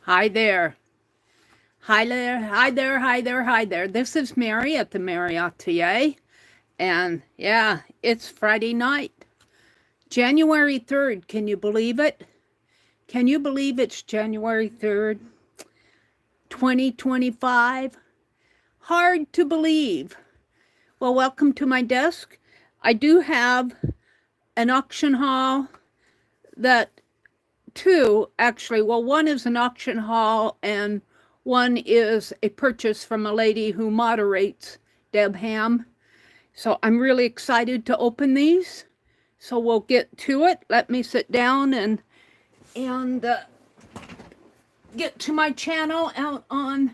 Hi there. Hi there, hi there, hi there, hi there. This is Meri at the Meri Atelier. And yeah, it's Friday night. January 3rd. Can you believe it? Can you believe it's January 3rd, 2025? Hard to believe. Well, welcome to my desk. I do have an auction haul that two, actually. Well, one is an auction haul and one is a purchase from a lady who moderates, Deb Ham. So I'm really excited to open these. So we'll get to it. Let me sit down and get to my channel out on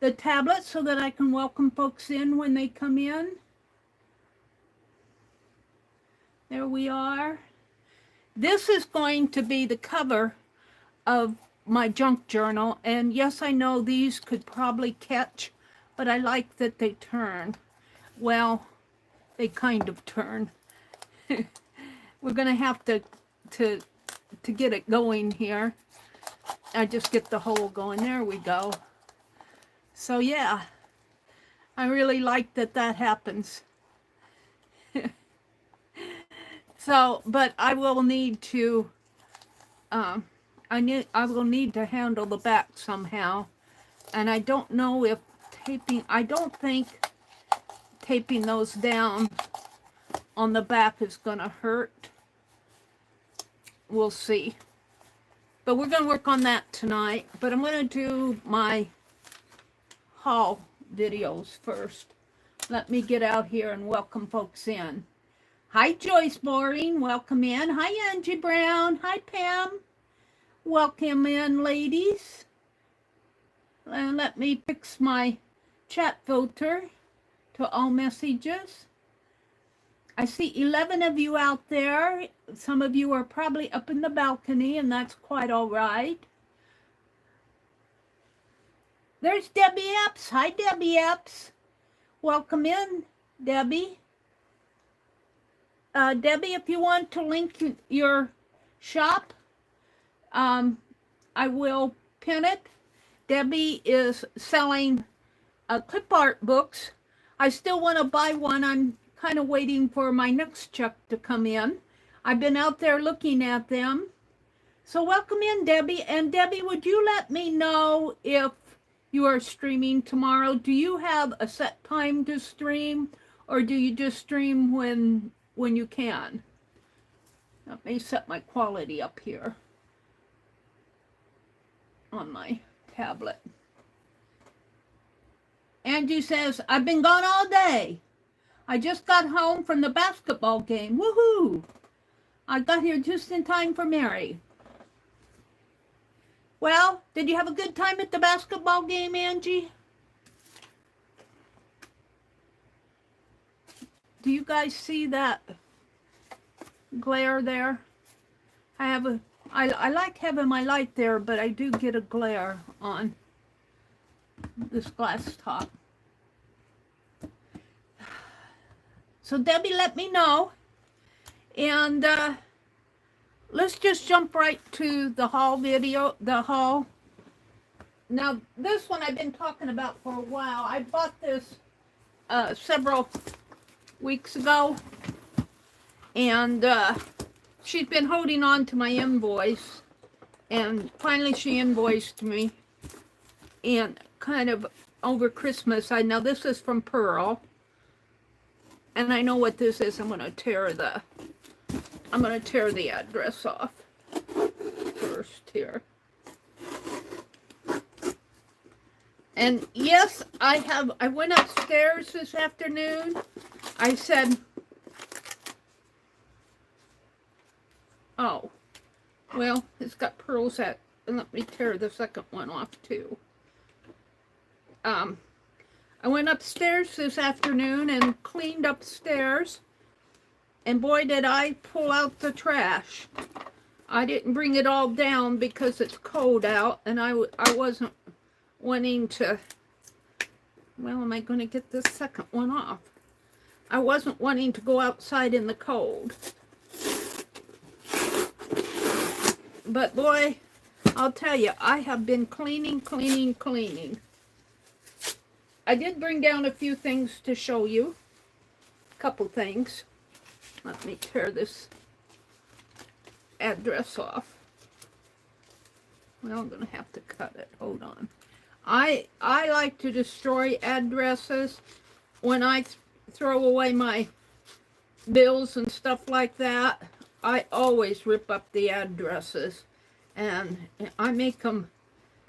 the tablet so that I can welcome folks in when they come in. There we are. This is going to be the cover of my junk journal, and yes, I know these could probably catch, but I like that they turn. Well, they kind of turn. We're gonna have to get it going here. I just get the hole going. There we go. So yeah, I really like that happens. So, but I will need to I will need to handle the back somehow, and I don't know if I don't think taping those down on the back is gonna hurt. We'll see. But we're gonna work on that tonight. But I'm gonna do my haul videos first. Let me get out here and welcome folks in. Hi Joyce Boring, welcome in. Hi Angie Brown, hi Pam. Welcome in, ladies. And let me fix my chat filter to all messages. I see 11 of you out there. Some of you are probably up in the balcony, and that's quite all right. There's Debbie Epps. Hi, Debbie Epps. Welcome in, Debbie. Debbie, if you want to link your shop, I will pin it. Debbie is selling clip art books. I still want to buy one. I'm kind of waiting for my next check to come in. I've been out there looking at them. So welcome in, Debbie. And Debbie, would you let me know if you are streaming tomorrow? Do you have a set time to stream, or do you just stream when you can? Let me set my quality up here on my tablet. Angie says, I've been gone all day. I just got home from the basketball game. Woohoo! I got here just in time for Meri. Well, did you have a good time at the basketball game, Angie? Do you guys see that glare there? I like having my light there, but I do get a glare on this glass top. So Debbie, let me know. And let's just jump right to the haul video, Now, this one I've been talking about for a while. I bought this several weeks ago. And she's been holding on to my invoice. And finally she invoiced me. And kind of over Christmas, now this is from Pearl. And I know what this is. I'm gonna tear the address off first here. And yes, I went upstairs this afternoon. I said, oh, well, it's got pearls and let me tear the second one off too. I went upstairs this afternoon and cleaned upstairs, and boy did I pull out the trash. I didn't bring it all down because it's cold out, and I wasn't wanting to, well, am I going to get this second one off? I wasn't wanting to go outside in the cold. But boy, I'll tell you, I have been cleaning. I did bring down a few things to show you. A couple things. Let me tear this address off. Well, I'm going to have to cut it. Hold on. I like to destroy addresses when I throw away my bills and stuff like that. I always rip up the addresses, and I make them,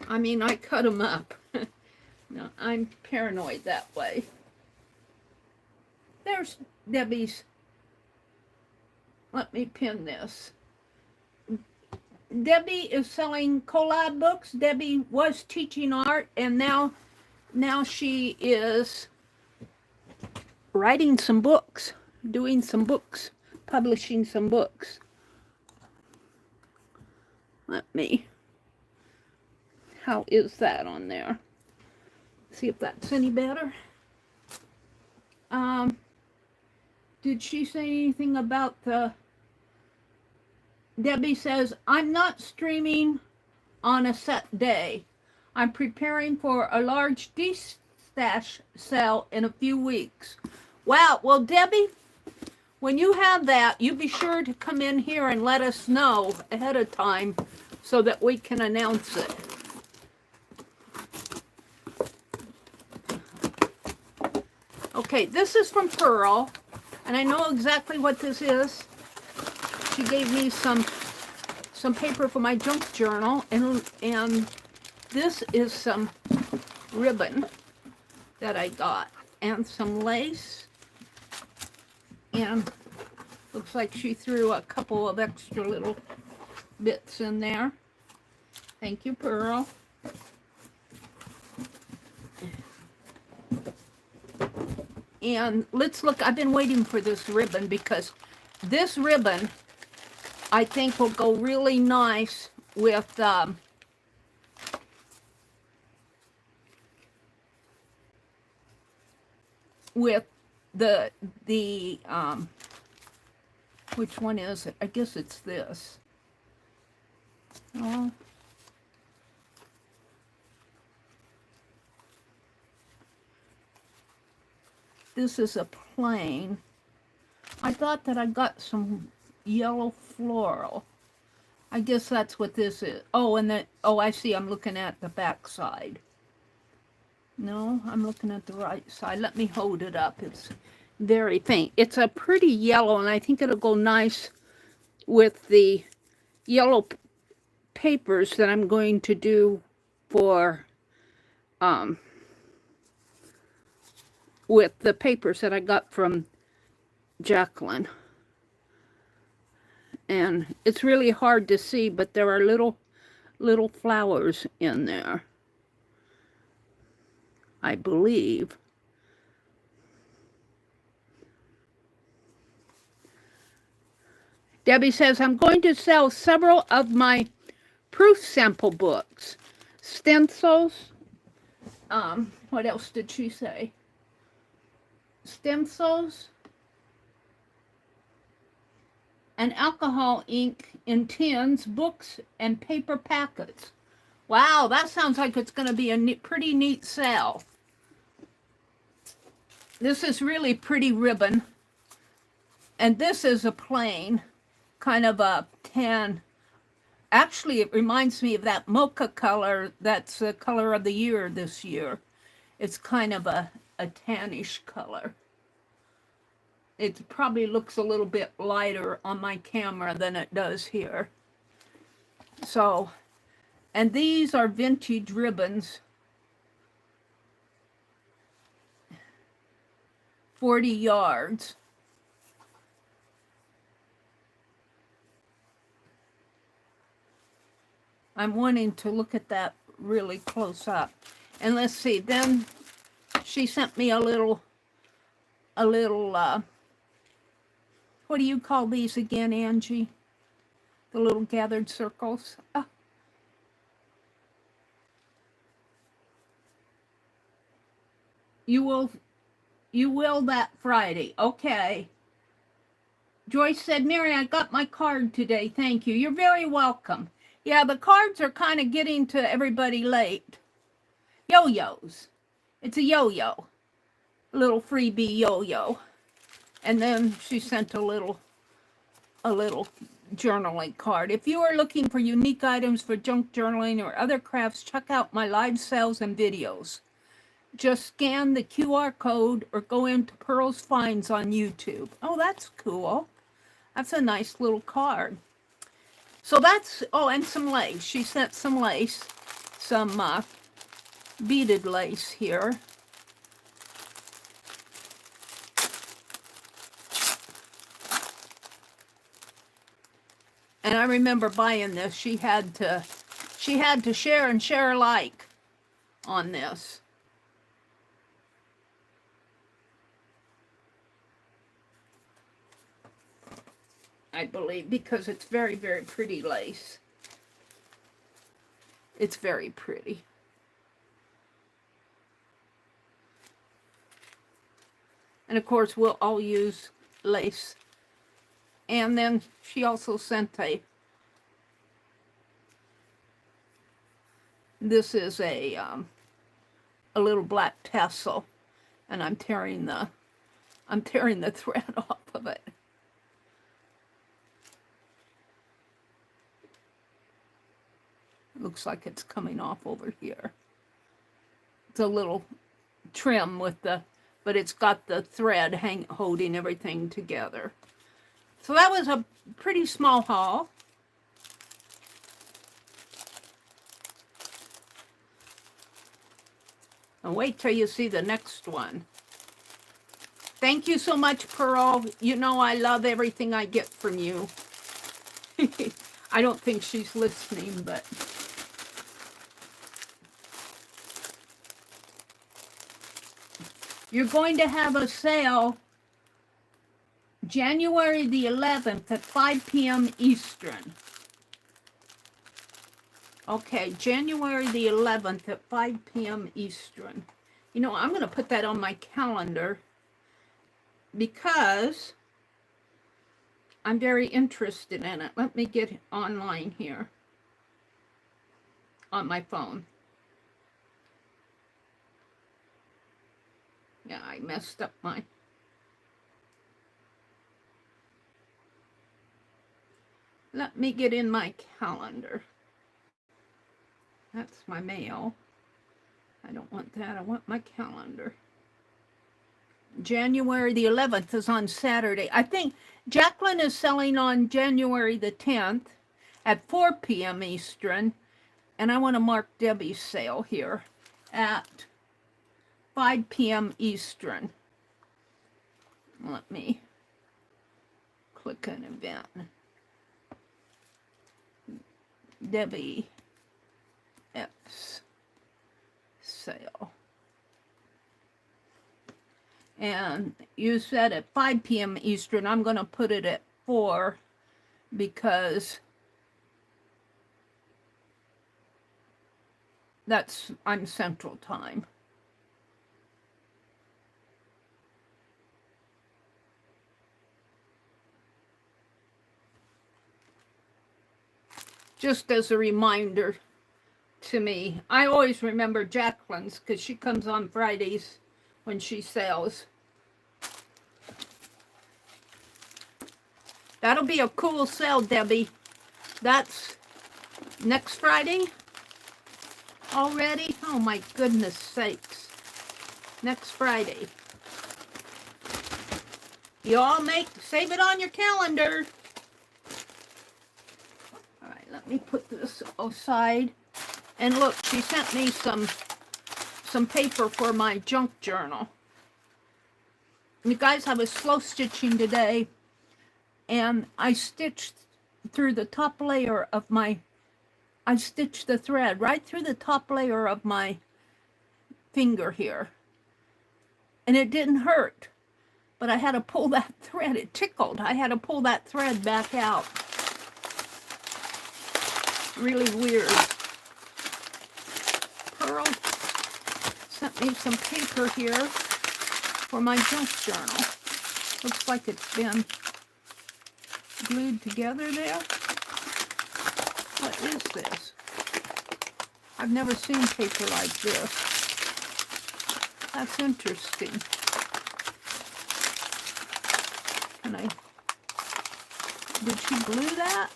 I cut them up. No, I'm paranoid that way. There's Debbie's. Let me pin this. Debbie is selling collab books. Debbie was teaching art, and now she is writing some books, doing some books, publishing some books. How is that on there? See if that's any better. Did she say anything about the... Debbie says, I'm not streaming on a set day. I'm preparing for a large de-stash sale in a few weeks. Wow, well, Debbie, when you have that, you be sure to come in here and let us know ahead of time so that we can announce it. Okay, this is from Pearl, and I know exactly what this is. She gave me some paper for my junk journal, and this is some ribbon that I got, and some lace, and looks like she threw a couple of extra little bits in there. Thank you, Pearl. And let's look. I've been waiting for this ribbon because this ribbon I think will go really nice with the which one is it? I guess it's this. Oh. This is a plain. I thought that I got some yellow floral. I guess that's what this is. Oh, and then, oh, I see. I'm looking at the back side. No, I'm looking at the right side. Let me hold it up. It's very faint. It's a pretty yellow, and I think it'll go nice with the yellow papers that I'm going to do for, with the papers that I got from Jacqueline. And it's really hard to see, but there are little flowers in there, I believe. Debbie says, I'm going to sell several of my proof sample books. Stencils. What else did she say? Stencils. And alcohol ink in tins, books, and paper packets. Wow, that sounds like it's going to be a pretty neat sale. This is really pretty ribbon. And this is a plain, kind of a tan. Actually, it reminds me of that mocha color. That's the color of the year this year. It's kind of a tannish color. It probably looks a little bit lighter on my camera than it does here. So, and these are vintage ribbons. 40 yards. I'm wanting to look at that really close up. And let's see, then she sent me a little, what do you call these again, Angie? The little gathered circles. Oh. You will that Friday. Okay. Joyce said, Mary, I got my card today. Thank you. You're very welcome. Yeah, the cards are kind of getting to everybody late. Yo-yos. It's a yo-yo. Little freebie yo-yo. And then she sent a little journaling card. If you are looking for unique items for junk journaling or other crafts, check out my live sales and videos. Just scan the QR code or go into Pearl's Finds on YouTube. Oh, that's cool. That's a nice little card. So that's, oh, and some lace. She sent some lace, some beaded lace here. And I remember buying this. She had to share and share alike on this. I believe, because it's very, very pretty lace. It's very pretty. And of course, we'll all use lace. And then she also sent this is a little black tassel, and I'm tearing the thread off of it. Looks like it's coming off over here. It's a little trim with but it's got the thread holding everything together. So that was a pretty small haul. And wait till you see the next one. Thank you so much, Pearl. You know I love everything I get from you. I don't think she's listening, but... You're going to have a sale January the 11th at 5 p.m. Eastern. Okay, January the 11th at 5 p.m. Eastern. You know, I'm going to put that on my calendar because I'm very interested in it. Let me get online here on my phone. Yeah, I messed up my... Let me get in my calendar. That's my mail. I don't want that. I want my calendar. January the 11th is on Saturday. I think Jacqueline is selling on January the 10th at 4 p.m. Eastern. And I want to mark Debbie's sale here at 5 p.m. Eastern. Let me click an event. Debbie F's sale. And you said at 5 p.m. Eastern. I'm going to put it at 4 because I'm Central Time. Just as a reminder to me. I always remember Jacqueline's because she comes on Fridays when she sells. That'll be a cool sale, Debbie. That's next Friday already? Oh my goodness sakes. Next Friday. You all save it on your calendar. All right, let me put this aside. And look, she sent me some paper for my junk journal. You guys, I was slow stitching today, and I stitched through the top layer of I stitched the thread right through the top layer of my finger here. And it didn't hurt, but I had to pull that thread. It tickled. I had to pull that thread back out. Really weird. Pearl sent me some paper here for my junk journal. Looks like it's been glued together there. What is this? I've never seen paper like this. That's interesting. Did she glue that?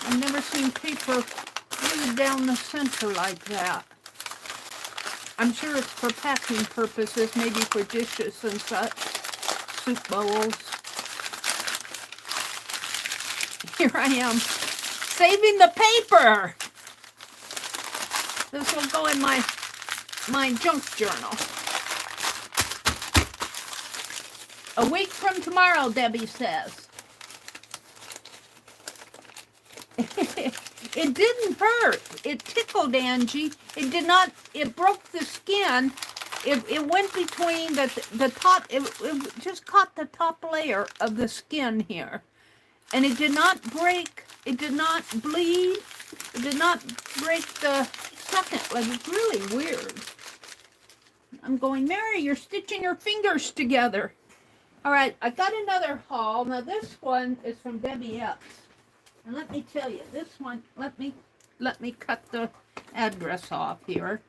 I've never seen paper glued down the center like that. I'm sure it's for packing purposes, maybe for dishes and such, soup bowls. Here I am, saving the paper. This will go in my junk journal. A week from tomorrow, Debbie says. It didn't hurt. It tickled Angie. It did not, it broke the skin. It went between the top, it just caught the top layer of the skin here. And it did not break, it did not bleed, it did not break the second leg. It's really weird. I'm going, Meri, you're stitching your fingers together. All right, I got another haul. Now this one is from Debbie Epps. And let me tell you, this one, let me cut the address off here.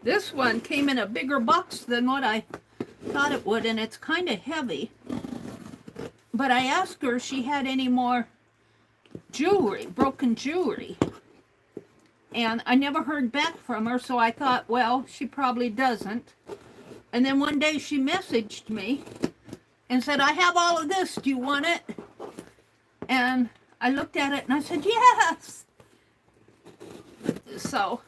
This one came in a bigger box than what I thought it would, and it's kind of heavy. But I asked her if she had any more jewelry, broken jewelry. And I never heard back from her, so I thought, well, she probably doesn't. And then one day she messaged me and said, I have all of this, do you want it? And I looked at it and I said, yes. So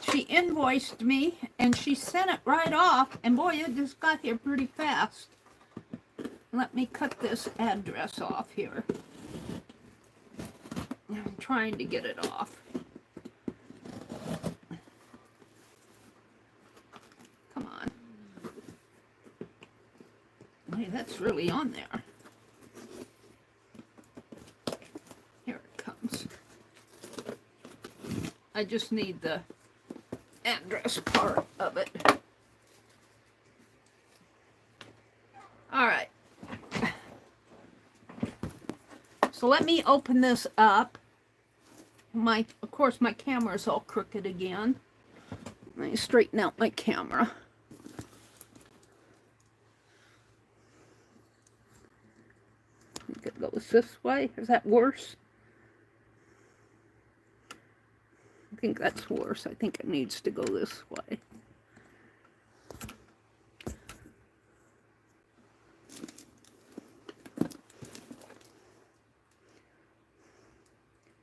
she invoiced me and she sent it right off. And boy, it just got here pretty fast. Let me cut this address off here. I'm trying to get it off. Come on. Hey, that's really on there. Here it comes. I just need the address part of it. All right. So let me open this up. Of course, my camera's all crooked again. Let me straighten out my camera. I think it goes this way. Is that worse? I think that's worse. I think it needs to go this way.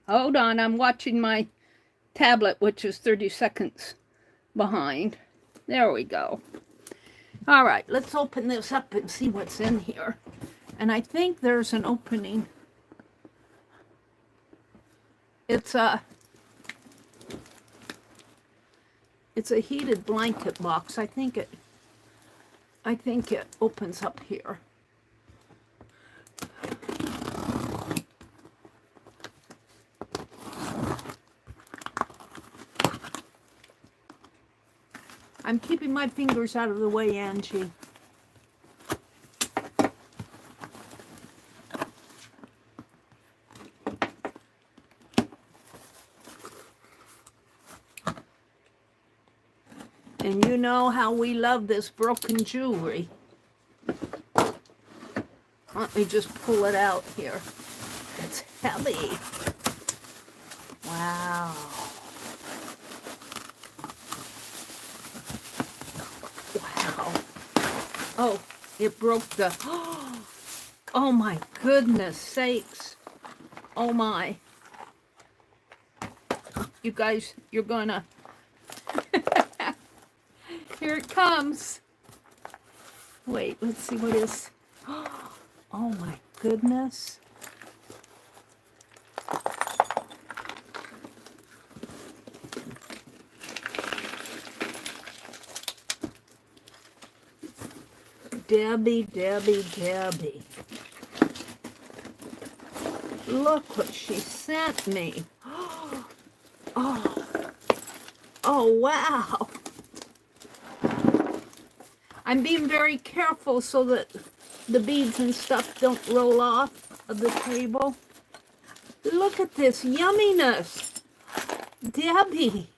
Hold on, I'm watching my tablet, which is 30 seconds behind. There we go. All right, let's open this up and see what's in here. And I think there's an opening. It's a heated blanket box. I think it opens up here. I'm keeping my fingers out of the way, Angie. And you know how we love this broken jewelry. Let me just pull it out here. It's heavy. Wow. Wow. Oh, it broke the... Oh my goodness sakes. Oh my. You guys, you're gonna... Here it comes. Wait, let's see what is... Oh my goodness. Debbie, Debbie, Debbie. Look what she sent me. Oh, oh wow. I'm being very careful so that the beads and stuff don't roll off of the table. Look at this yumminess. Debbie.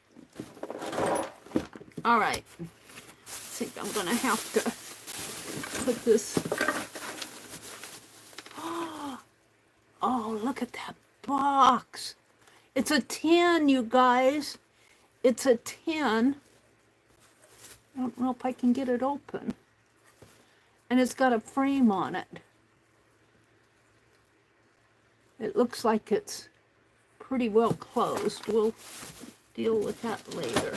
All right. I think I'm going to have to put this. Oh, look at that box. It's a tin, you guys. It's a tin. I don't know if I can get it open. And it's got a frame on it. It looks like it's pretty well closed. We'll deal with that later.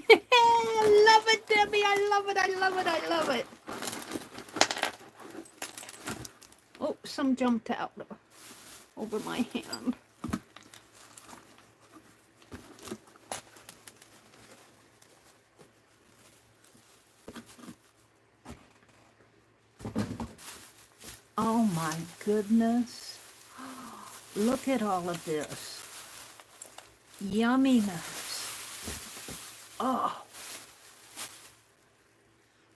I love it, Debbie. I love it. I love it. I love it. Oh, some jumped out over my hand. Oh my goodness. Look at all of this. Yumminess. Oh.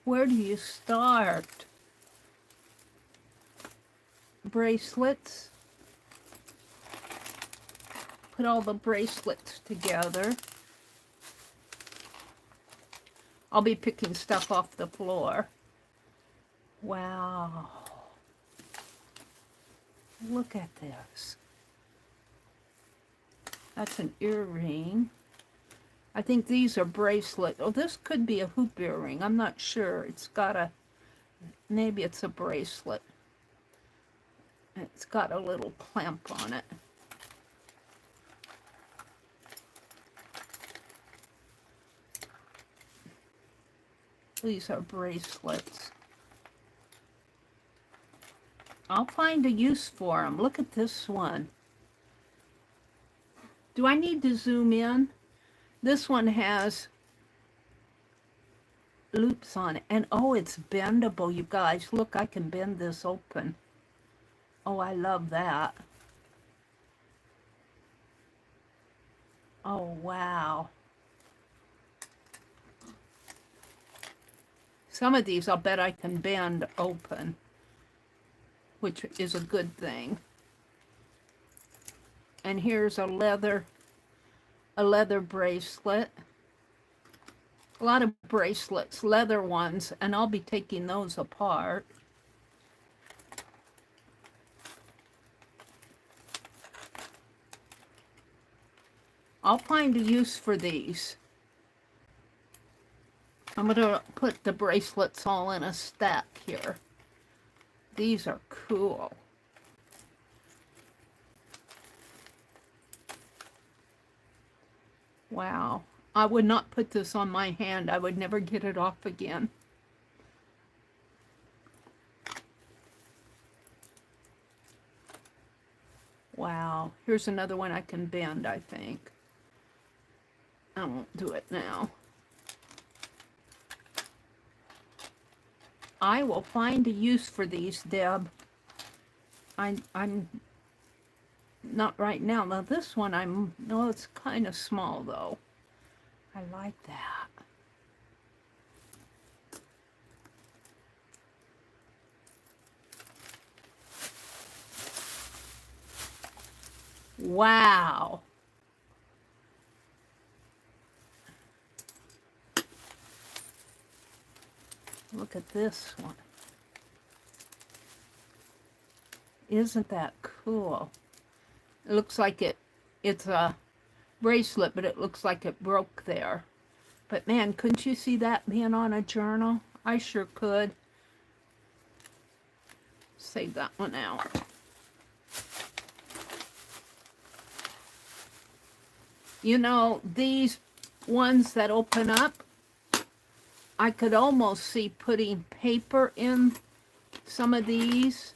Where do you start? Bracelets. Put all the bracelets together. I'll be picking stuff off the floor. Wow. Look at this. That's an earring. I think these are bracelets. Oh, this could be a hoop earring. I'm not sure. It's got a, maybe it's a bracelet. It's got a little clamp on it. These are bracelets. I'll find a use for them. Look at this one. Do I need to zoom in? This one has loops on it. And oh, it's bendable, you guys. Look, I can bend this open. Oh, I love that. Oh, wow. Some of these I'll bet I can bend open, which is a good thing. And here's a leather bracelet. A lot of bracelets, leather ones, and I'll be taking those apart. I'll find a use for these. I'm going to put the bracelets all in a stack here. These are cool. Wow. I would not put this on my hand. I would never get it off again. Wow. Here's another one I can bend, I think. I won't do it now. I will find a use for these, Deb. I'm not right now. Now this one, no, it's kind of small though. I like that. Wow. Look at this one. Isn't that cool? It looks like it's a bracelet, but it looks like it broke there. But man, couldn't you see that being on a journal? I sure could. Save that one out. You know, these ones that open up, I could almost see putting paper in some of these.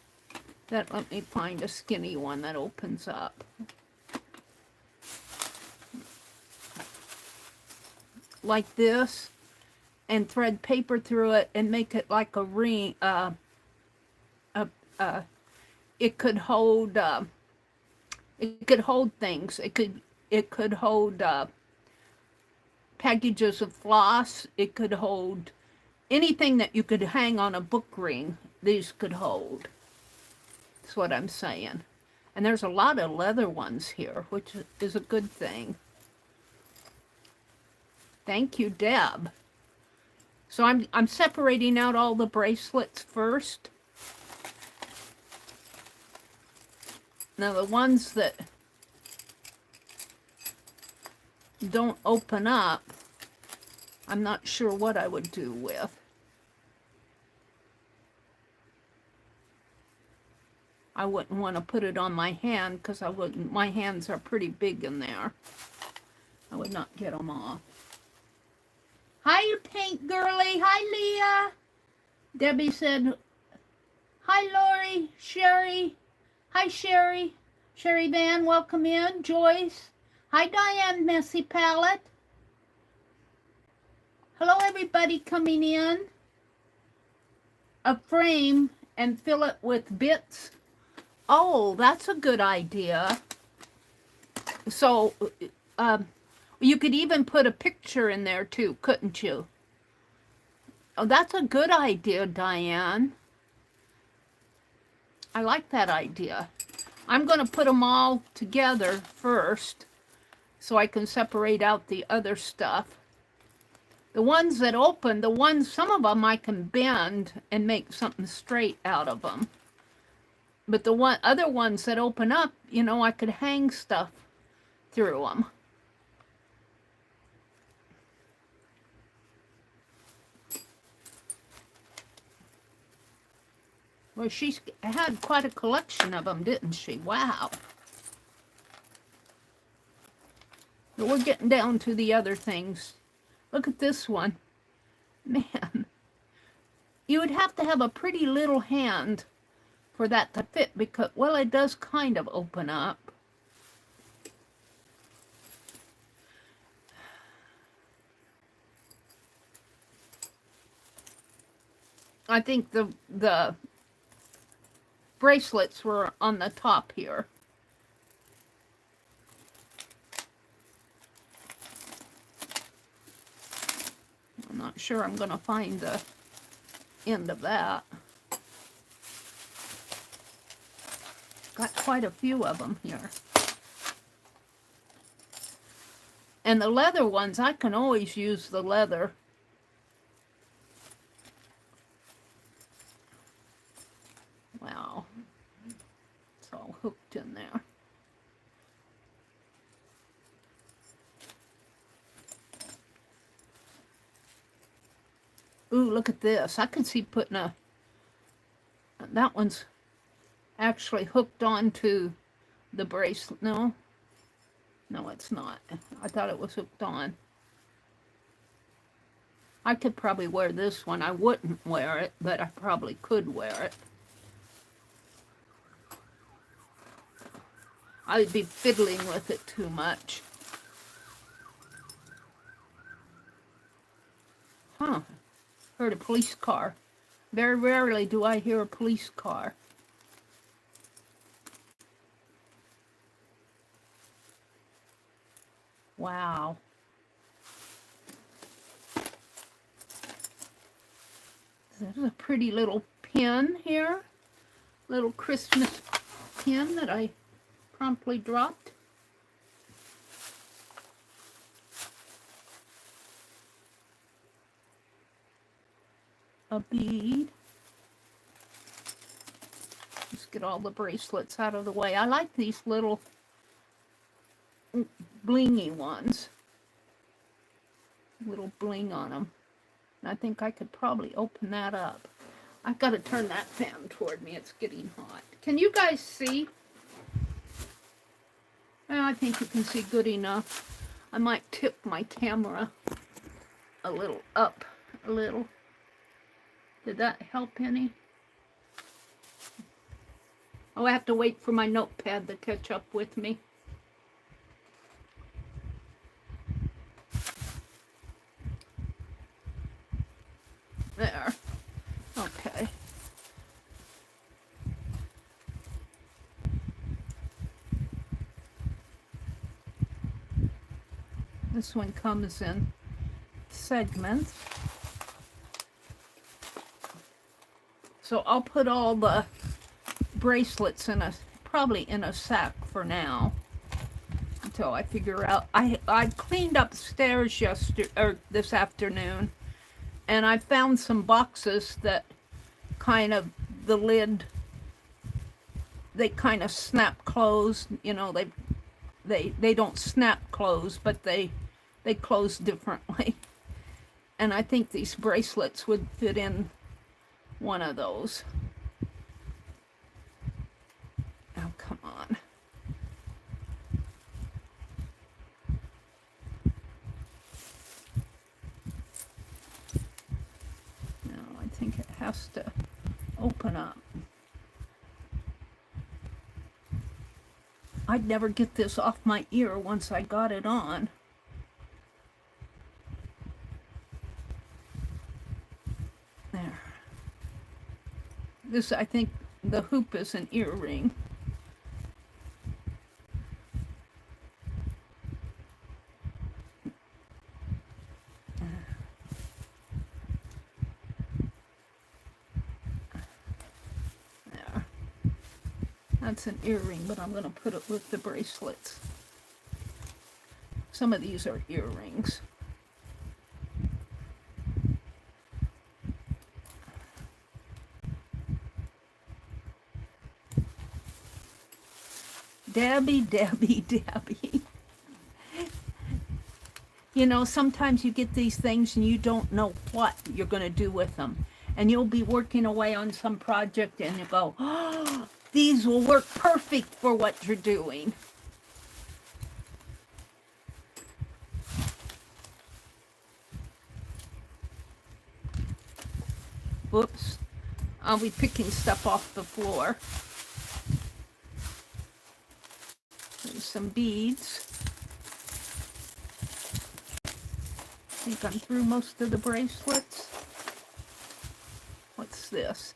Let me find a skinny one that opens up. Like this, and thread paper through it and make it like a ring. It could hold things. It could hold packages of floss. It could hold anything that you could hang on a book ring. These could hold. That's what I'm saying. And there's a lot of leather ones here, which is a good thing. Thank you, Deb. So I'm separating out all the bracelets first. Now the ones that don't open up, I'm not sure what I would do with. I wouldn't want to put it on my hand because my hands are pretty big in there. I would not get them off. Hi, you pink girly. Hi, Leah. Debbie said, hi, Lori, Sherry. Hi, Sherry. Sherry Van, welcome in. Joyce. Hi, Diane Messy Palette. Hello, everybody coming in. A frame and fill it with bits. Oh, that's a good idea. So, you could even put a picture in there too, couldn't you? Oh, that's a good idea, Diane. I like that idea. I'm going to put them all together first so I can separate out the other stuff. The ones that open, some of them I can bend and make something straight out of them. But the other ones that open up, you know, I could hang stuff through them. Well, she had quite a collection of them, didn't she? Wow. But we're getting down to the other things. Look at this one. Man, you would have to have a pretty little hand for that to fit because, well, it does kind of open up. I think the bracelets were on the top here. I'm not sure I'm going to find the end of that. Got quite a few of them here. And the leather ones, I can always use the leather. Wow. It's all hooked in there. Ooh, look at this. I can see putting that one's actually hooked onto the bracelet. No, it's not. I thought it was hooked on. I could probably wear this one. I wouldn't wear it, but I probably could wear it. I would be fiddling with it too much. Huh. Heard a police car. Very rarely do I hear a police car. Wow. There's a pretty little pin here. Little Christmas pin that I promptly dropped. A bead. Let's get all the bracelets out of the way. I like these little blingy ones. Little bling on them. And I think I could probably open that up. I've got to turn that fan toward me. It's getting hot. Can you guys see? Well, I think you can see good enough. I might tip my camera a little up. A little. Did that help any? Oh, I have to wait for my notepad to catch up with me. There. Okay. This one comes in segments. So I'll put all the bracelets in probably in a sack for now until I figure out. I cleaned upstairs this afternoon, and I found some boxes that kind of the lid, they kind of snap closed. You know, they don't snap closed, but they close differently. And I think these bracelets would fit in one of those. Oh, come on. No, I think it has to open up. I'd never get this off my ear once I got it on. There. This, I think, the hoop is an earring. There. That's an earring, but I'm going to put it with the bracelets. Some of these are earrings. Debbie, Debbie, Debbie. You know, sometimes you get these things and you don't know what you're going to do with them. And you'll be working away on some project and you go, oh, these will work perfect for what you're doing. Whoops. I'll be picking stuff off the floor. There's some beads. I think I'm through most of the bracelets. What's this?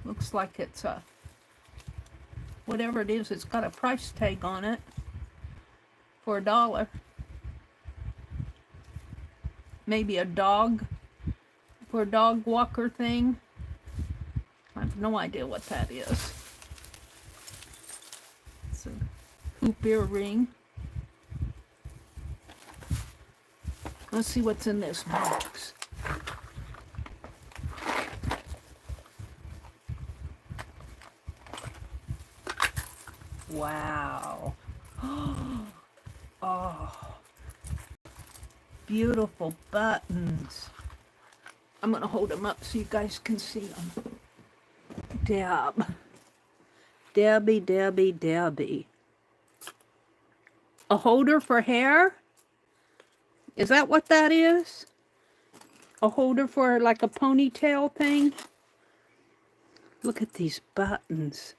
Looks like it's a, whatever it is, it's got a price tag on it for $1. Maybe a dog, for a dog walker thing. I have no idea what that is. It's a hoop earring. Let's see what's in this box. Wow. Oh, beautiful buttons. I'm going to hold them up so you guys can see them. Debbie, Debbie, Debbie. A holder for hair? Is that what that is? A holder for like a ponytail thing? Look at these buttons.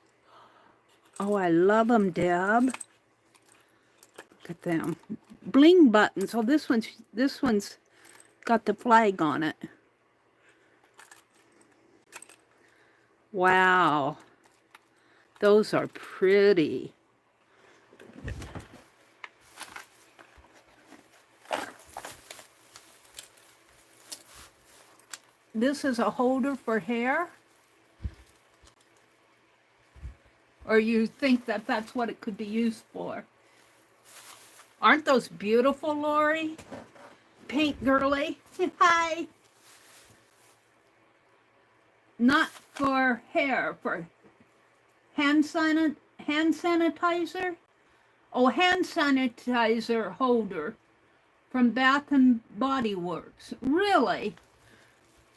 Oh, I love them, Deb. Look at them. Bling buttons. Oh, this one's got the flag on it. Wow. Those are pretty. This is a holder for hair? Or you think that that's what it could be used for? Aren't those beautiful, Lori? Paint girly. Hi. Not for hair, for hand sanitizer? Oh, hand sanitizer holder from Bath and Body Works. Really?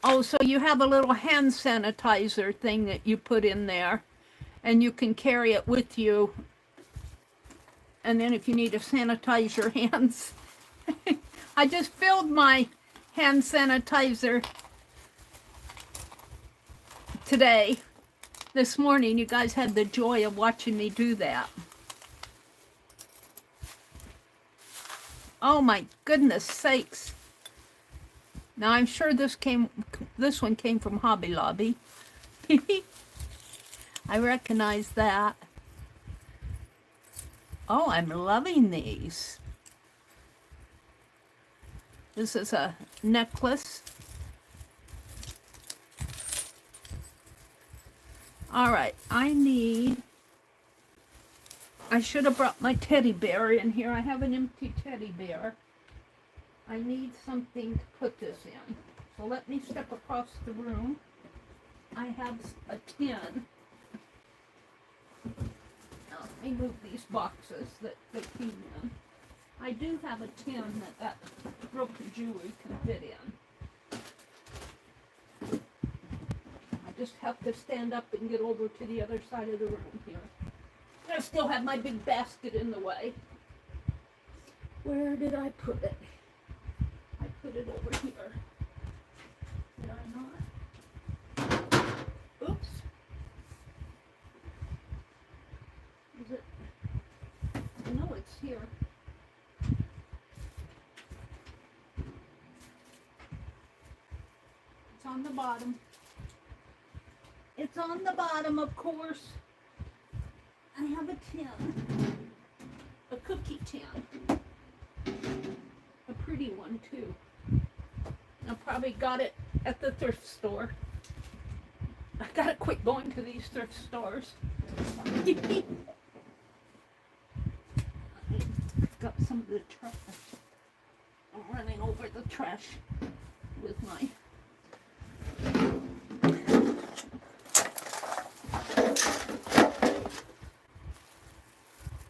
Oh, so you have a little hand sanitizer thing that you put in there, and you can carry it with you. And then if you need to sanitize your hands. I just filled my hand sanitizer today. This morning, you guys had the joy of watching me do that. Oh my goodness sakes. Now I'm sure this one came from Hobby Lobby. I recognize that. Oh, I'm loving these. This is a necklace. All right, I should have brought my teddy bear in here. I have an empty teddy bear. I need something to put this in. So let me step across the room. I have a tin. Now, let me move these boxes that they came in. I do have a tin that broken jewelry can fit in. I just have to stand up and get over to the other side of the room here. I still have my big basket in the way. Where did I put it? I put it over here. Did I not? Oops. Is it? No, it's here. It's on the bottom. It's on the bottom, of course. I have a tin. A cookie tin. A pretty one, too. I probably got it at the thrift store. I gotta quit going to these thrift stores. Got some of the trash. I'm running over the trash with my...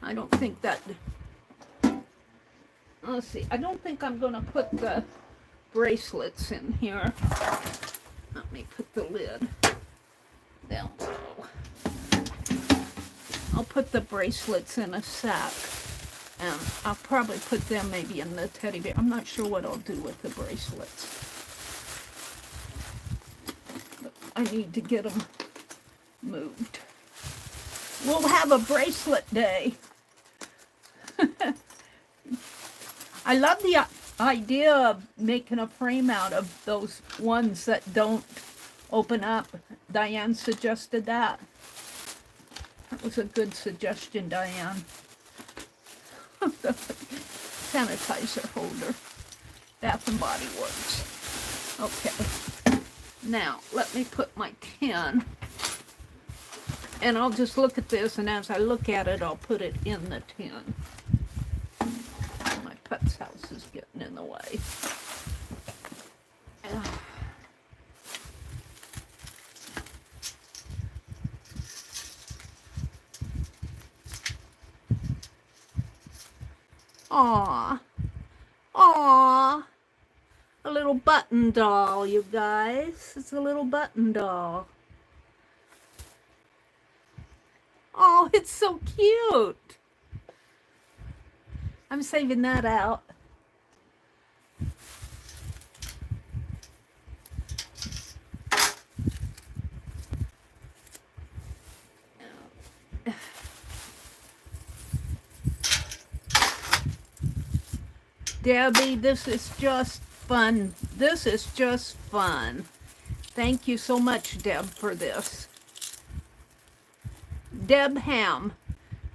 I don't think that... Let's see. I don't think I'm going to put the bracelets in here. Let me put the lid down low. I'll put the bracelets in a sack. And I'll probably put them maybe in the teddy bear. I'm not sure what I'll do with the bracelets. But I need to get them moved. We'll have a bracelet day. I love the idea of making a frame out of those ones that don't open up. Diane suggested that. That was a good suggestion, Diane. The sanitizer holder. Bath and Body Works. Okay. Now, let me put my tin. And I'll just look at this, and as I look at it, I'll put it in the tin. My pet's house is getting in the way. Aw. Aw. A little button doll, you guys. It's a little button doll. Oh, it's so cute. I'm saving that out. Debbie, this is just fun. This is just fun. Thank you so much, Deb, for this. Deb Ham,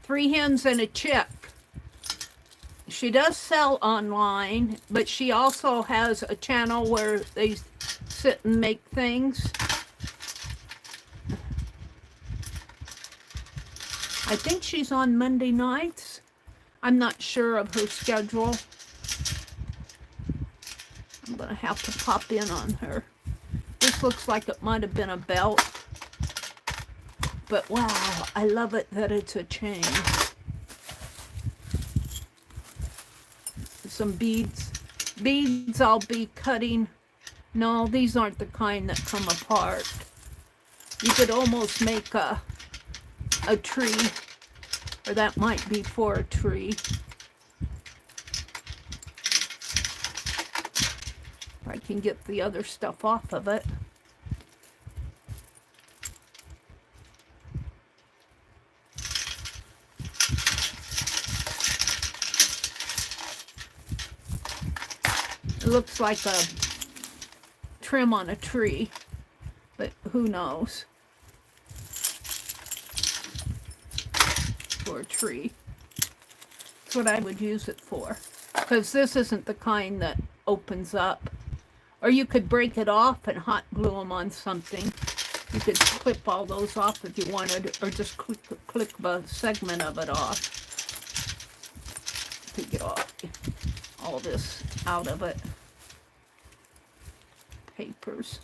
3 hens and a chick. She does sell online, but she also has a channel where they sit and make things. I think she's on Monday nights. I'm not sure of her schedule. I'm going to have to pop in on her. This looks like it might have been a belt. But wow, I love it that it's a chain. Some beads. Beads I'll be cutting. No, these aren't the kind that come apart. You could almost make a tree, or that might be for a tree. If I can get the other stuff off of it. It looks like a trim on a tree, but who knows? For a tree. That's what I would use it for. Because this isn't the kind that opens up. Or you could break it off and hot glue them on something. You could clip all those off if you wanted, or just click a segment of it off to get all this out of it. Papers.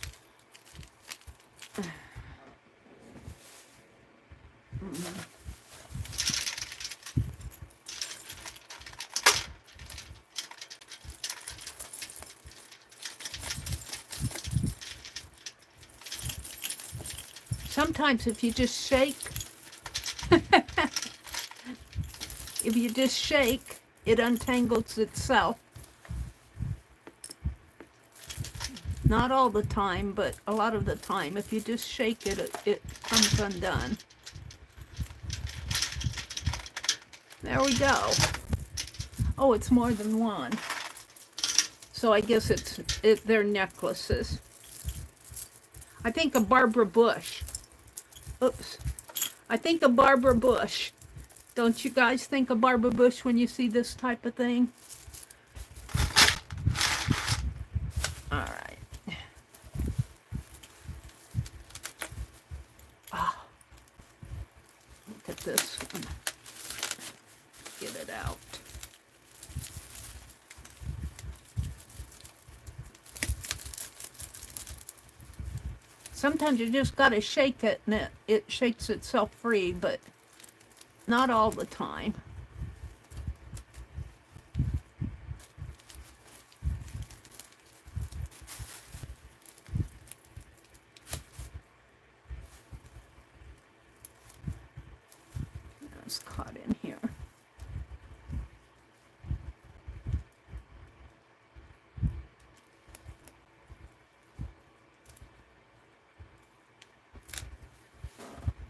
Sometimes if you just shake, it untangles itself. Not all the time, but a lot of the time. If you just shake it, it comes undone. There we go. Oh, it's more than one. So I guess they're necklaces. I think of Barbara Bush. Oops. I think of Barbara Bush. Don't you guys think of Barbara Bush when you see this type of thing? All right. Oh, look at this one. Get it out. Sometimes you just got to shake it and it shakes itself free, but not all the time. It's caught in here.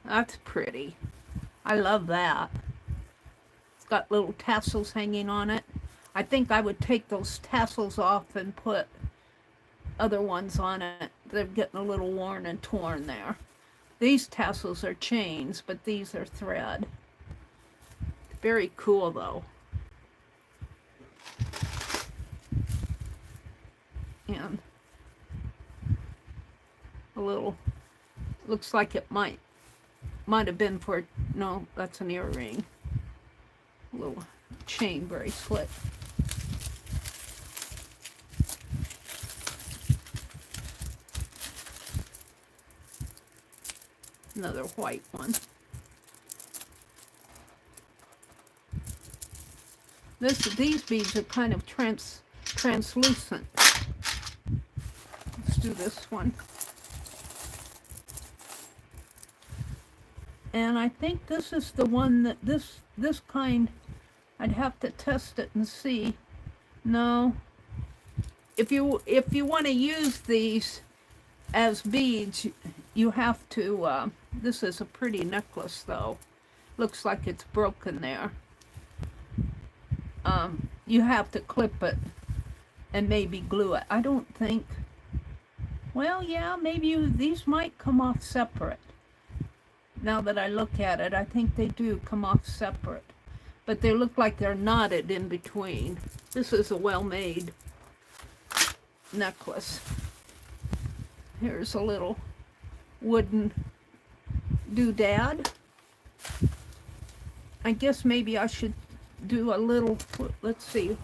That's pretty. I love that. It's got little tassels hanging on it. I think I would take those tassels off and put other ones on it. They're getting a little worn and torn there. These tassels are chains, but these are thread. Very cool though. And a little, looks like it might have been for, no, that's an earring. A little chain bracelet. Another white one. These beads are kind of translucent. Let's do this one. And I think this is the one that this kind, I'd have to test it and see. No. If you want to use these as beads, you have to, this is a pretty necklace though. Looks like it's broken there. You have to clip it and maybe glue it. I don't think, well, yeah, maybe these might come off separate. Now that I look at it, I think they do come off separate. But they look like they're knotted in between. This is a well-made necklace. Here's a little wooden doodad. I guess maybe I should do a little, let's see,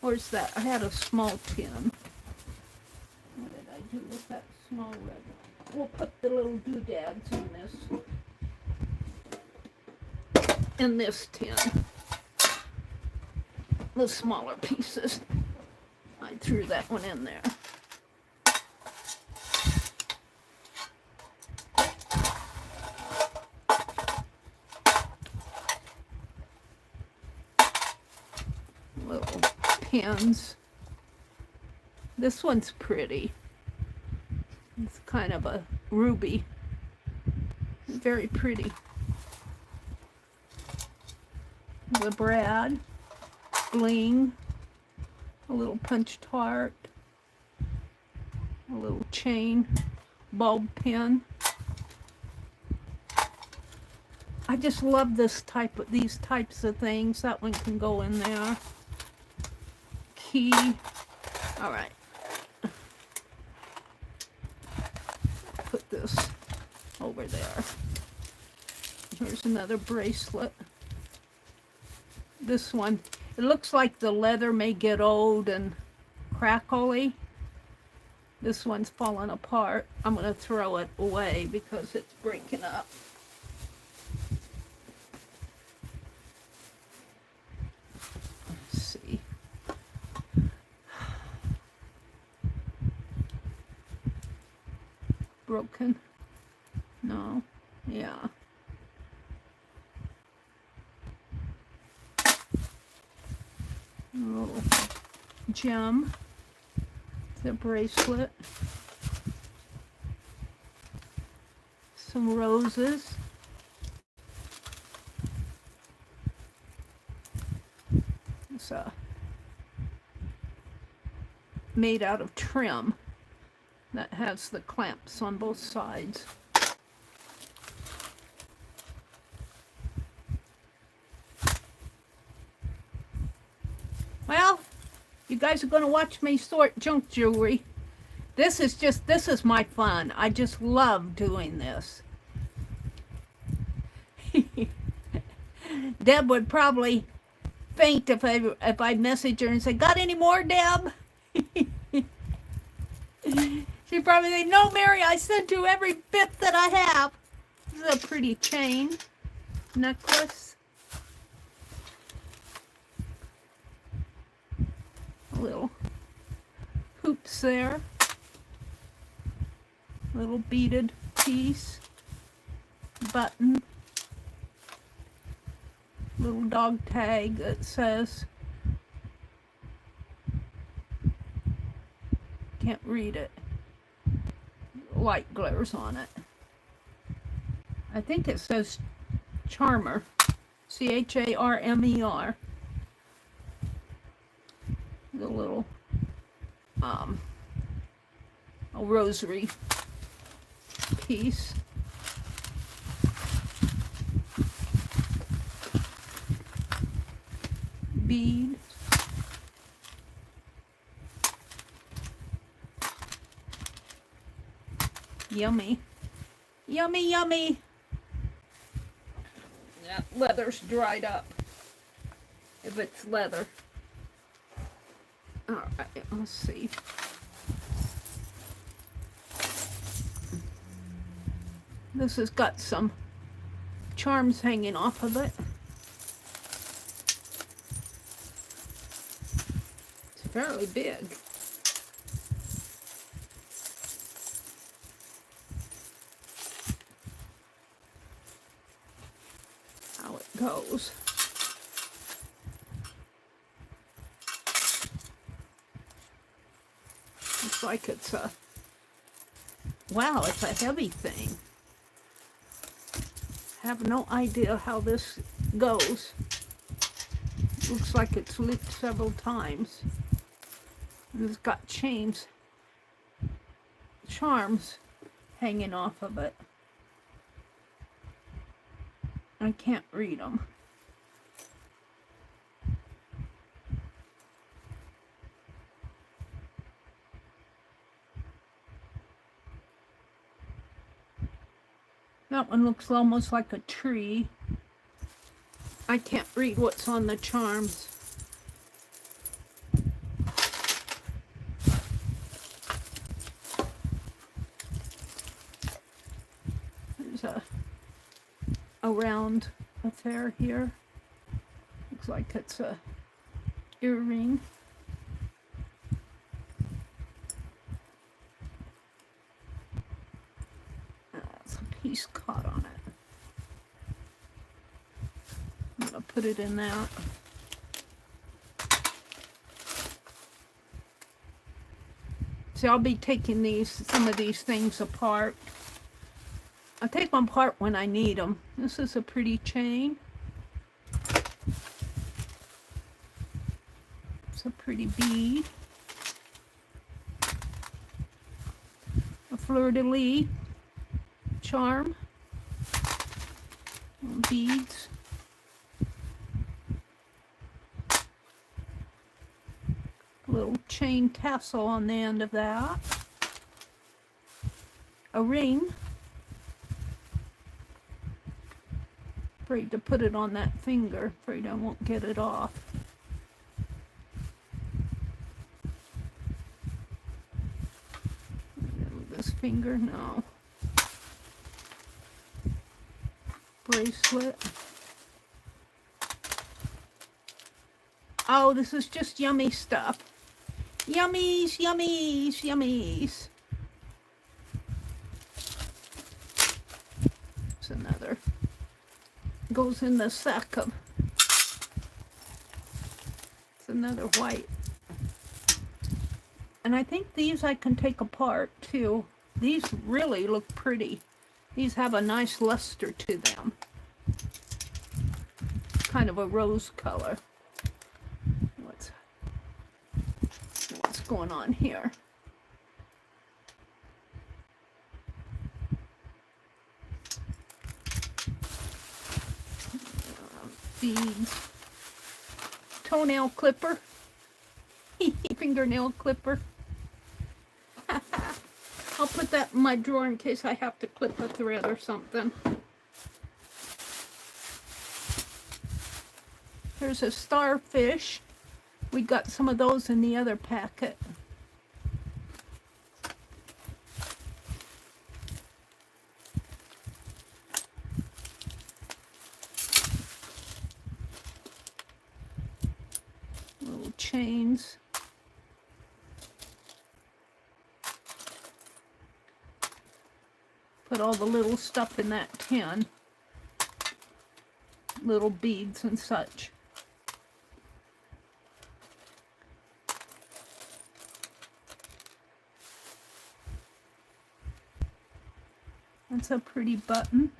where's that? I had a small tin. What did I do with that small red? We'll put the little doodads in this tin. The smaller pieces. I threw that one in there. Little pins. This one's pretty. It's kind of a ruby. Very pretty. The brad, bling, a little punched heart, a little chain, bulb pin. I just love these types of things. That one can go in there. Key. All right. Put this over there. Here's another bracelet. This one, it looks like the leather may get old and crackly. This one's falling apart. I'm going to throw it away because it's breaking up. Let's see. Broken? No. Yeah. A little gem. The bracelet. Some roses. It's made out of trim that has the clamps on both sides. Well, you guys are going to watch me sort junk jewelry. This is my fun. I just love doing this. Deb would probably faint if I message her and say, "Got any more, Deb?" She'd probably say, "No, Mary, I sent you every bit that I have." This is a pretty chain necklace. A little hoops there. Little beaded piece. Button. Little dog tag that says, can't read it. Light glares on it. I think it says Charmer. C-H-A-R-M-E-R. The little a rosary piece. Bead. Yummy. Yummy, yummy. That leather's dried up. If it's leather. Alright, let's see. This has got some charms hanging off of it. It's fairly big. How it goes. Looks like it's a, wow, it's a heavy thing. I have no idea how this goes. Looks like it's looped several times. And it's got chains, charms hanging off of it. I can't read them. That one looks almost like a tree. I can't read what's on the charms. There's a round affair here. Looks like it's a earring. Piece caught on it. I'm gonna put it in that. See, I'll be taking some of these things apart. I'll take them apart when I need them. This is a pretty chain. It's a pretty bead. A fleur-de-lis charm. beads. Little chain tassel on the end of that. A ring. Afraid to put it on that finger. Afraid I won't get it off. This finger, no. Bracelet. Oh, this is just yummy stuff. Yummies, yummies, yummies. It's another. Goes in the sack of. It's another white. And I think these I can take apart too. These really look pretty. These have a nice luster to them. Kind of a rose color. What's going on here? Beads. Toenail clipper. Fingernail clipper. I'll put that in my drawer in case I have to clip a thread or something. There's a starfish. We got some of those in the other packet. Little chains. Put all the little stuff in that tin. Little beads and such. That's a pretty button.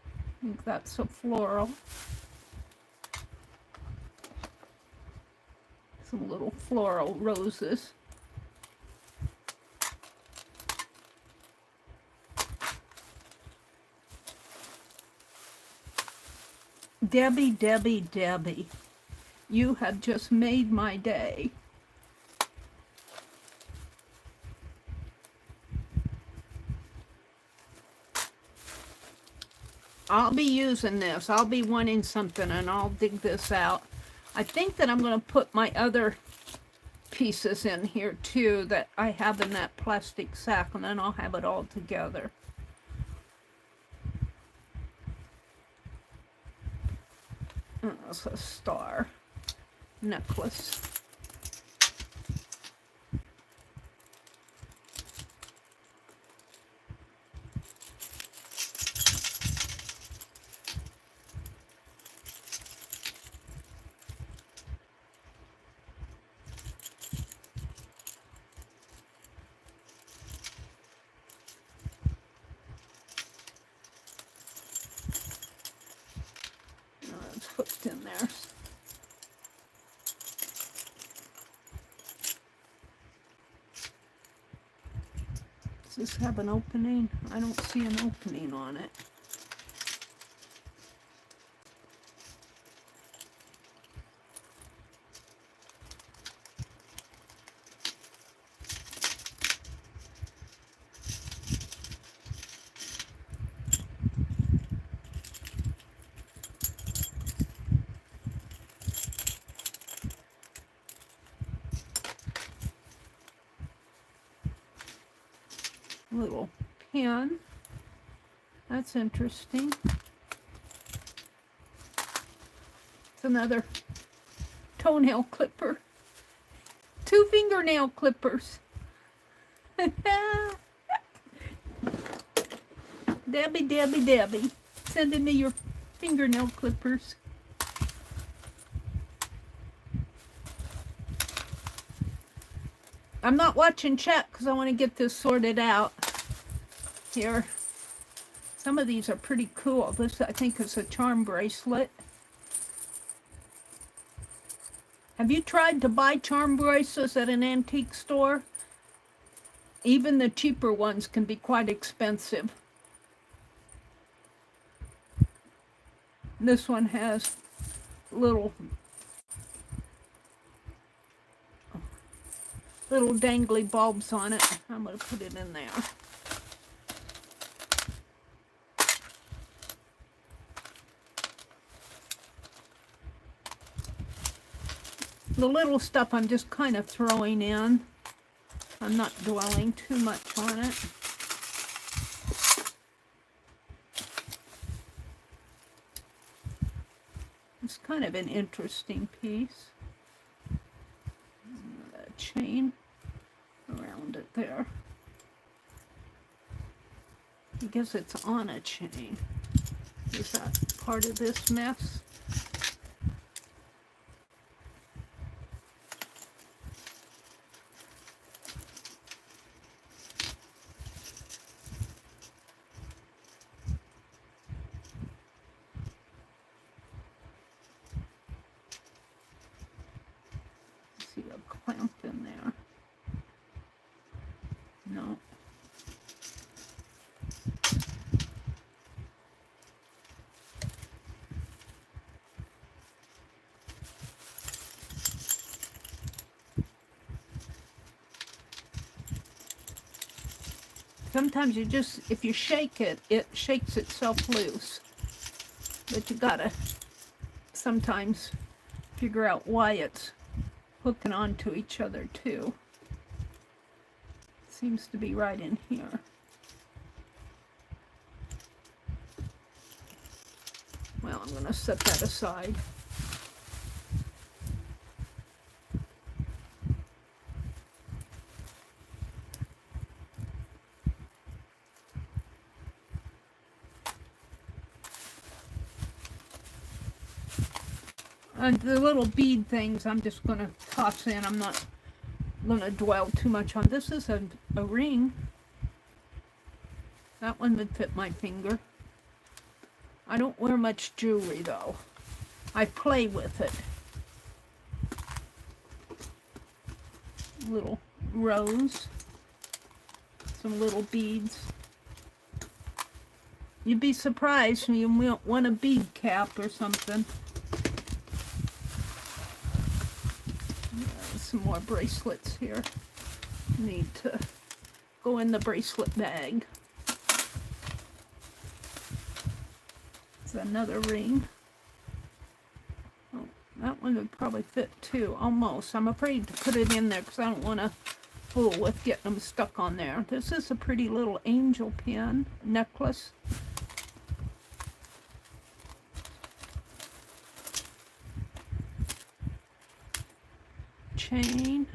I think that's a floral. Some little floral roses. Debbie, Debbie, Debbie, you have just made my day. I'll be using this. I'll be wanting something and I'll dig this out. I think that I'm going to put my other pieces in here too that I have in that plastic sack, and then I'll have it all together. Oh, that's a star necklace. Hooked in there. Does this have an opening? I don't see an opening on it. Little pin. That's interesting. It's another toenail clipper. 2 fingernail clippers. Debbie, Debbie, Debbie, sending me your fingernail clippers. I'm not watching chat because I want to get this sorted out here. Some of these are pretty cool. This, I think, is a charm bracelet. Have you tried to buy charm bracelets at an antique store? Even the cheaper ones can be quite expensive. This one has little dangly bulbs on it. I'm going to put it in there. The little stuff I'm just kind of throwing in. I'm not dwelling too much on it. It's kind of an interesting piece. A chain around it there. I guess it's on a chain. Is that part of this mess? See a clamp in there. No. Sometimes you just, if you shake it, it shakes itself loose. But you gotta sometimes figure out why it's hooking onto each other too. Seems to be right in here. Well, I'm gonna set that aside. And the little bead things I'm just going to toss in. I'm not going to dwell too much on. This is a ring. That one would fit my finger. I don't wear much jewelry though. I play with it. Little rose. Some little beads. You'd be surprised when you want a bead cap or something. Some more bracelets here. Need to go in the bracelet bag. It's another ring. Oh, that one would probably fit too, almost. I'm afraid to put it in there because I don't want to fool with getting them stuck on there. This is a pretty little angel pin necklace. Chain.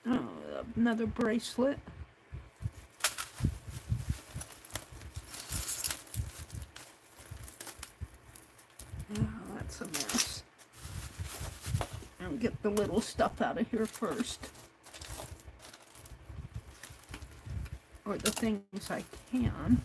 Oh, another bracelet. Oh, that's a mess. I'll get the little stuff out of here first. Or the things I can.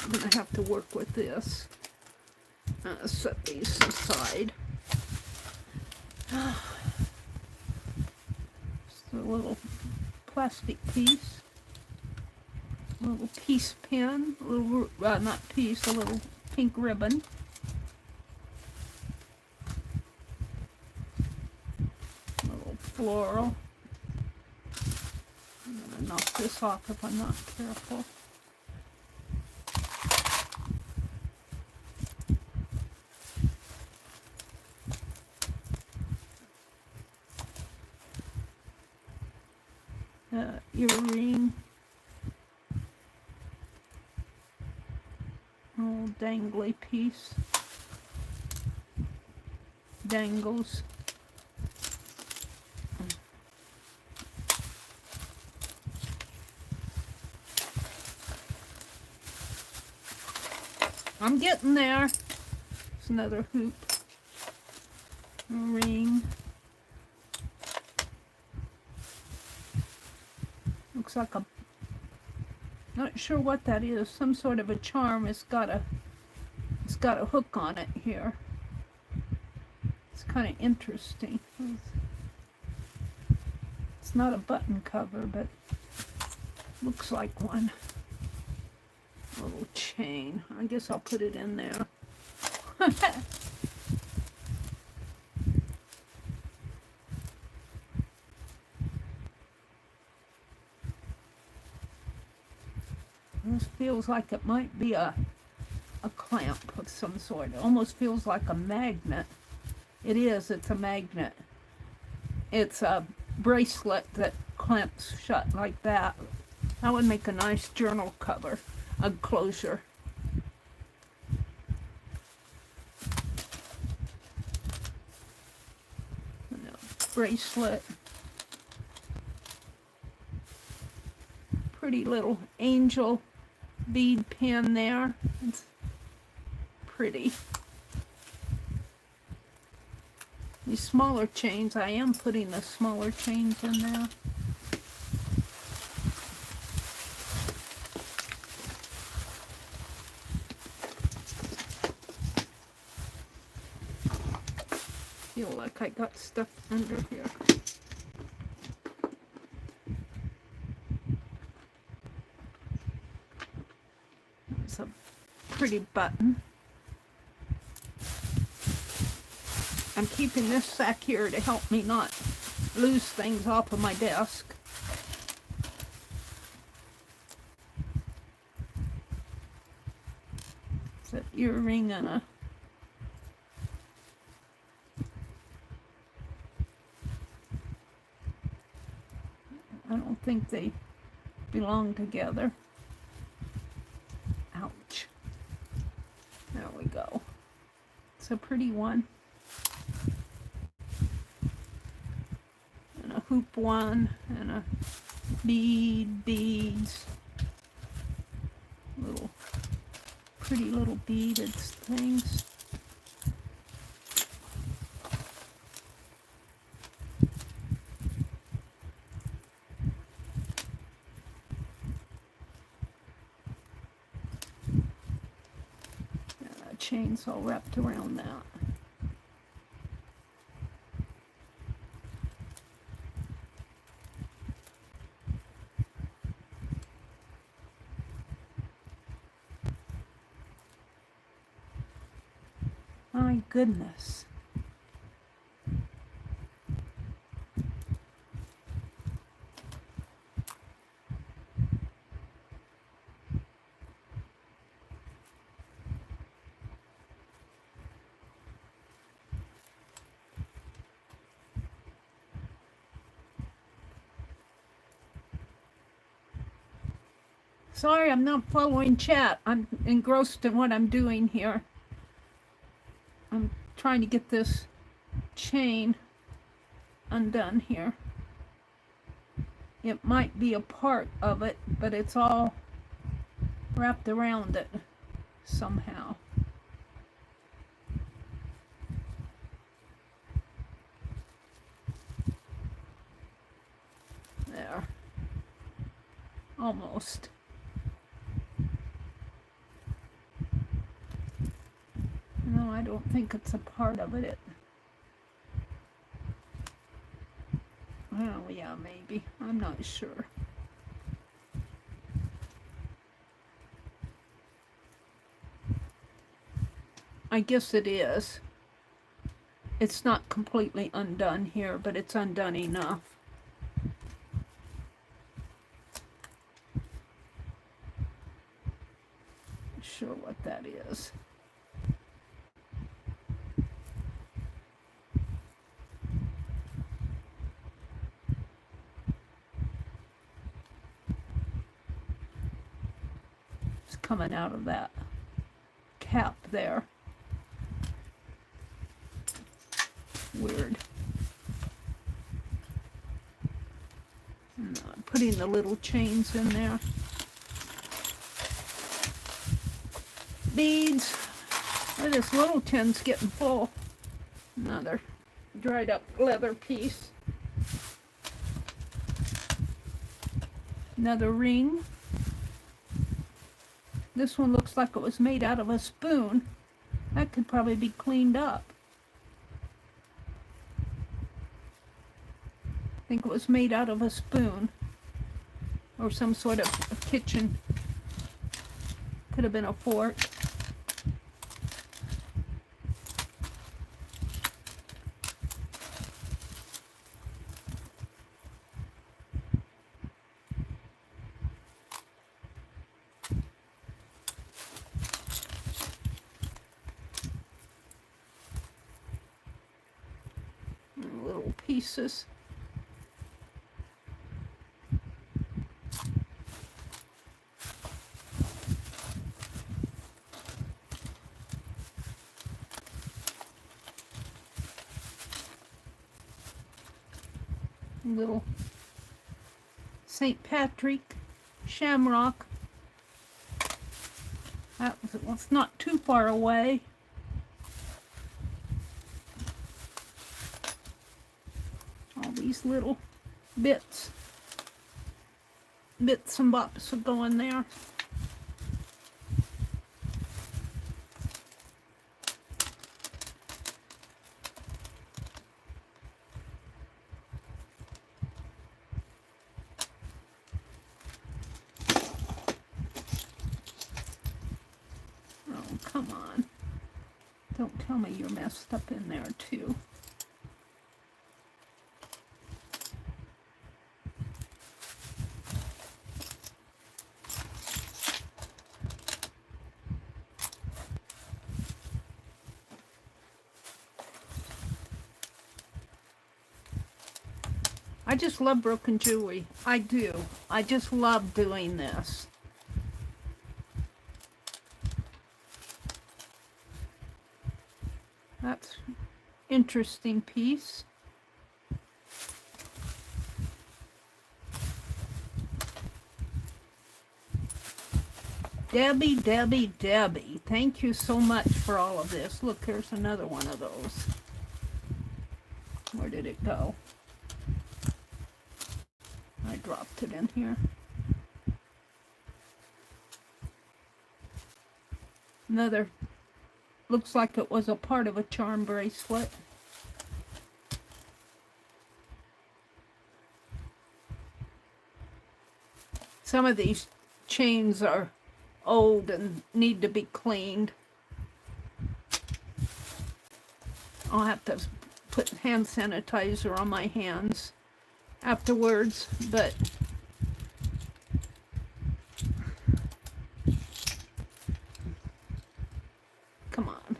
I'm going to have to work with this. Set these aside. Just a little plastic piece. A little piece pin. A little, not piece, a little pink ribbon. A little floral. I'm going to knock this off if I'm not careful. Earring. Oh, dangly piece. Dangles. I'm getting there. It's another hoop. A ring. Looks like a, not sure what that is. Some sort of a charm. It's got a hook on it here. It's kind of interesting. It's not a button cover, but looks like one. A little chain. I guess I'll put it in there. This feels like it might be a clamp of some sort. It almost feels like a magnet. It is. It's a magnet. It's a bracelet that clamps shut like that. That would make a nice journal cover, a closure. And a bracelet. Pretty little angel bead pin there. It's pretty. These smaller chains, I am putting the smaller chains in there. Feel like I got stuff under here. It's a pretty button. I'm keeping this sack here to help me not lose things off of my desk. It's an earring and a I don't think they belong together. Ouch. There we go. It's a pretty one. And a hoop one and a beads. Little pretty little beaded things. Chainsaw wrapped around that. My goodness. Sorry, I'm not following chat. I'm engrossed in what I'm doing here. I'm trying to get this chain undone here. It might be a part of it, but it's all wrapped around it somehow. There. Almost. No, I don't think it's a part of it. Well, yeah, maybe. I'm not sure. I guess it is. It's not completely undone here, but it's undone enough. Not sure what that is. Coming out of that cap there. Weird. Putting the little chains in there. beads. Oh, this little tin's getting full. Another dried up leather piece. Another ring. This one looks like it was made out of a spoon. That could probably be cleaned up. I think it was made out of a spoon or some sort of a kitchen. Could have been a fork. Little pieces. Little St. Patrick shamrock. That was not too far away. All these little bits and bops will go in there. Oh, come on. Don't tell me you're messed up in there too. I just love broken jewelry. I do. I just love doing this. That's an interesting piece. Debbie, Debbie, Debbie, thank you so much for all of this. Look, here's another one of those. Where did it go? I dropped it in here. Another, looks like it was a part of a charm bracelet. Some of these chains are old and need to be cleaned. I'll have to put hand sanitizer on my hands afterwards, but come on.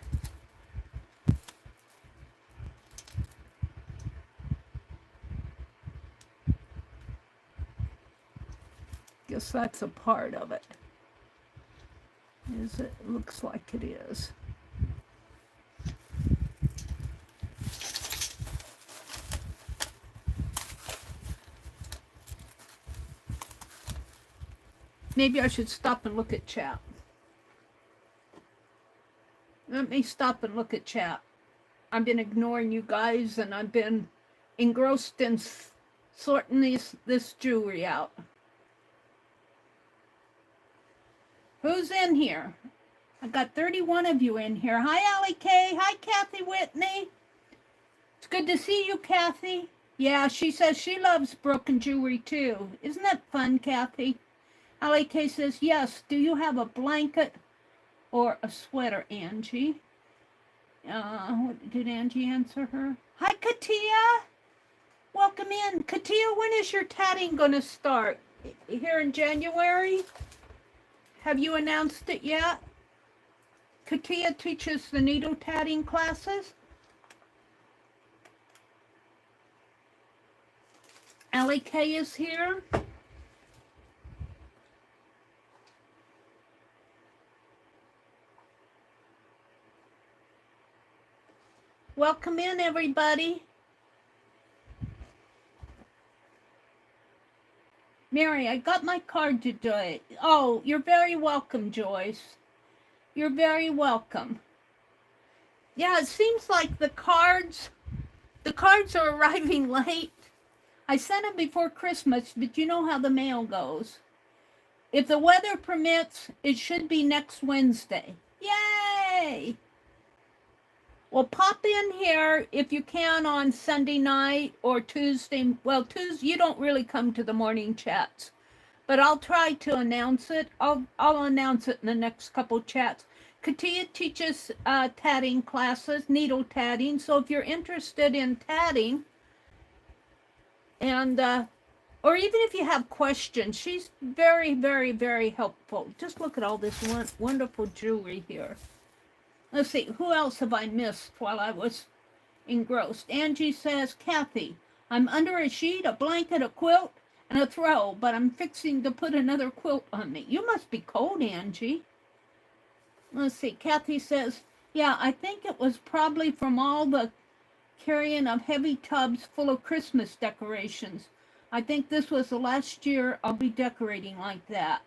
Guess that's a part of it. Is it? Looks like it is. Maybe I should stop and look at chat. Let me stop and look at chat. I've been ignoring you guys and I've been engrossed in sorting this jewelry out. Who's in here? I got 31 of you in here. Hi, Allie Kay. Hi, Kathy Whitney. It's good to see you, Kathy. Yeah, she says she loves broken jewelry too. Isn't that fun, Kathy? Allie Kay says, yes. Do you have a blanket or a sweater, Angie? What did Angie answer her? Hi, Katia. Welcome in. Katia, when is your tatting going to start? Here in January? Have you announced it yet? Katia teaches the needle tatting classes. Allie Kay is here. Welcome in, everybody. Mary, I got my card today. Oh, you're very welcome, Joyce. You're very welcome. Yeah, it seems like the cards are arriving late. I sent them before Christmas, but you know how the mail goes. If the weather permits, it should be next Wednesday. Yay! Well, pop in here if you can on Sunday night or Tuesday. Well, Tuesday, you don't really come to the morning chats, but I'll try to announce it. I'll announce it in the next couple chats. Katia teaches tatting classes, needle tatting. So if you're interested in tatting, and or even if you have questions, she's very, very, very helpful. Just look at all this wonderful jewelry here. Let's see, who else have I missed while I was engrossed? Angie says, Kathy, I'm under a sheet, a blanket, a quilt, and a throw, but I'm fixing to put another quilt on me. You must be cold, Angie. Let's see, Kathy says, yeah, I think it was probably from all the carrying of heavy tubs full of Christmas decorations. I think this was the last year I'll be decorating like that.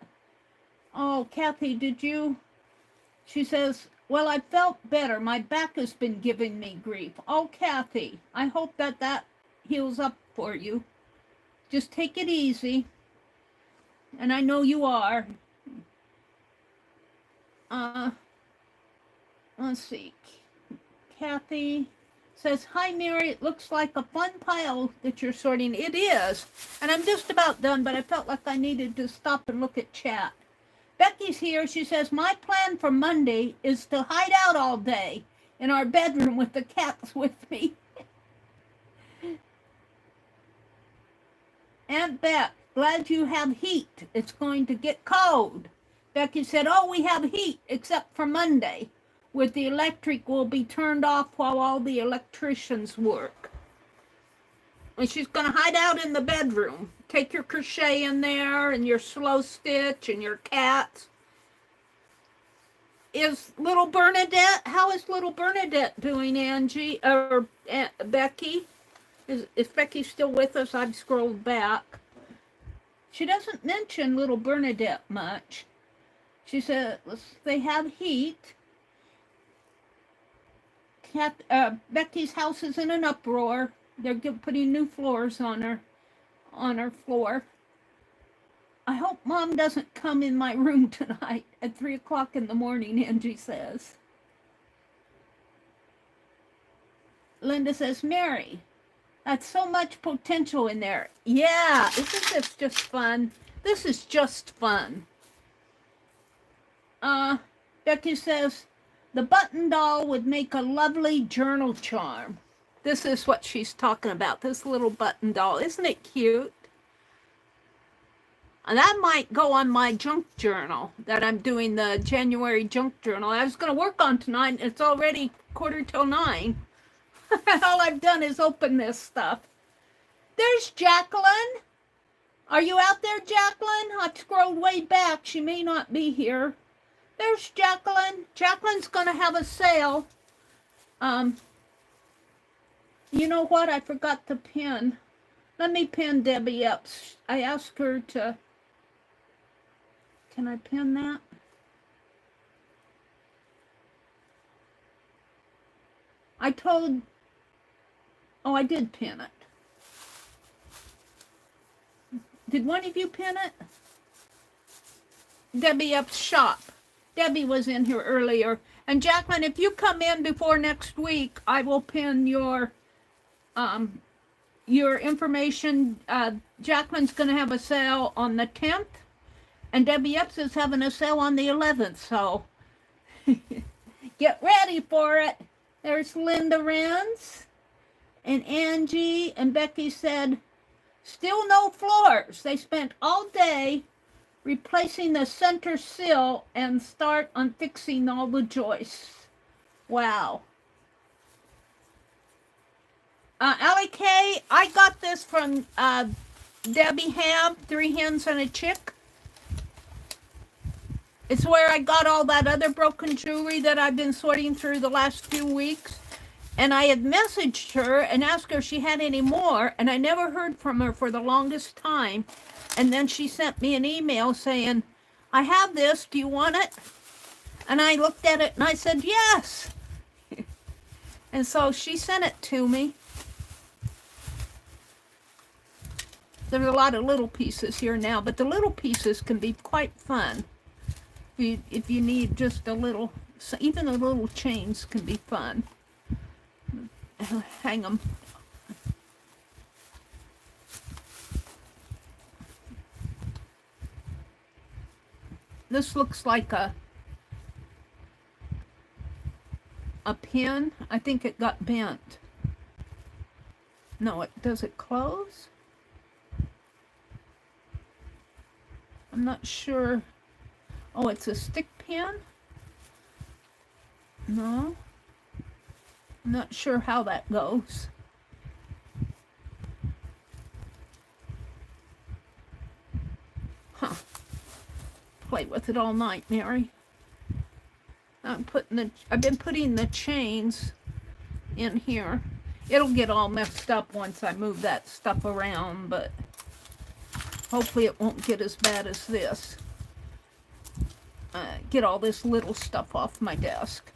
Oh, Kathy, did you? She says, well, I felt better. My back has been giving me grief. Oh, Kathy, I hope that heals up for you. Just take it easy. And I know you are. Let's see. Kathy says, hi, Mary. It looks like a fun pile that you're sorting. It is. And I'm just about done, but I felt like I needed to stop and look at chat. Becky's here. She says, my plan for Monday is to hide out all day in our bedroom with the cats with me. Aunt Beck, glad you have heat. It's going to get cold. Becky said, oh, we have heat except for Monday. With the electric will be turned off while all the electricians work. And she's going to hide out in the bedroom. Take your crochet in there and your slow stitch and your cats. Is little Bernadette, how is little Bernadette doing, Angie, or Becky? Is Becky still with us? I've scrolled back. She doesn't mention little Bernadette much. She said, they have heat. Becky's house is in an uproar. They're putting new floors on her floor. I hope Mom doesn't come in my room tonight at 3 o'clock in the morning, Angie says. Linda says, Mary, that's so much potential in there. Yeah, isn't this just fun? This is just fun. Becky says, the button doll would make a lovely journal charm. This is what she's talking about, this little button doll. Isn't it cute? And that might go on my junk journal that I'm doing, the January junk journal. I was going to work on tonight. It's already 8:45. All I've done is open this stuff. There's Jacqueline. Are you out there, Jacqueline? I scrolled way back. She may not be here. There's Jacqueline. Jacqueline's going to have a sale. You know what? I forgot to pin. Let me pin Debbie up. I asked her to... Can I pin that? I told... Oh, I did pin it. Did one of you pin it? Debbie Up's shop. Debbie was in here earlier. And Jacqueline, if you come in before next week, I will pin your information. Jacqueline's going to have a sale on the 10th. And Debbie Epps is having a sale on the 11th. So get ready for it. There's Linda Renz and Angie. And Becky said, still no floors. They spent all day replacing the center sill and start on fixing all the joists. Wow. Allie K, I got this from Debbie Ham, 3 Hens and a Chick. It's where I got all that other broken jewelry that I've been sorting through the last few weeks. And I had messaged her and asked her if she had any more, and I never heard from her for the longest time. And then she sent me an email saying, I have this, do you want it? And I looked at it and I said, yes. And so she sent it to me. There's a lot of little pieces here now, but the little pieces can be quite fun. If you need just a little, so even the little chains can be fun. Hang them. This looks like a pin. I think it got bent. No, does it close? I'm not sure. Oh, it's a stick pin? No. I'm not sure how that goes. Huh. Play with it all night, Mary. I've been putting the chains in here. It'll get all messed up once I move that stuff around, but hopefully it won't get as bad as this. Get all this little stuff off my desk.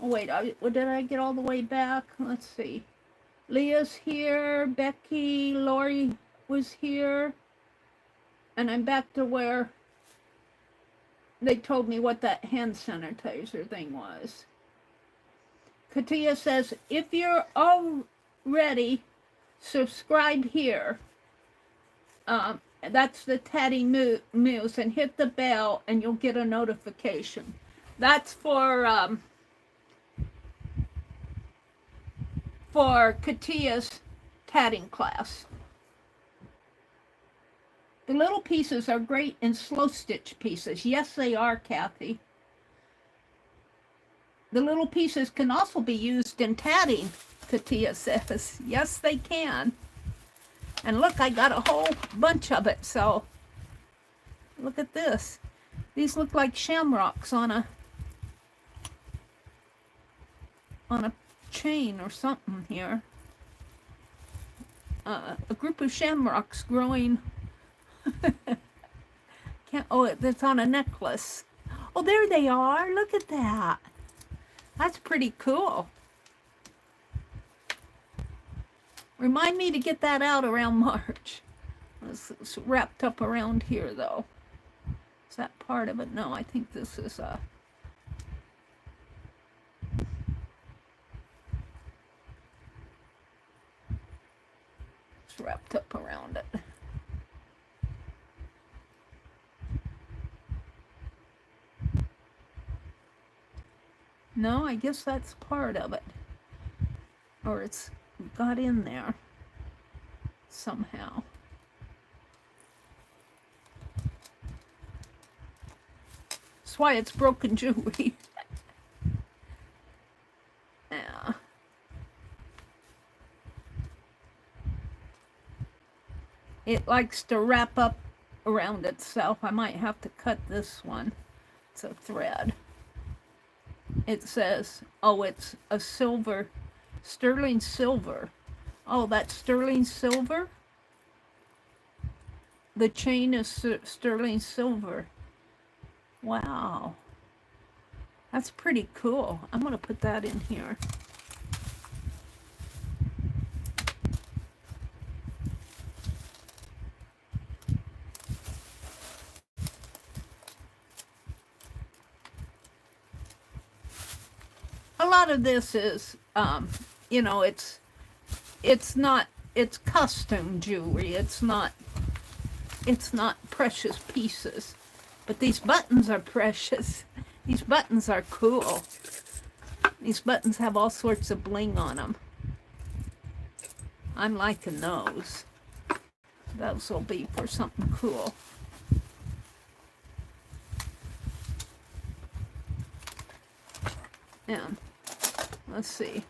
Oh wait, did I get all the way back? Let's see. Leah's here, Becky, Lori was here, and I'm back to where they told me what that hand sanitizer thing was. Katia says, if you're already subscribed here, that's the Teddy Muse, and hit the bell and you'll get a notification. That's for Katia's tatting class. The little pieces are great in slow stitch pieces. Yes, they are, Kathy. The little pieces can also be used in tatting, Katia says. Yes, they can. And look, I got a whole bunch of it, so look at this. These look like shamrocks on a chain or something here. A group of shamrocks growing. It's on a necklace. Oh, there they are. Look at that. That's pretty cool. Remind me to get that out around March. It's wrapped up around here, though. Is that part of it? No, I think this is it's wrapped up around it. No, I guess that's part of it. Or it's got in there somehow. That's why it's broken jewelry. Yeah. It likes to wrap up around itself. I might have to cut this one. It's a thread. It says, oh, it's a silver, sterling silver. Oh, that's sterling silver? The chain is sterling silver. Wow. That's pretty cool. I'm going to put that in here. A lot of this is, you know, it's custom jewelry. It's not precious pieces. But these buttons are precious. These buttons are cool. These buttons have all sorts of bling on them. I'm liking those. Those will be for something cool. And let's see,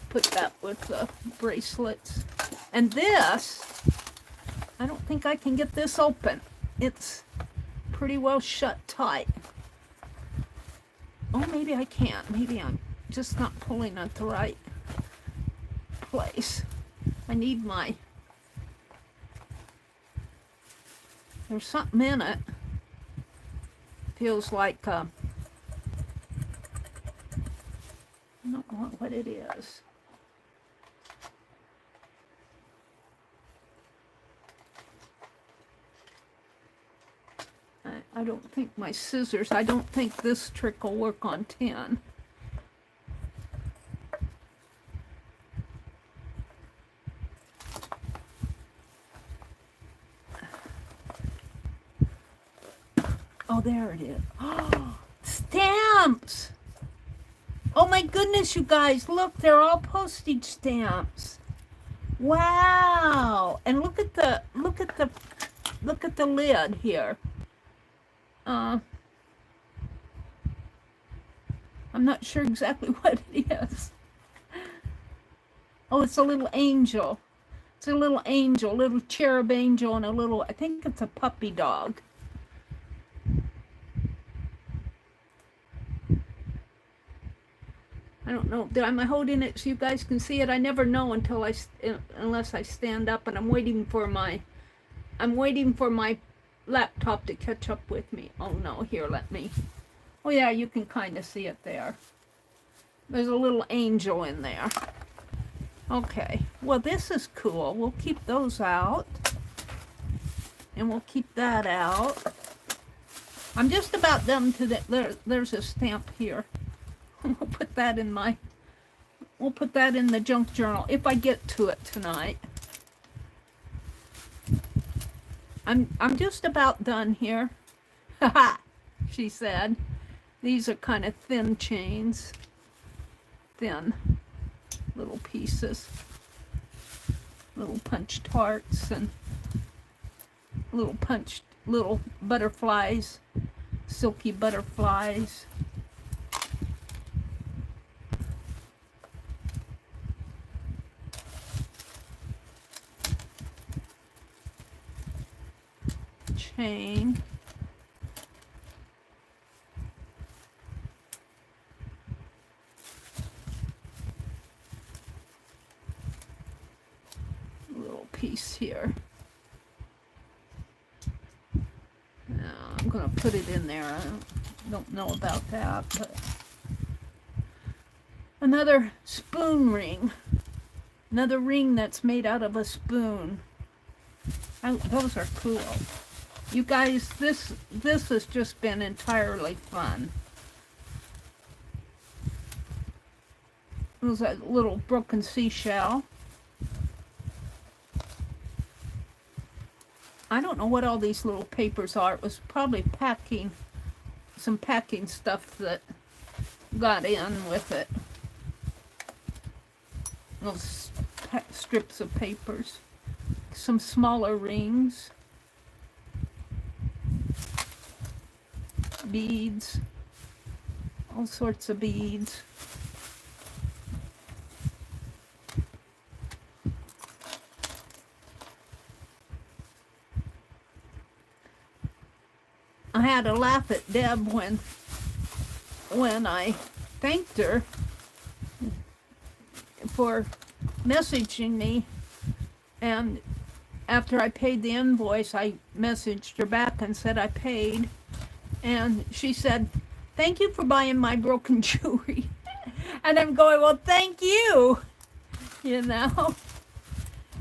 put that with the bracelets. And this, I don't think I can get this open. It's pretty well shut tight. Oh, maybe I can. Maybe I'm just not pulling at the right place. I need my, there's something in it. Feels like I don't know what it is. I don't think my scissors, I don't think this trick will work on 10. Oh, there it is. Oh, stamps! Oh my goodness, you guys, look, they're all postage stamps. Wow! And look at the lid here. I'm not sure exactly what it is. Oh, it's a little angel. It's a little angel, little cherub angel, and a little, I think it's a puppy dog. I don't know. Am I holding it so you guys can see it? I never know until unless I stand up, and I'm waiting for my laptop to catch up with me. Oh no, here, let me. Oh yeah, you can kind of see it there. There's a little angel in there. Okay, well this is cool. We'll keep those out. And we'll keep that out. I'm just about done to there's a stamp here. We'll put that in the junk journal if I get to it tonight. I'm just about done here. Haha, she said. These are kind of thin chains. Thin little pieces. Little punched hearts and little butterflies. Silky butterflies. Chain. Little piece here. Now I'm going to put it in there. I don't know about that, but another spoon ring. Another ring that's made out of a spoon. Those are cool. You guys, this has just been entirely fun. There's a little broken seashell. I don't know what all these little papers are. It was probably some packing stuff that got in with it. Those strips of papers. Some smaller rings. Beads, all sorts of beads. I had to laugh at Deb when I thanked her for messaging me, and after I paid the invoice, I messaged her back and said I paid. And she said, "Thank you for buying my broken jewelry." And I'm going, "Well, thank you." You know?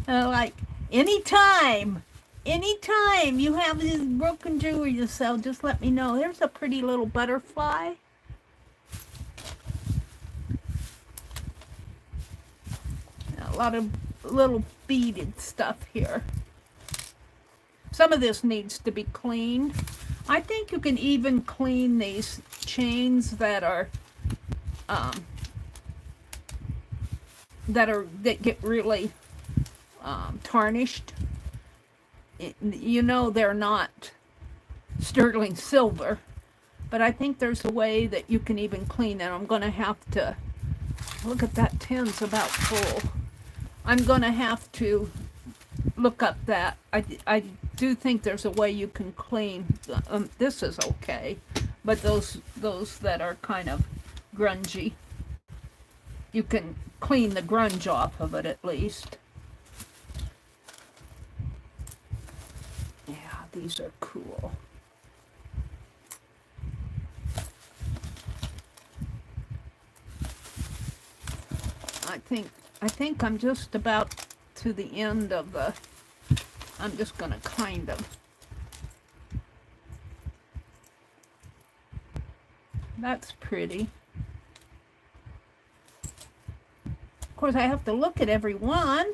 Like, anytime you have this broken jewelry to sell, just let me know. There's a pretty little butterfly. A lot of little beaded stuff here. Some of this needs to be cleaned. I think you can even clean these chains that get really tarnished. You know they're not sterling silver, but I think there's a way that you can even clean them. I'm going to have to look at that tin's about full. I'm going to have to look up that. I do think there's a way you can clean. This is okay, but those that are kind of grungy, you can clean the grunge off of it at least. Yeah, these are cool. I think I'm just about to the end of the, I'm just gonna kind of, that's pretty. Of course, I have to look at every one.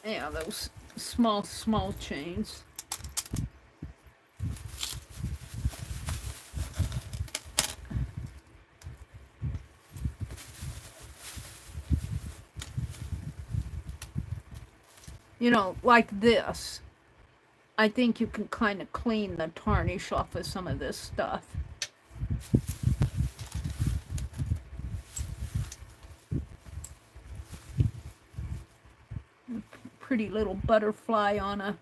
Yeah, those small chains. You know, like this. I think you can kind of clean the tarnish off of some of this stuff. Pretty little butterfly on a,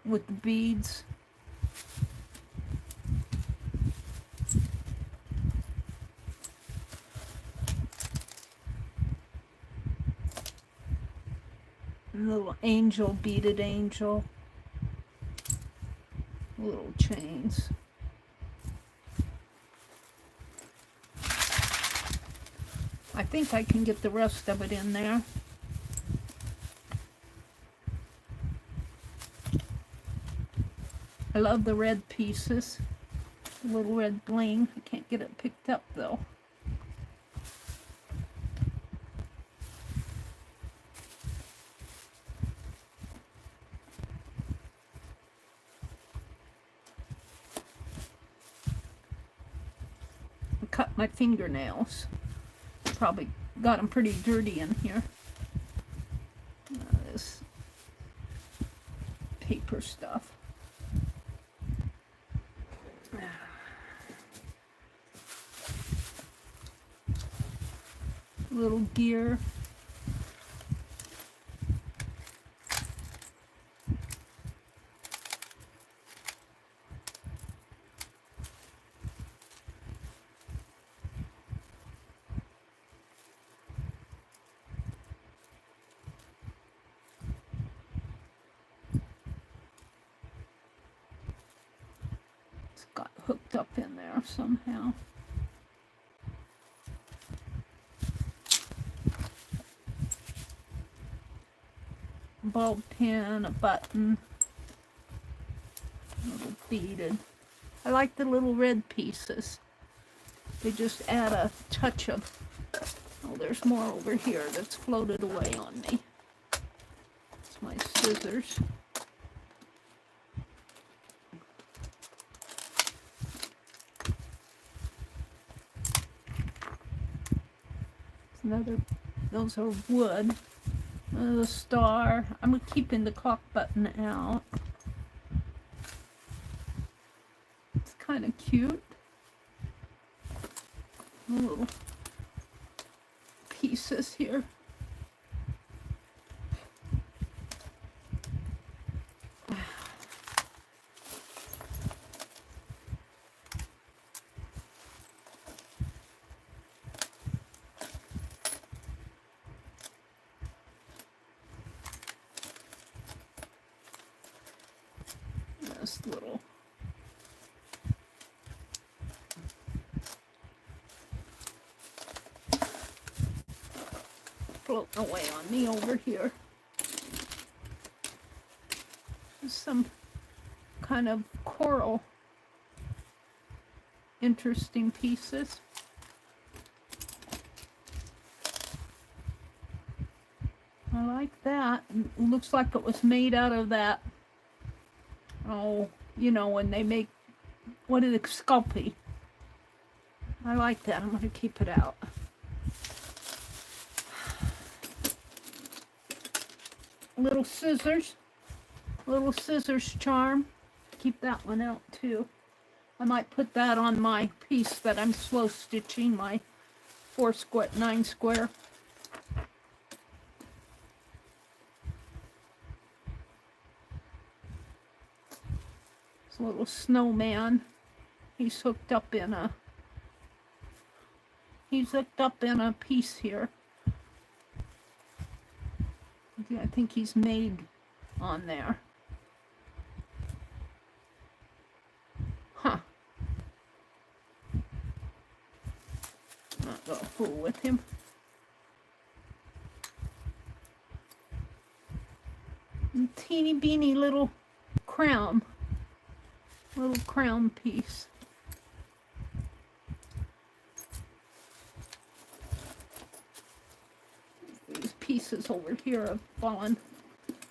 with the beads. Little angel, beaded angel. Little chains. I think I can get the rest of it in there. I love the red pieces. The little red bling. I can't get it picked up though. I cut my fingernails. Probably got them pretty dirty in here. This paper stuff. Little gear. It's got hooked up in there somehow. Bulb pin, a button, a little beaded. I like the little red pieces. They just add a touch of, oh, there's more over here that's floated away on me. It's my scissors. It's another, those are wood. The star. I'm keeping the clock button out. It's kind of cute. Little pieces here. This little floating away on me over here. Some kind of coral, interesting pieces. I like that. It looks like it was made out of that, oh, you know, when they make, what is it, Sculpey. I like that. I'm going to keep it out. Little scissors charm. Keep that one out too. I might put that on my piece that I'm slow stitching, my 9 square. This little snowman. He's hooked up in a piece here. I think he's made on there. not gonna fool with him. And teeny beeny little crown piece. These pieces over here have fallen.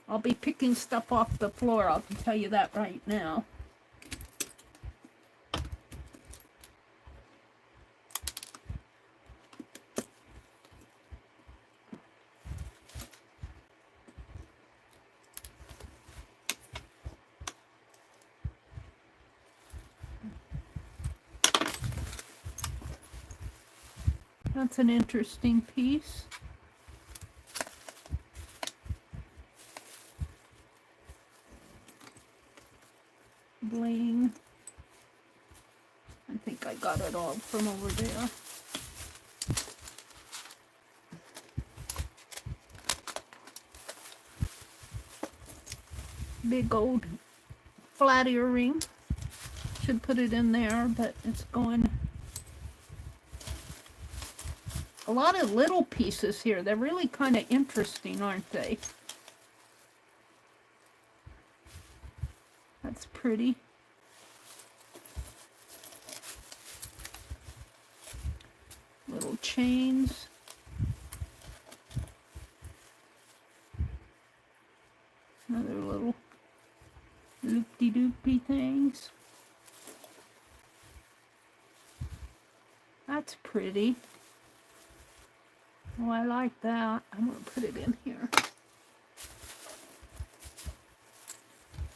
I'll be picking stuff off the floor, I'll tell you that right now. That's an interesting piece. Bling. I think I got it all from over there. Big old flat earring. Should put it in there, but it's going. A lot of little pieces here. They're really kind of interesting, aren't they? That's pretty. Little chains. Another little loopy-doopy things. That's pretty. Oh, I like that. I'm going to put it in here.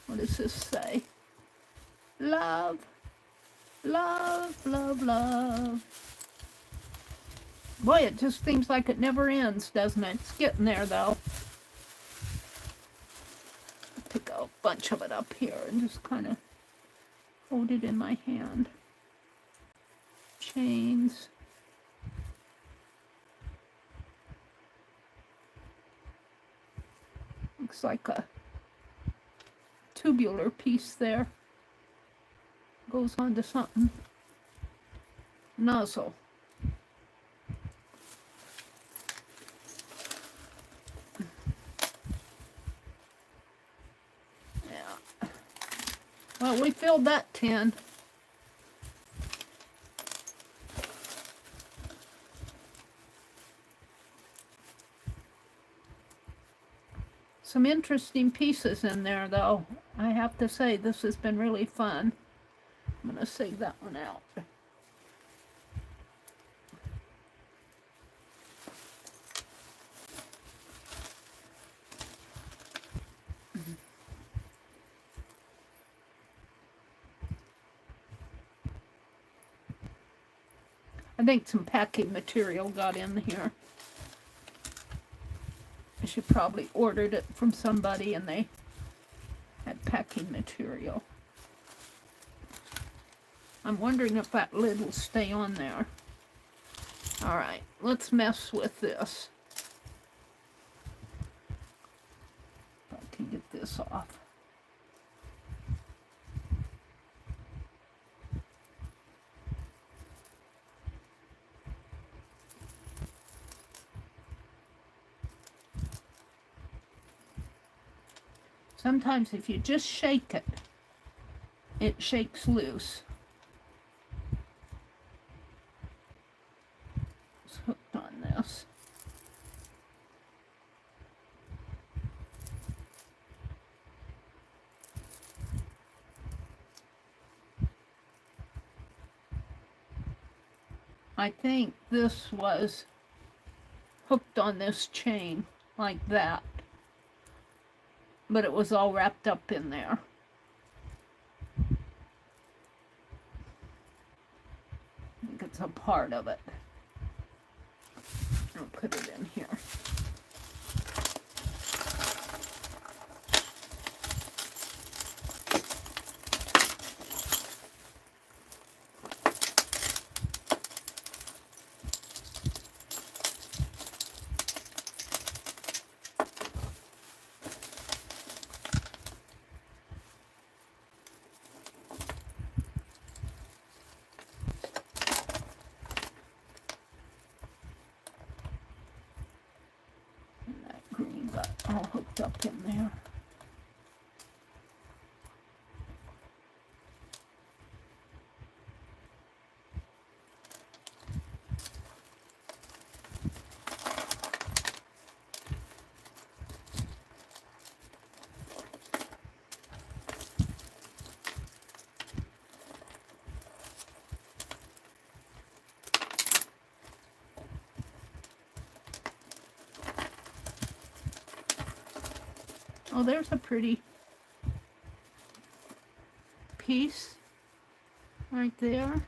What does this say? Love, love, love, love. Boy, it just seems like it never ends, doesn't it? It's getting there, though. I'll pick a bunch of it up here and just kind of hold it in my hand. Chains. Looks like a tubular piece there. Goes on to something. Nozzle. Yeah. Well, we filled that tin. Some interesting pieces in there, though. I have to say, this has been really fun. I'm going to save that one out. I think some packing material got in here. I should probably ordered it from somebody and they had packing material. I'm wondering if that lid will stay on there. Alright, let's mess with this. If I can get this off. Sometimes if you just shake it, it shakes loose. It's hooked on this. I think this was hooked on this chain like that. But it was all wrapped up in there. I think it's a part of it. I'll put it in here. got all hooked up in there. Oh, there's a pretty piece right there.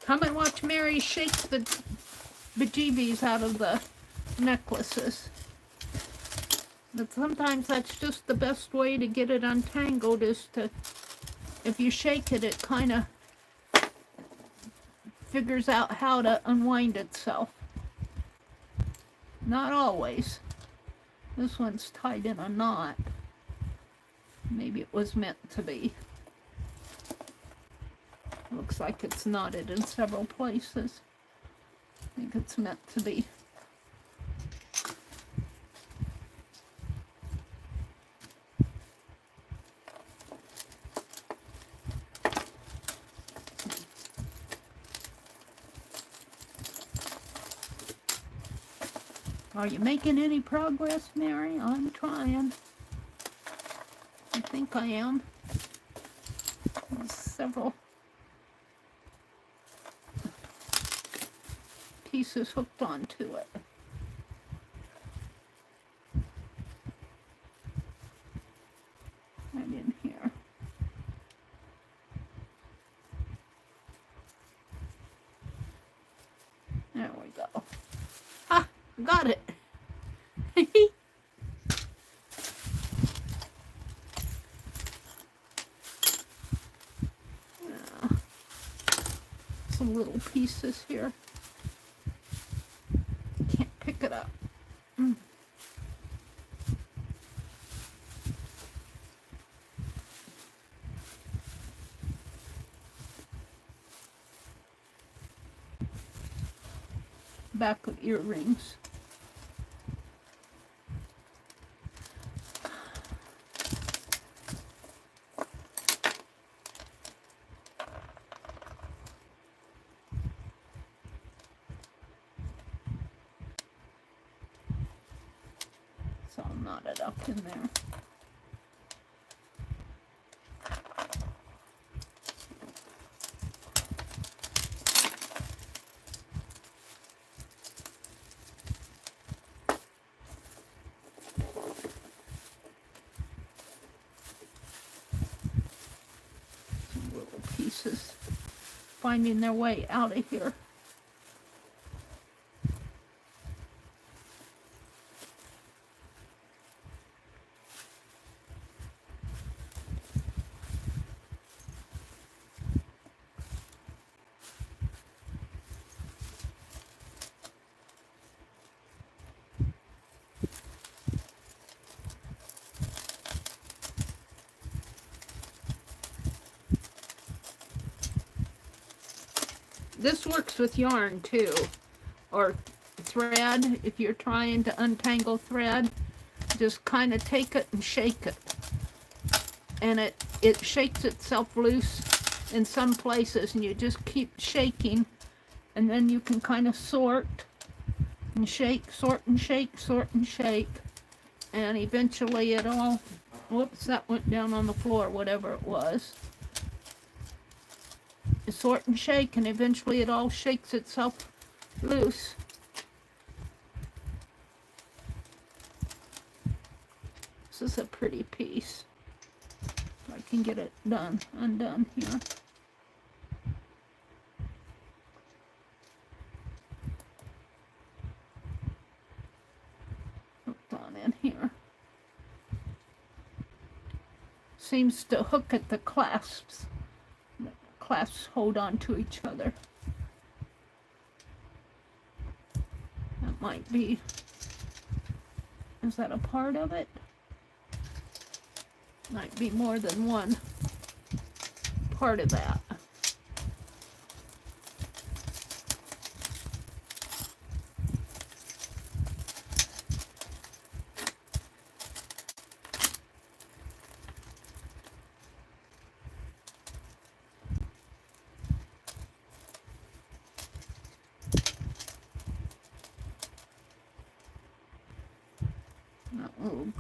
Come and watch Meri shake the bejeebies out of the necklaces. But sometimes that's just the best way to get it untangled, is to, if you shake it, it kind of figures out how to unwind itself. Not always. This one's tied in a knot. Maybe it was meant to be. Looks like it's knotted in several places. I think it's meant to be. Are you making any progress, Meri? I'm trying. I think I am. There's several pieces hooked onto it. Right in here. There we go. Ah, got it. Some little pieces here. Can't pick it up. Back of earrings. It's all knotted up in there. Some little pieces finding their way out of here. This works with yarn too, or thread. If you're trying to untangle thread, just kind of take it and shake it. And it shakes itself loose in some places, and you just keep shaking, and then you can kind of sort and shake, sort and shake, sort and shake. And eventually it all, whoops, that went down on the floor, whatever it was. Sort and shake, and eventually it all shakes itself loose. This is a pretty piece. If I can get it undone here. Hooked on in here. Seems to hook at the clasps. Clasps hold on to each other. That might be, is that a part of it? Might be more than one part of that.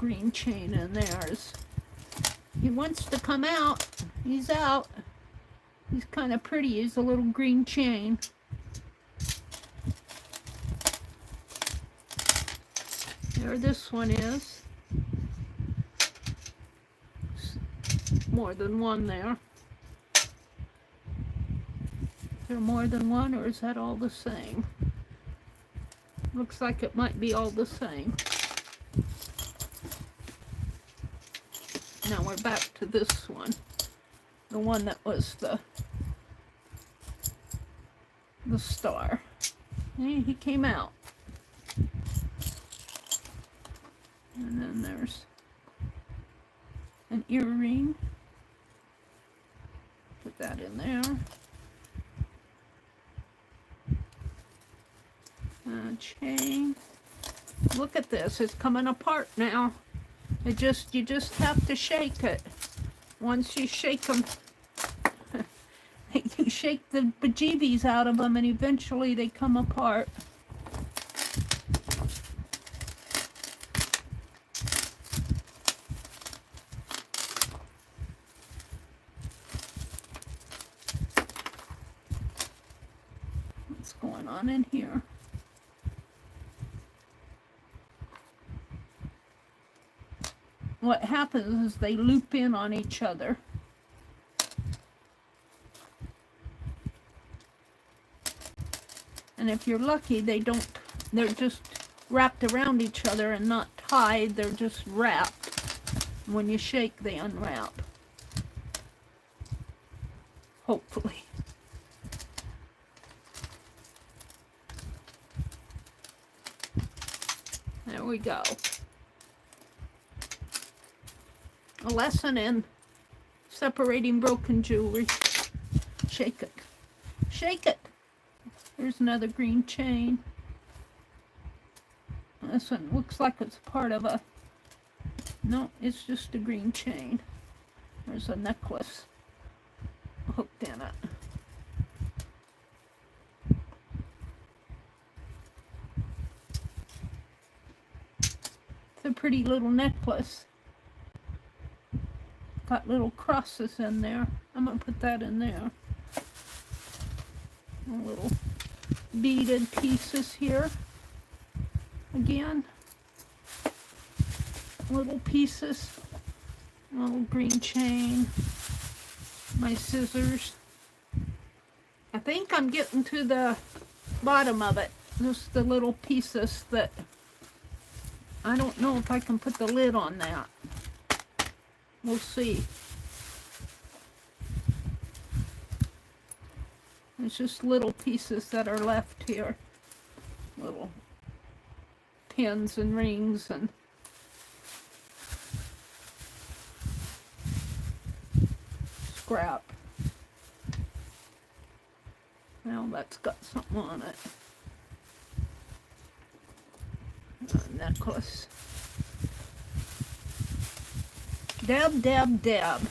green chain in there. He wants to come out. He's out. He's kind of pretty. He's a little green chain. There this one is. More than one there. Is there more than one, or is that all the same? Looks like it might be all the same. Now we're back to this one. The one that was the star. Hey, he came out. And then there's an earring. Put that in there. A chain. Look at this. It's coming apart now. You just have to shake it. Once you shake them, you shake the bejeebies out of them, and eventually they come apart. What's going on in here? What happens is they loop in on each other. And if you're lucky, they're just wrapped around each other and not tied, they're just wrapped. When you shake, they unwrap. Hopefully. There we go. A lesson in separating broken jewelry. Shake it. Shake it. There's another green chain. This one looks like it's part of a... No, it's just a green chain. There's a necklace hooked in it. It's a pretty little necklace. Got little crosses in there. I'm going to put that in there. Little beaded pieces here. Again. Little pieces. A little green chain. My scissors. I think I'm getting to the bottom of it. Just the little pieces that... I don't know if I can put the lid on that. We'll see. It's just little pieces that are left here. Little pins and rings and scrap. Well, that's got something on it. A necklace. Dab, dab, dab.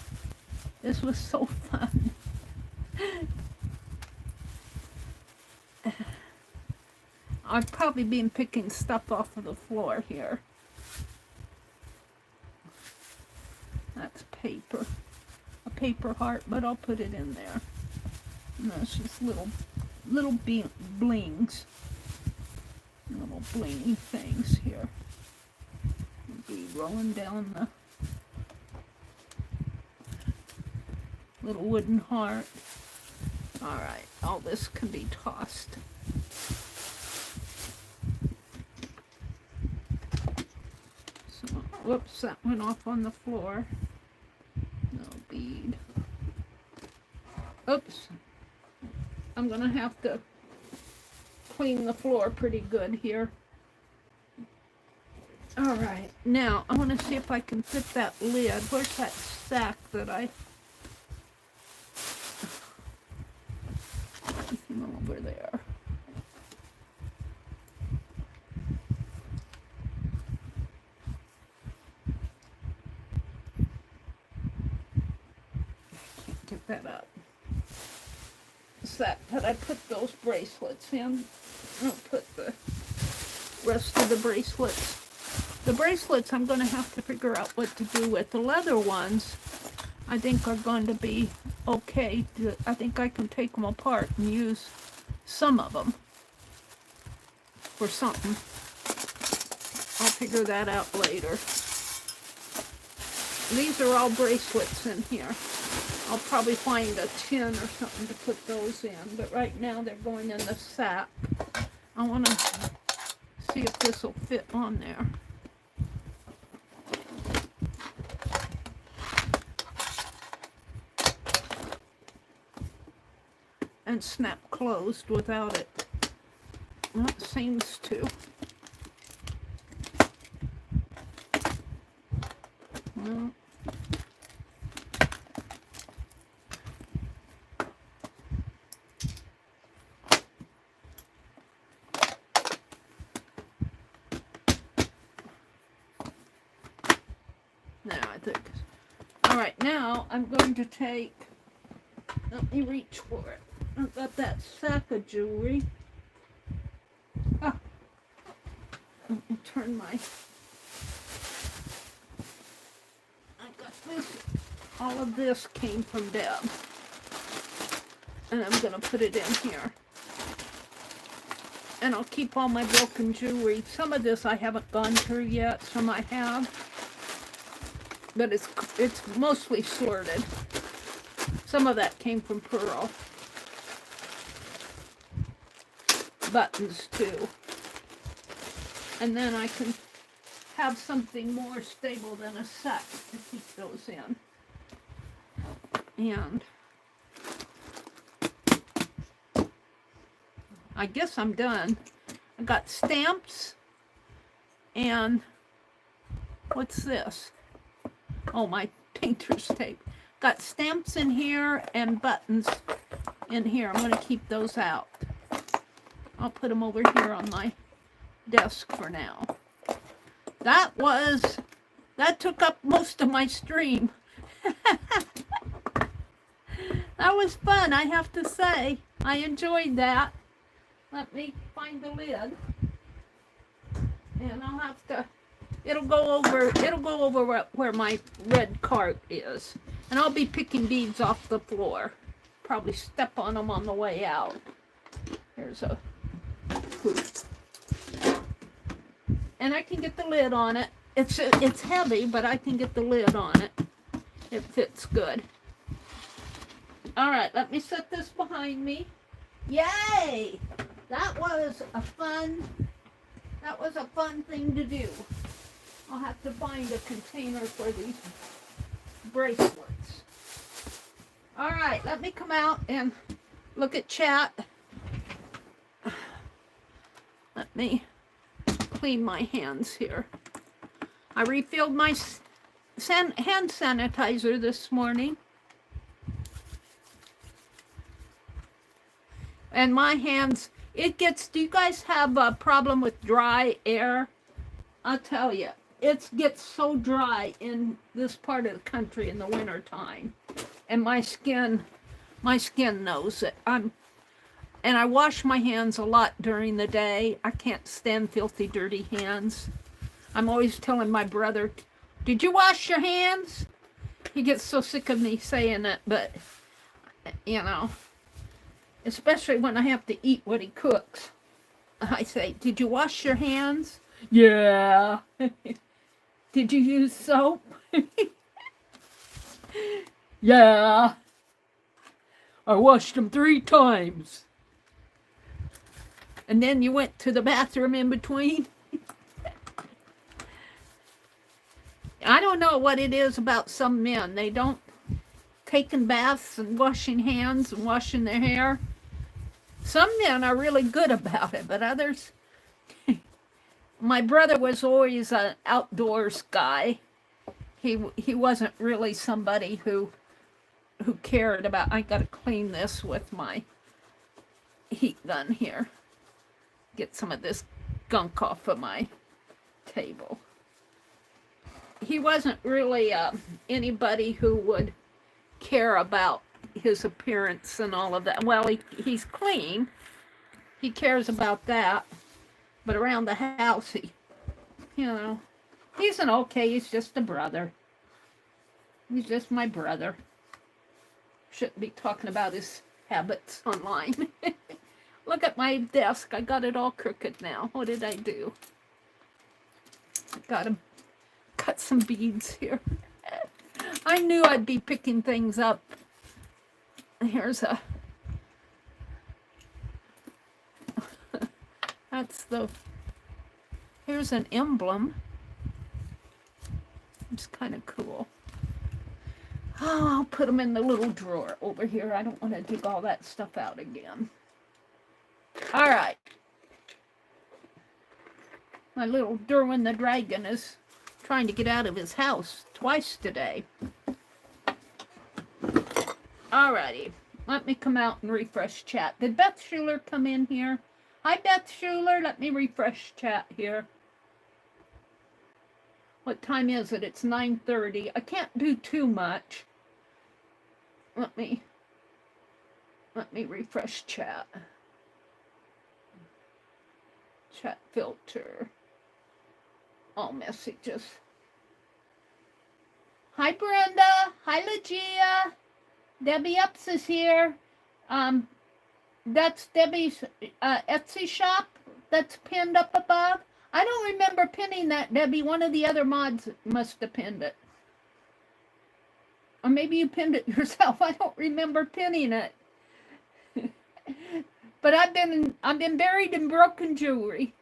This was so fun. I've probably been picking stuff off of the floor here. That's paper. A paper heart, but I'll put it in there. And that's just little blings. Little blingy things here. Be rolling down the little wooden heart. Alright, all this can be tossed. So, whoops, that went off on the floor. No bead. Oops. I'm gonna have to clean the floor pretty good here. Alright, now I want to see if I can fit that lid. Where's that sack that I... over there. I can't get that up. The sack that I put those bracelets in. I'll put the rest of the bracelets The bracelets, I'm going to have to figure out what to do with. The leather ones, I think are going to be okay. I think I can take them apart and use some of them for something. I'll figure that out later. These are all bracelets in here. I'll probably find a tin or something to put those in, but right now they're going in the sack. I want to see if this will fit on there. And snap closed without it. That seems to. No. Now I think. All right, now I'm going to take. Let me reach for it. I've got that sack of jewelry. Ah. Let me turn my. I got this. All of this came from Deb. And I'm going to put it in here. And I'll keep all my broken jewelry. Some of this I haven't gone through yet. Some I have. But it's mostly sorted. Some of that came from Pearl. Buttons too. And then I can have something more stable than a set to keep those in. And I guess I'm done. I got stamps and what's this? Oh, my painter's tape. Got stamps in here and buttons in here. I'm going to keep those out. I'll put them over here on my desk for now. That took up most of my stream. That was fun, I have to say. I enjoyed that. Let me find the lid. And I'll have to, it'll go over where my red cart is. And I'll be picking beads off the floor. Probably step on them on the way out. Here's a hoop. And I can get the lid on it. It's heavy, but I can get the lid on it. It fits good. All right, let me set this behind me. Yay! That was a fun thing to do. I'll have to find a container for these bracelets. All right, let me come out and look at chat. Let me clean my hands here. I refilled my hand sanitizer this morning. And my hands, do you guys have a problem with dry air? I'll tell you, it gets so dry in this part of the country in the winter time. And my skin knows it. And I wash my hands a lot during the day. I can't stand filthy, dirty hands. I'm always telling my brother, did you wash your hands? He gets so sick of me saying it, but, you know, especially when I have to eat what he cooks. I say, did you wash your hands? Yeah. Did you use soap? Yeah. I washed them 3 times. And then you went to the bathroom in between? I don't know what it is about some men. They don't taking baths and washing hands and washing their hair. Some men are really good about it, but others... My brother was always an outdoors guy. He wasn't really somebody who cared about... I got to clean this with my heat gun here. Get some of this gunk off of my table. He wasn't really anybody who would care about his appearance and all of that. Well, he's clean. He cares about that. But around the house, he, you know, He's an okay, he's just a brother. He's just my brother. Shouldn't be talking about his habits online. Look at my desk. I got it all crooked now. What did I do? I gotta cut some beads here. I knew I'd be picking things up. Here's a... That's the... Here's an emblem. It's kind of cool. Oh, I'll put them in the little drawer over here. I don't want to dig all that stuff out again. All right. My little Derwin the dragon is trying to get out of his house twice today. All righty. Let me come out and refresh chat. Did Beth Schuler come in here? Hi, Beth Schuler. Let me refresh chat here. What time is it? It's 9:30. I can't do too much. Let me refresh chat. Chat filter. All messages. Hi, Brenda. Hi, Legia. Debbie Epps is here. That's Debbie's Etsy shop that's pinned up above. I don't remember pinning that, Debbie. One of the other mods must have pinned it. Or maybe you pinned it yourself. I don't remember pinning it. But I've been buried in broken jewelry.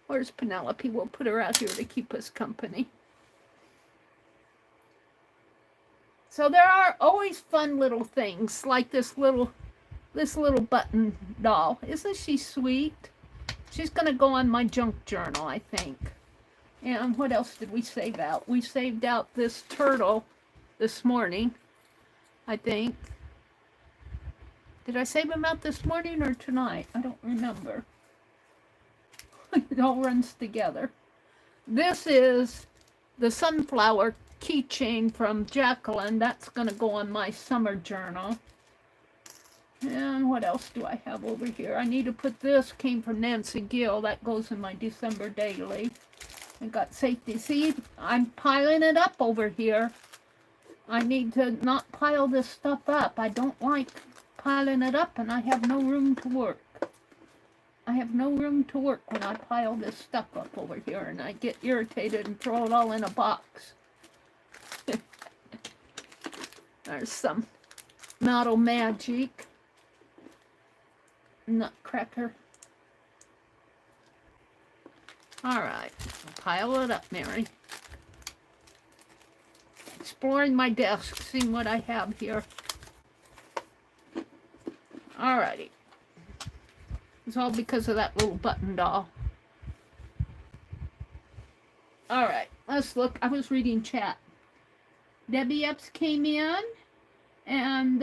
Where's Penelope? We'll put her out here to keep us company. So there are always fun little things like this little button doll. Isn't she sweet? She's going to go on my junk journal, I think. And what else did we save out? We saved out this turtle this morning, I think. Did I save him out this morning or tonight? I don't remember. It all runs together. This is the sunflower keychain from Jacqueline. That's going to go on my summer journal. And what else do I have over here? I need to put this, came from Nancy Gill. That goes in my December daily. I got safety. See, I'm piling it up over here. I need to not pile this stuff up. I don't like piling it up, and I have no room to work. I have no room to work when I pile this stuff up over here, and I get irritated and throw it all in a box. There's some Model Magic. Nutcracker. All right, pile it up, Mary. Exploring my desk, seeing what I have here. All righty. It's all because of that little button doll. All right, let's look. I was reading chat. Debbie Epps came in, and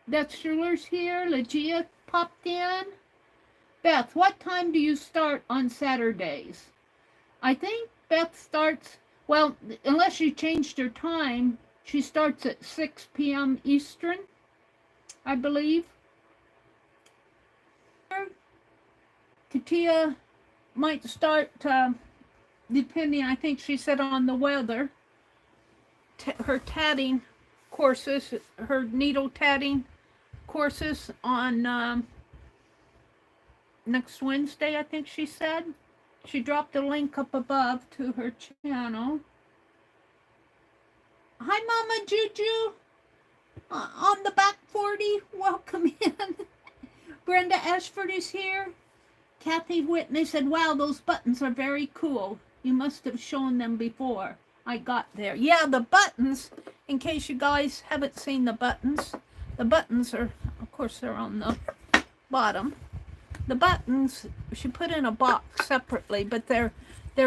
Beth Schuler's here. Legia popped in. Beth, what time do you start on Saturdays? I think Beth starts, well, unless she changed her time, she starts at 6 p.m. Eastern, I believe. Katia might start, depending, I think she said, on the weather. Her tatting courses, her needle tatting courses on next Wednesday, I think she said. She dropped a link up above to her channel. Hi, Mama Juju. On the back 40, welcome in. Brenda Ashford is here. Kathy Whitney said, wow, those buttons are very cool. You must have shown them before I got there. Yeah, the buttons, in case you guys haven't seen the buttons are, of course, they're on the bottom. The buttons, she put in a box separately, but they're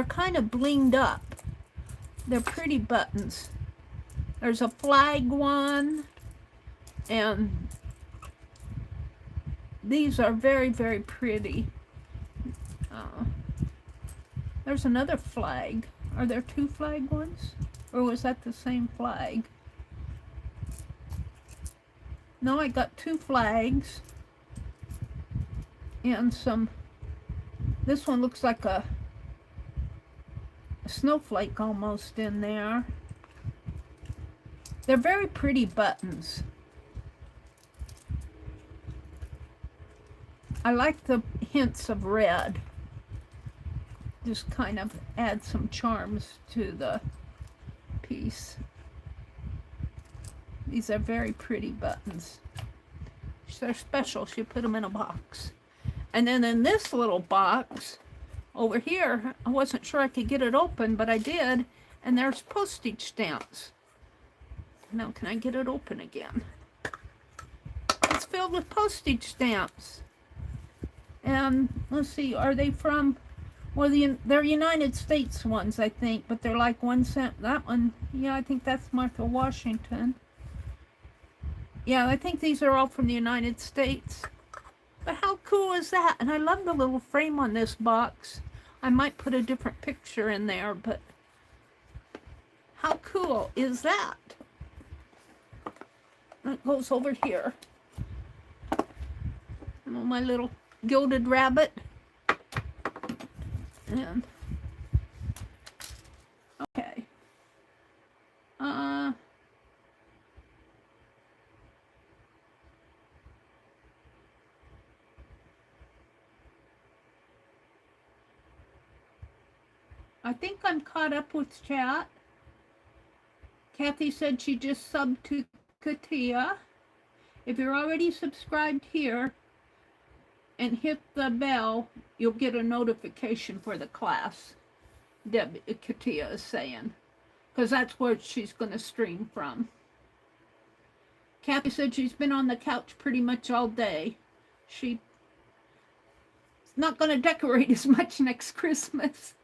kind of blinged up. They're pretty buttons. There's a flag one, and these are very, very pretty. There's another flag. Are there two flag ones? Or was that the same flag? No, I got two flags. And some, this one looks like a snowflake almost in there. They're very pretty buttons. I like the hints of red. Just kind of add some charms to the piece. These are very pretty buttons. They're special. She put them in a box. And then in this little box over here, I wasn't sure I could get it open, but I did. And there's postage stamps. Now, can I get it open again? It's filled with postage stamps. And let's see, are they from, well, they're United States ones, I think, but they're like 1 cent. That one, yeah, I think that's Martha Washington. Yeah, I think these are all from the United States. But how cool is that? And I love the little frame on this box. I might put a different picture in there, but how cool is that? That goes over here. And my little gilded rabbit. And okay. I think I'm caught up with chat. Kathy said she just subbed to Katia. If you're already subscribed here and hit the bell, you'll get a notification for the class. Katia is saying, because that's where she's going to stream from. Kathy said she's been on the couch pretty much all day. She's not going to decorate as much next Christmas.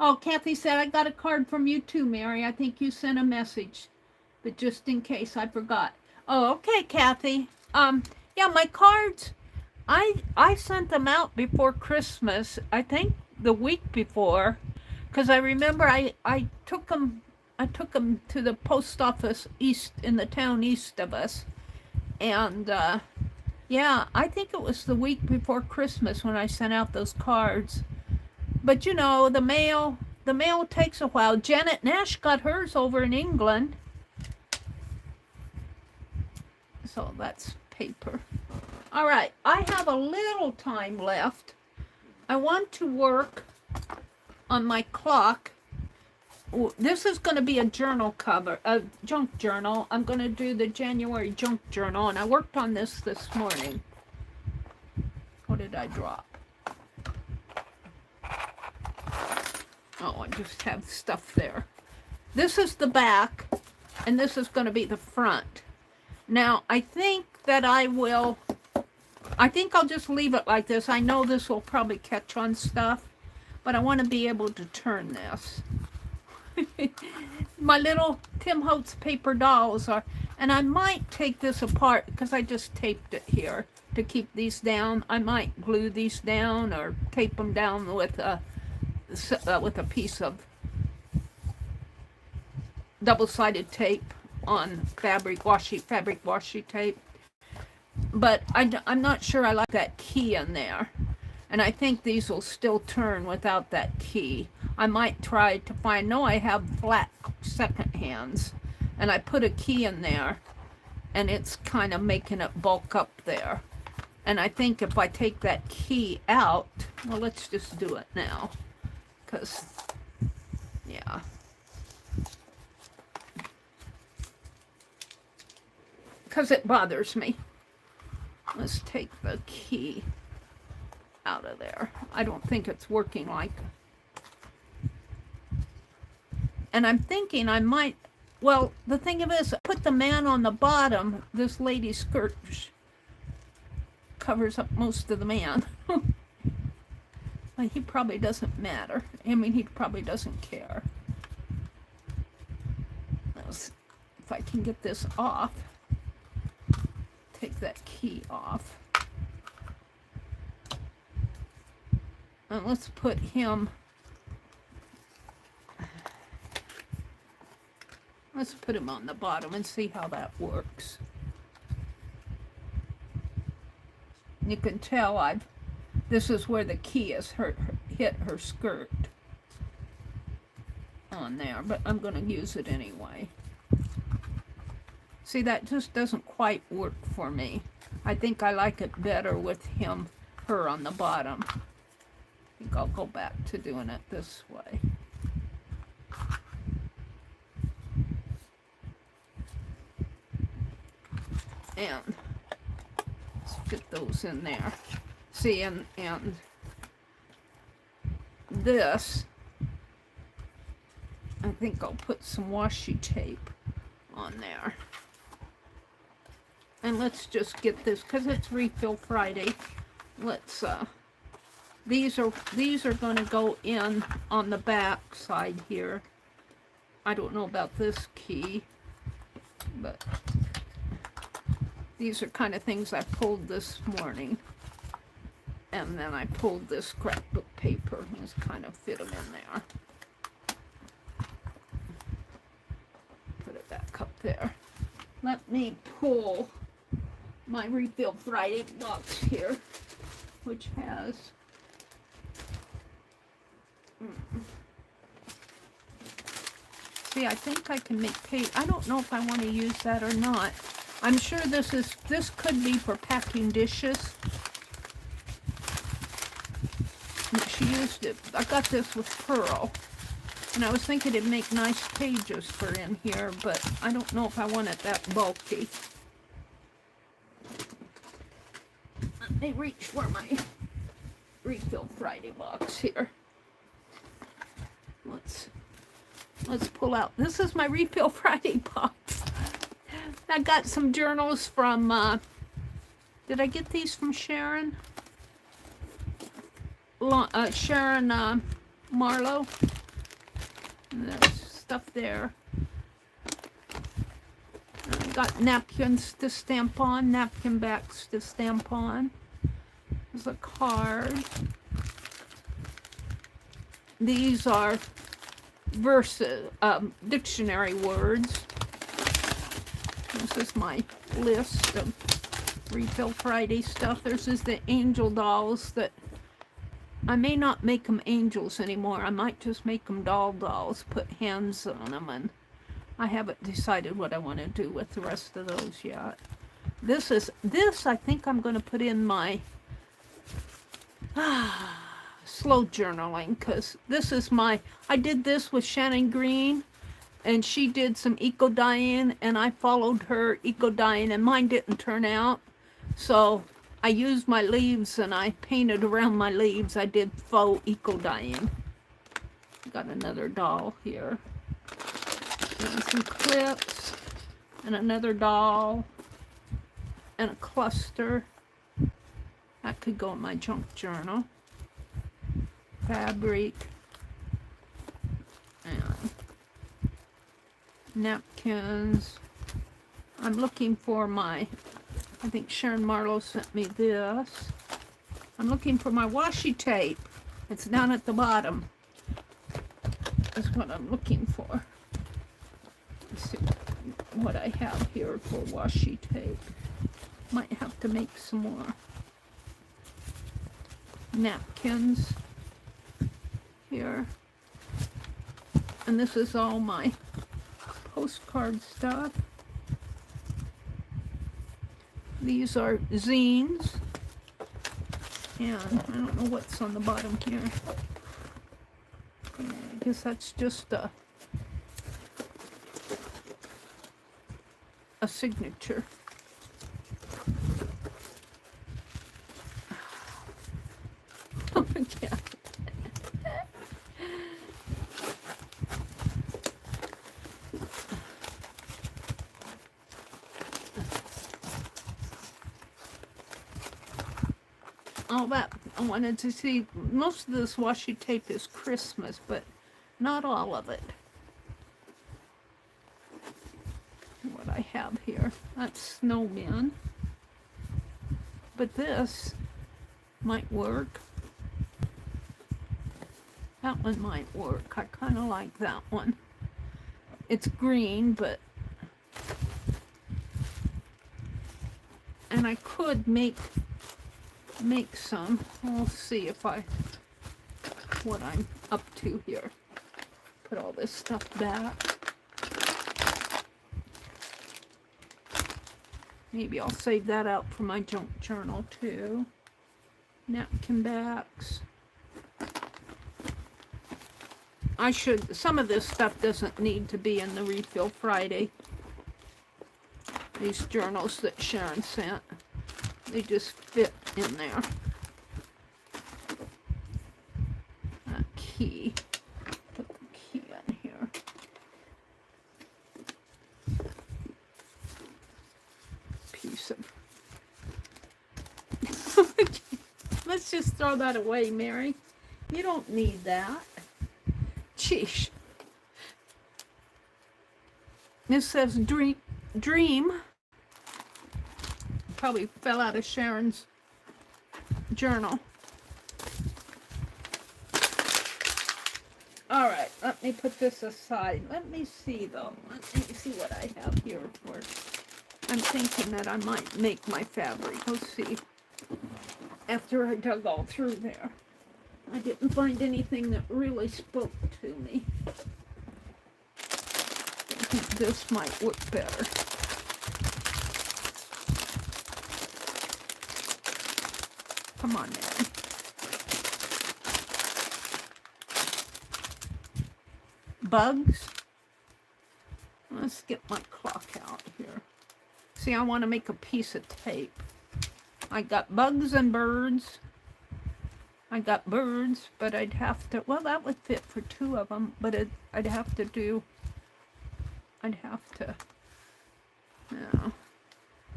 Oh, Kathy said, I got a card from you too, Mary. I think you sent a message, but just in case I forgot. Oh, okay, Kathy. Yeah, my cards, I sent them out before Christmas. I think the week before, because I remember I took them to the post office in the town east of us, and yeah, I think it was the week before Christmas when I sent out those cards. But you know, the mail takes a while. Janet Nash got hers over in England. So that's paper. All right, I have a little time left. I want to work on my clock. This is going to be a journal cover, a junk journal. I'm going to do the January junk journal, and I worked on this morning. What did I drop? Oh, I just have stuff there. This is the back, and this is going to be the front. Now, I think I'll just leave it like this. I know this will probably catch on stuff, but I want to be able to turn this. My little Tim Holtz paper dolls are, and I might take this apart because I just taped it here to keep these down. I might glue these down or tape them down with a piece of double-sided tape on fabric washi tape. But I'm not sure I like that key in there, and I think these will still turn without that key. I might try to find, no, I have flat second hands, and I put a key in there, and it's kind of making it bulk up there. And I think if I take that key out, well, let's just do it now. Because, yeah. Because it bothers me. Let's take the key out of there. I don't think it's working like. And I'm thinking I might, well, the thing of it is, put the man on the bottom. This lady's skirt covers up most of the man. He probably doesn't matter. I mean, he probably doesn't care. If I can get this off, take that key off. And let's put him, let's put him on the bottom and see how that works. You can tell I've This is where the key is hit her skirt on there, but I'm going to use it anyway. See, that just doesn't quite work for me. I think I like it better with her on the bottom. I think I'll go back to doing it this way. And let's get those in there. See, and this, I think I'll put some washi tape on there. And let's just get this, because it's Refill Friday. Let's, these are going to go in on the back side here. I don't know about this key, but these are kind of things I pulled this morning. And then I pulled this scrapbook paper and just kind of fit them in there. Put it back up there. Let me pull my Refill Friday box here, which has see, I think I can make paper. I don't know if I want to use that or not. I'm sure this could be for packing dishes. She used it. I got this with pearl, and I was thinking it'd make nice pages for in here, but I don't know if I want it that bulky. Let me reach for my Refill Friday box here. Let's pull out. This is my Refill Friday box. I got some journals from, did I get these from Sharon? Sharon Marlowe. And there's stuff there. Got napkins to stamp on, napkin backs to stamp on. There's a card. These are verses, dictionary words. This is my list of Refill Friday stuff. This is the angel dolls that I may not make them angels anymore. I might just make them dolls, put hands on them, and I haven't decided what I want to do with the rest of those yet. This I think I'm going to put in my slow journaling, because this is I did this with Shannon Green, and she did some eco dyeing, and I followed her eco dyeing, and mine didn't turn out. So I used my leaves and I painted around my leaves. I did faux eco dyeing. Got another doll here. And some clips. And another doll. And a cluster. That could go in my junk journal. Fabric. And napkins. I'm looking for I think Sharon Marlowe sent me this. I'm looking for my washi tape. It's down at the bottom. That's what I'm looking for. Let's see what I have here for washi tape. Might have to make some more. Napkins here. And this is all my postcard stuff. These are zines, and I don't know what's on the bottom here. I guess that's just a signature. Oh, yeah. All that I wanted to see. Most of this washi tape is Christmas, but not all of it. What I have here, that's snowmen. But this might work. That one might work. I kind of like that one. It's green, but... And I could make make some. We'll see if what I'm up to here. Put all this stuff back. Maybe I'll save that out for my junk journal too. Napkin backs. Some of this stuff doesn't need to be in the Refill Friday. These journals that Sharon sent, they just fit in there. That key. Put the key in here. Piece of... Let's just throw that away, Mary. You don't need that. Sheesh. This says dream. Probably fell out of Sharon's journal. All right, let me put this aside. Let me see, though. Let me see what I have here for. I'm thinking that I might make my fabric. We'll see. After I dug all through there, I didn't find anything that really spoke to me. I think this might work better. Come on, Mary. Bugs. Let's get my clock out here. See, I want to make a piece of tape. I got bugs and birds. I got birds, but I'd have to, well, that would fit for 2 of them, but I'd have to, no,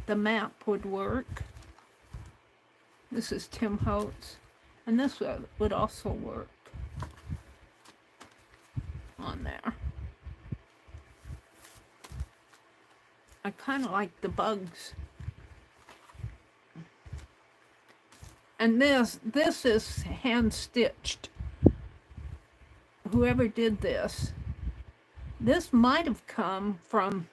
the map would work. This is Tim Holtz, and this would also work on there. I kind of like the bugs. And this is hand stitched. Whoever did this might have come from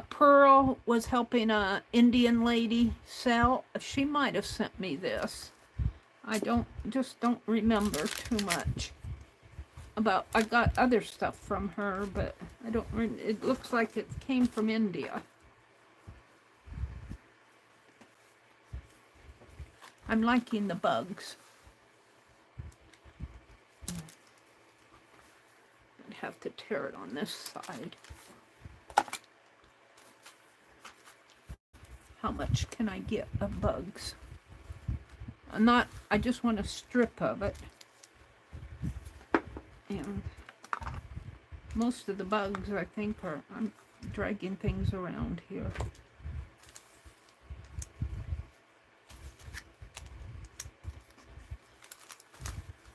Pearl was helping a Indian lady sell. She might have sent me this. I don't remember too much about. I got other stuff from her, but I don't. It looks like it came from India. I'm liking the bugs. I'd have to tear it on this side. How much can I get of bugs? I just want a strip of it. And most of the bugs, I think, I'm dragging things around here.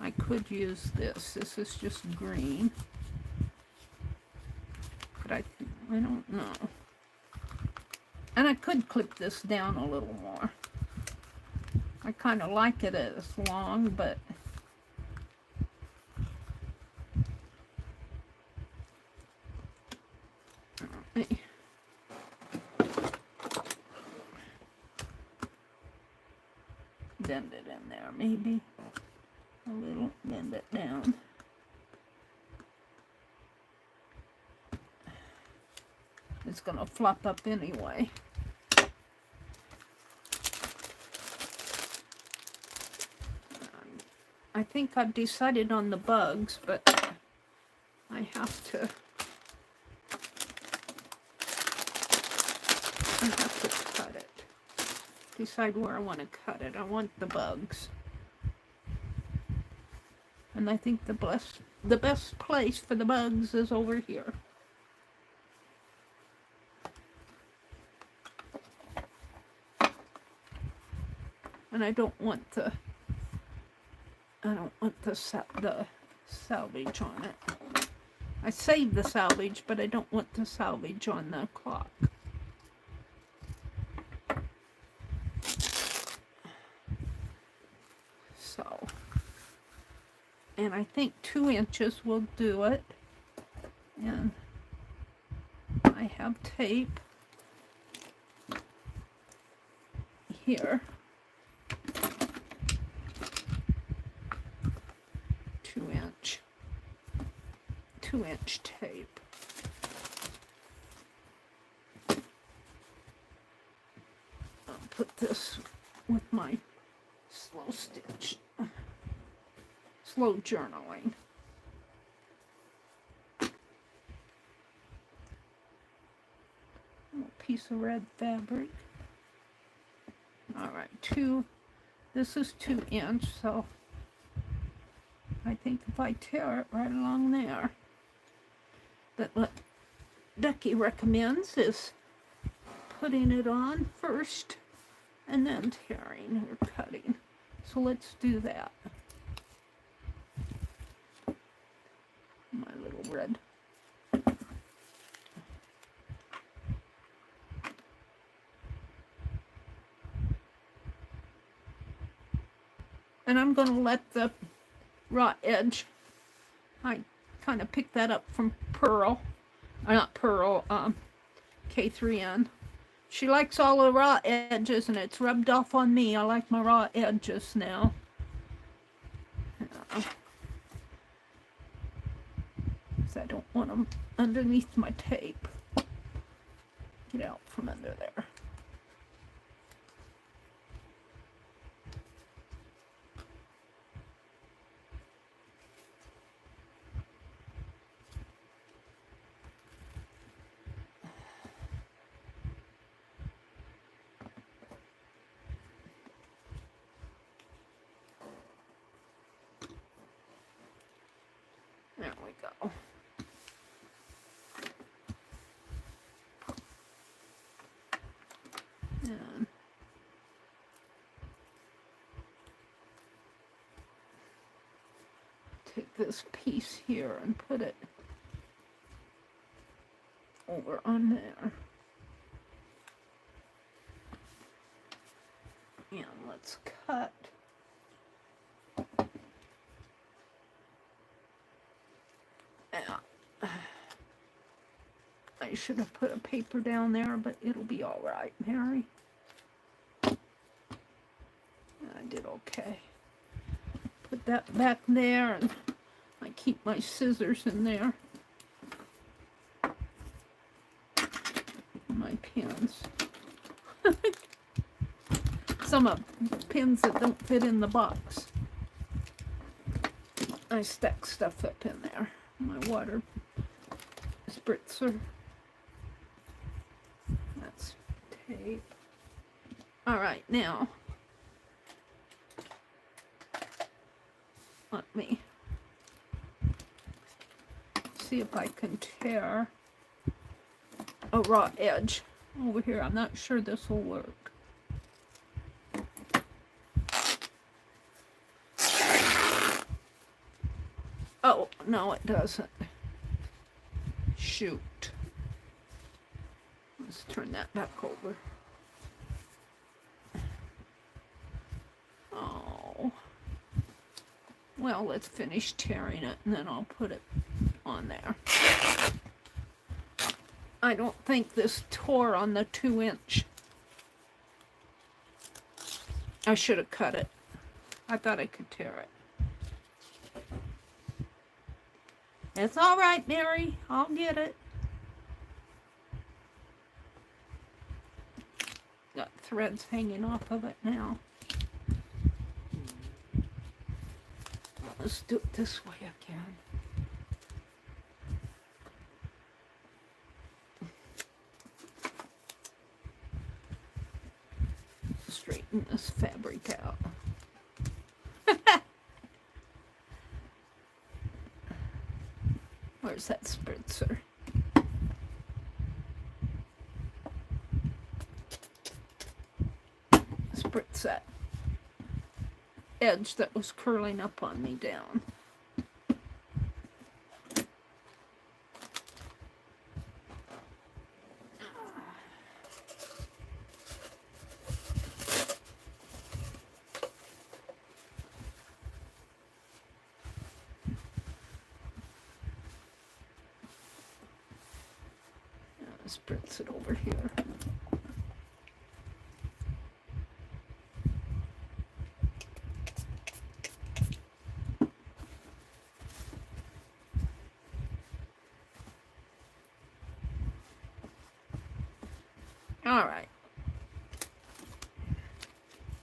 I could use this. This is just green. But I don't know. And I could clip this down a little more. I kind of like it as long, but bend it in there, maybe. A little, bend it down. It's gonna flop up anyway. I think I've decided on the bugs, but I have to cut it. Decide where I want to cut it. I want the bugs. And I think the best place for the bugs is over here. And I don't want the salvage on it. I saved the salvage, but I don't want the salvage on the clock. So, and I think 2 inches will do it. And I have tape here. 2-inch tape. I'll put this with my slow stitch, slow journaling. A piece of red fabric. All right, this is 2-inch, so I think if I tear it right along there, but what Becky recommends is putting it on first and then tearing or cutting. So let's do that. My little red. And I'm going to let the raw edge, I kind of picked that up from Pearl, or not Pearl, K3N. She likes all the raw edges, and it's rubbed off on me. I like my raw edges now. Because I don't want them underneath my tape. Get out from under there. There we go. And take this piece here and put it over on there. And let's cut. I should have put a paper down there, but it'll be all right, Mary. I did okay. Put that back there, and I keep my scissors in there. My pins. Some of pins that don't fit in the box. I stack stuff up in there. My water spritzer. That's tape. All right, now let me see if I can tear a raw edge over here. I'm not sure this will work. Oh, no, it doesn't. Shoot. Let's turn that back over. Oh. Well, let's finish tearing it, and then I'll put it on there. I don't think this tore on the 2-inch. I should have cut it. I thought I could tear it. It's all right, Mary. I'll get it. Got threads hanging off of it now. Let's do it this way again. Straighten this fabric out. Where's that spritzer? Spritz that edge that was curling up on me down. Spritz it over here.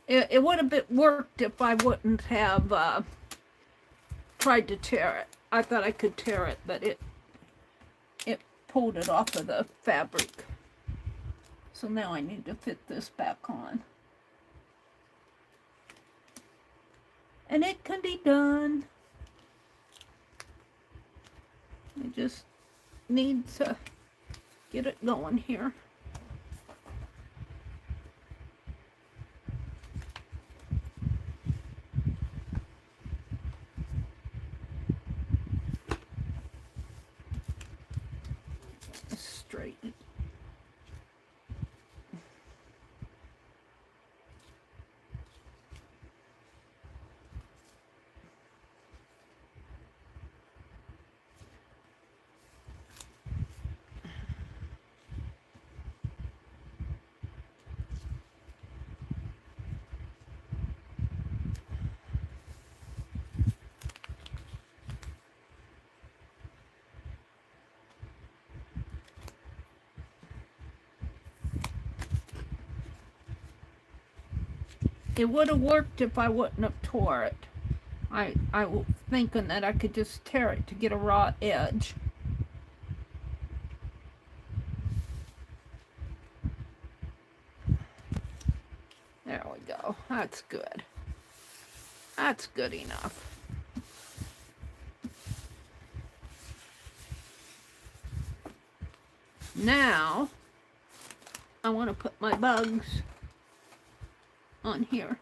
It would have been worked if I wouldn't have tried to tear it. I thought I could tear it, but it pulled it off of the fabric. So now I need to fit this back on. And it can be done. I just need to get it going here. Straighten. It would have worked if I wouldn't have tore it. I was thinking that I could just tear it to get a raw edge. There we go. That's good. That's good enough. Now, I want to put my bugs on here.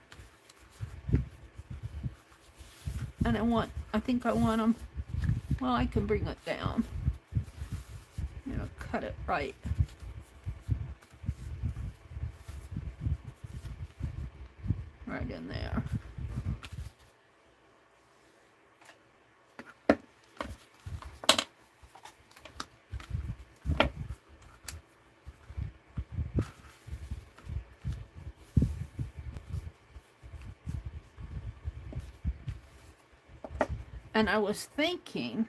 And I think I want them, well, I can bring it down. You know, cut it right. Right in there. And I was thinking,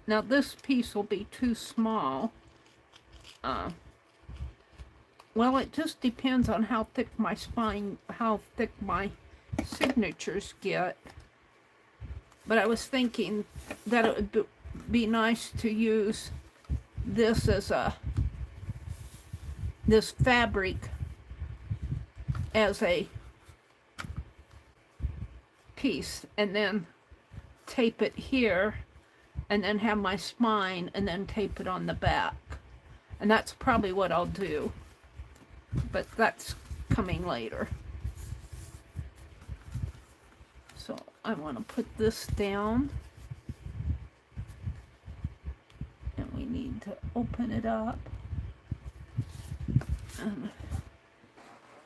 now this piece will be too small. Well, it just depends on how thick my spine, how thick my signatures get. But I was thinking that it would be nice to use this as this fabric as a piece, and then tape it here, and then have my spine, and then tape it on the back. And that's probably what I'll do, but that's coming later. So I want to put this down, and we need to open it up and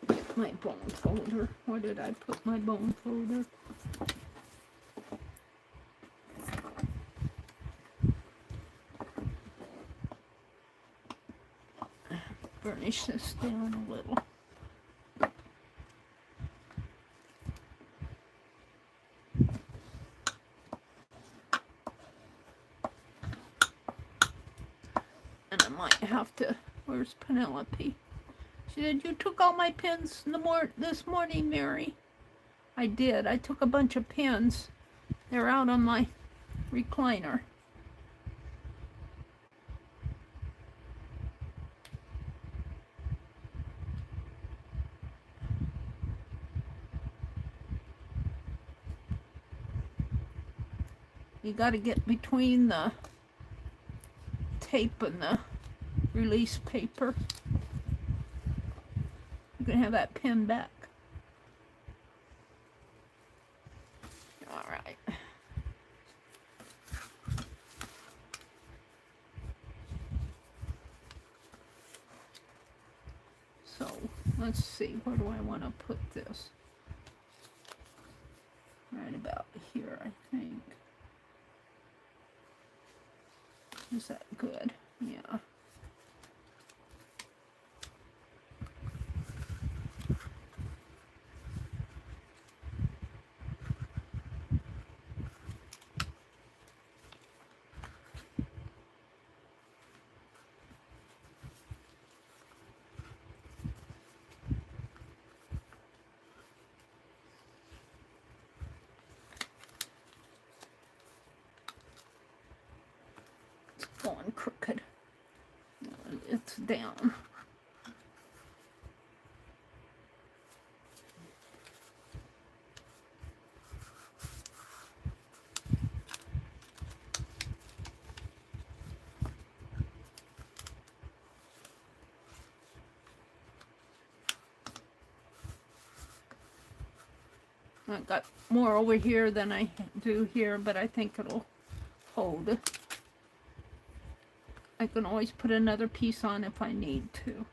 get my bone folder. Where did I put my bone folder? Burnish this down a little. And I might have to, where's Penelope? She said, you took all my pins this morning, Mary. I did. I took a bunch of pins. They're out on my recliner. You got to get between the tape and the release paper. You can have that pin back. All right. So let's see, where do I want to put this? Right about here, I think. Is that good? Yeah. down. I got more over here than I do here, but I think it'll hold. I can always put another piece on if I need to.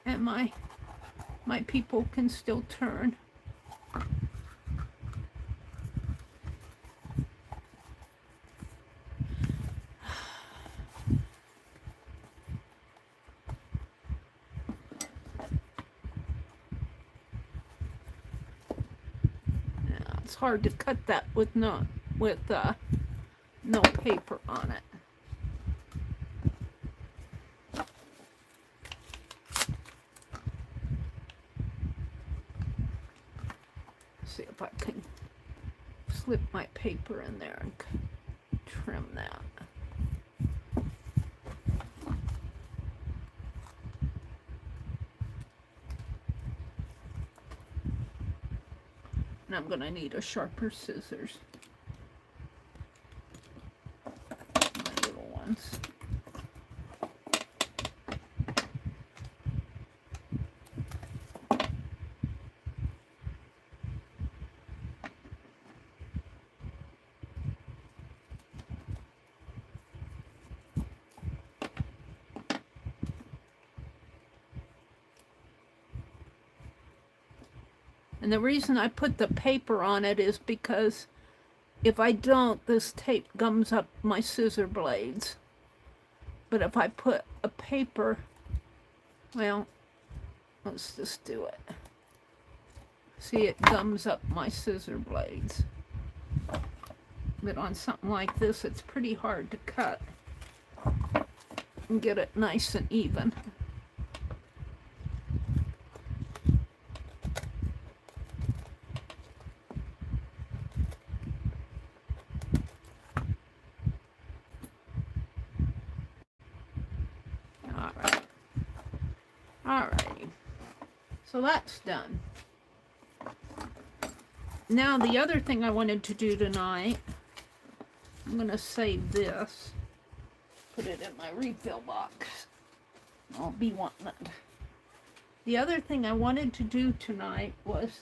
And my people can still turn. It's hard to cut that with no paper on it. See if I can slip my paper in there and trim that. And I'm going to need a sharper scissors. My little ones. And the reason I put the paper on it is because if I don't, this tape gums up my scissor blades. But if I put a paper, well, let's just do it. See, it gums up my scissor blades. But on something like this, it's pretty hard to cut and get it nice and even. So that's done. Now the other thing I wanted to do tonight, I'm going to save this, put it in my refill box. I'll be wanting it. The other thing I wanted to do tonight was,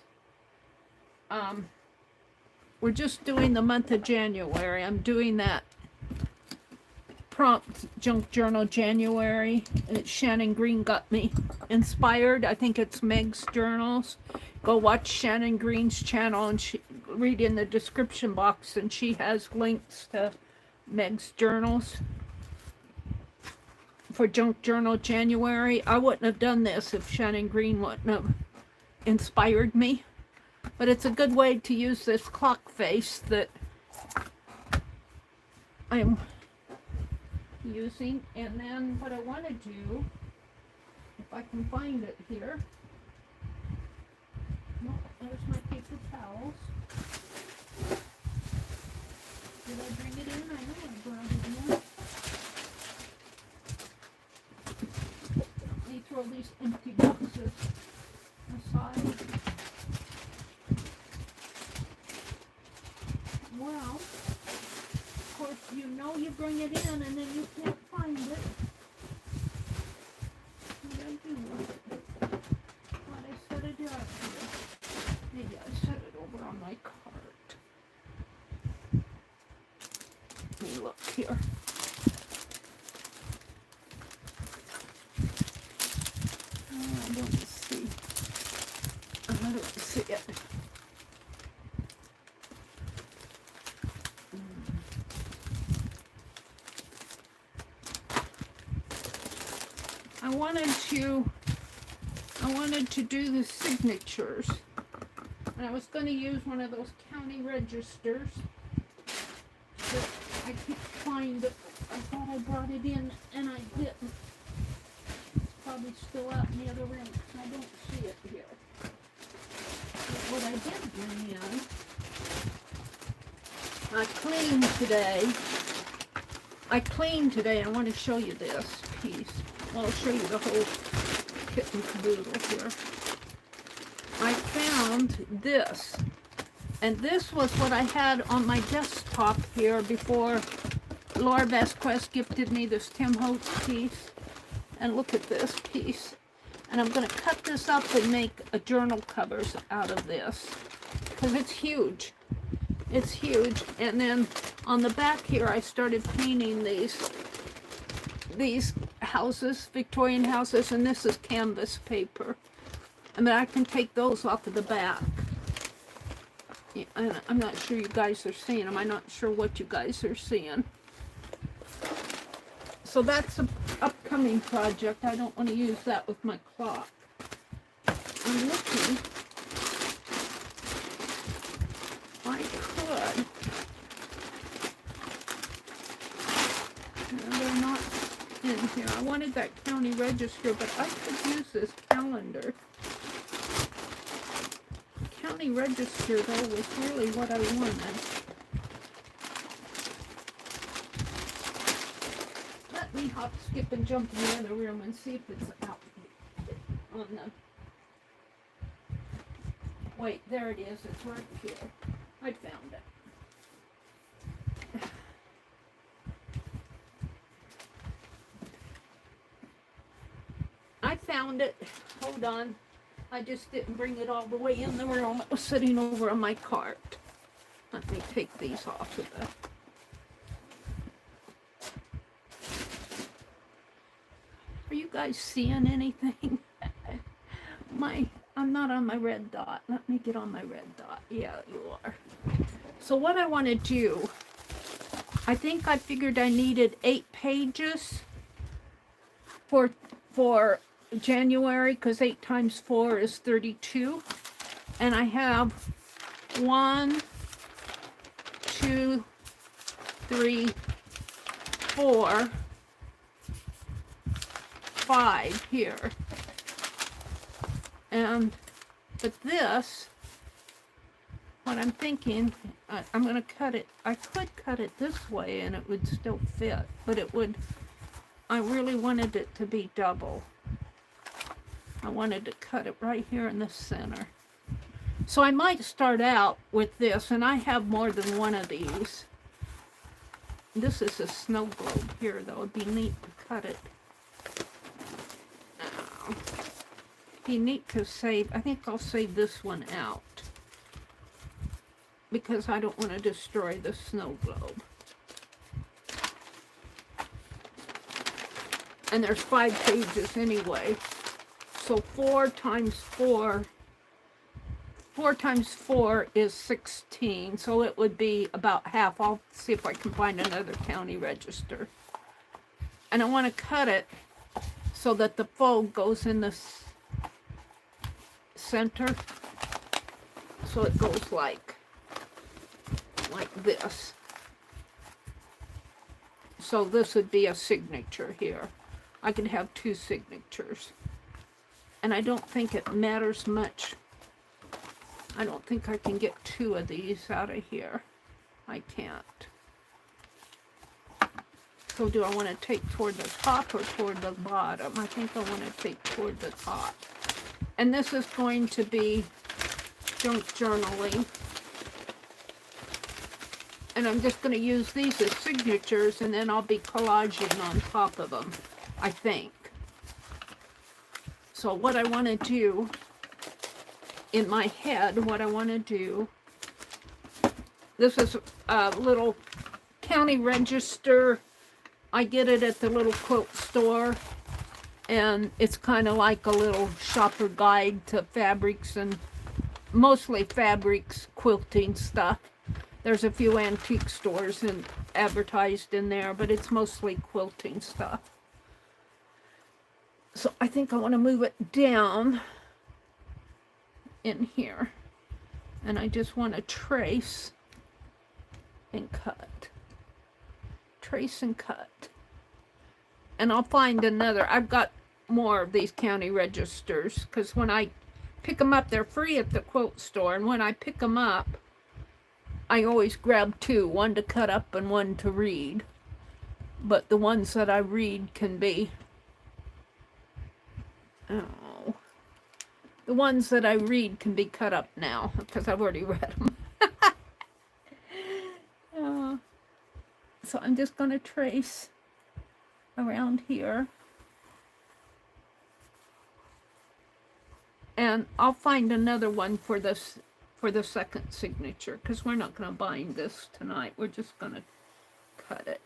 we're just doing the month of January. I'm doing that prompt junk journal January. Shannon Green got me inspired. I think it's Meg's journals. Go watch Shannon Green's channel and read in the description box, and she has links to Meg's journals for junk journal January. I wouldn't have done this if Shannon Green wouldn't have inspired me, but it's a good way to use this clock face that I'm using. And then what I want to do, if I can find it here, no, there's my paper towels. Did I bring it in? I know I brought it in. Let me throw these empty boxes aside. Well, of course, you know you bring it in and then you can't find it. What did I do with it? Thought I set it out here. Maybe I set it over on my cart. Let me look here. I don't see. I don't see it. I wanted to do the signatures, and I was going to use one of those county registers, but I can't find it. I thought I brought it in and I didn't. It's probably still out in the other room because I don't see it here. But what I did bring in I cleaned today. I want to show you this piece. Well, I'll show you the whole kit and caboodle here. I found this. And this was what I had on my desktop here before Laura Vasquez gifted me this Tim Holtz piece. And look at this piece. And I'm going to cut this up and make a journal covers out of this. Because it's huge. It's huge. And then on the back here, I started painting these houses, Victorian houses, and this is canvas paper. I mean, I can take those off of the back. Yeah, I'm not sure you guys are seeing them. I'm not sure what you guys are seeing. So that's an upcoming project. I don't want to use that with my clock. I'm looking. I could. No, they're not in here. I wanted that county register, but I could use this calendar. County register, though, was really what I wanted. Let me hop, skip, and jump in the other room and see if it's out on the... Wait, there it is. It's right here. I found it. I found it. Hold on. I just didn't bring it all the way in the room. It was sitting over on my cart. Let me take these off of the... Are you guys seeing anything? I'm not on my red dot. Let me get on my red dot. Yeah, you are. So what I want to do, I think I figured I needed 8 pages for January, because 8 times 4 is 32. And I have 1, 2, 3, 4, 5 here. But this, what I'm thinking, I'm going to cut it. I could cut it this way and it would still fit, but it would, I really wanted it to be double. I wanted to cut it right here in the center. So I might start out with this, and I have more than one of these. This is a snow globe here, though. It'd be neat to cut it. Be neat to save. I think I'll save this one out because I don't want to destroy the snow globe. And there's 5 pages anyway. So 4 times 4 times 4 is 16. So it would be about half. I'll see if I can find another county register. And I want to cut it so that the fold goes in the center, so it goes like this. So this would be a signature here. I could have 2 signatures, and I don't think it matters much. I don't think I can get 2 of these out of here. I can't. So do I want to take toward the top or toward the bottom? I think I want to take toward the top. And this is going to be junk journaling. And I'm just going to use these as signatures, and then I'll be collaging on top of them, I think. So what I want to do, in my head, what I want to do, this is a little county register. I get it at the little quilt store. And it's kind of like a little shopper guide to fabrics, and mostly fabrics, quilting stuff. There's a few antique stores advertised in there, but it's mostly quilting stuff. So I think I want to move it down in here. And I just want to trace and cut. Trace and cut. And I'll find another. I've got more of these county registers, because when I pick them up, they're free at the quilt store. And when I pick them up, I always grab two, one to cut up and one to read. But the ones that I read can be, oh, the ones that I read can be cut up now because I've already read them. So I'm just going to trace around here. And I'll find another one for this, for the second signature, because we're not going to bind this tonight. We're just going to cut it.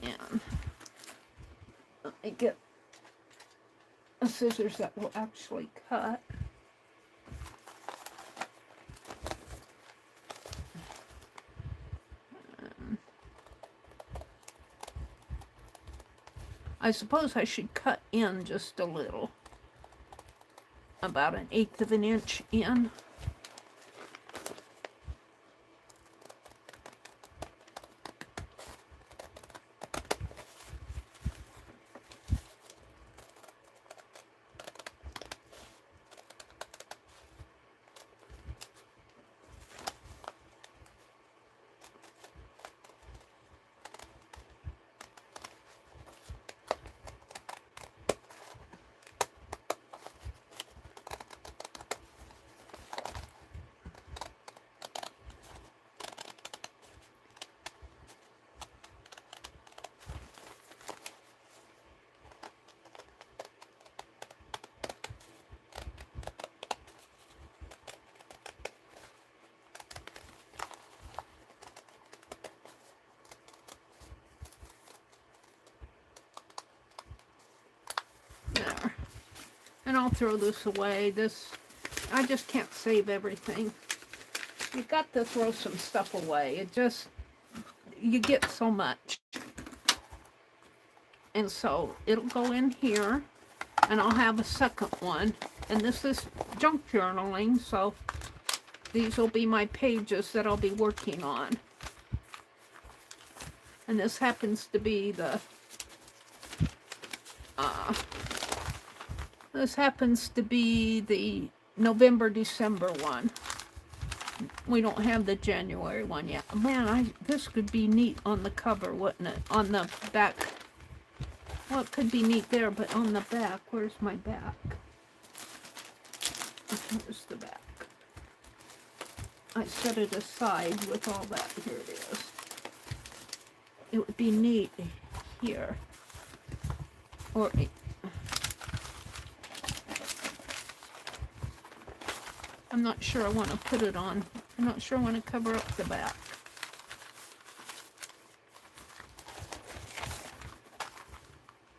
And let me get a scissors that will actually cut. I suppose I should cut in just a little, about 1/8 of an inch in. There. And I'll throw this away. This, I just can't save everything. You got to throw some stuff away. It just, you get so much. And so it'll go in here, and I'll have a second one. And this is junk journaling, so these will be my pages that I'll be working on. And this happens to be the, November, December one. We don't have the January one yet. Man, this could be neat on the cover, wouldn't it? On the back. Well, it could be neat there, but on the back, where's my back? Where's the back? I set it aside with all that. Here it is. It would be neat here. Or I'm not sure I want to put it on. I'm not sure I want to cover up the back.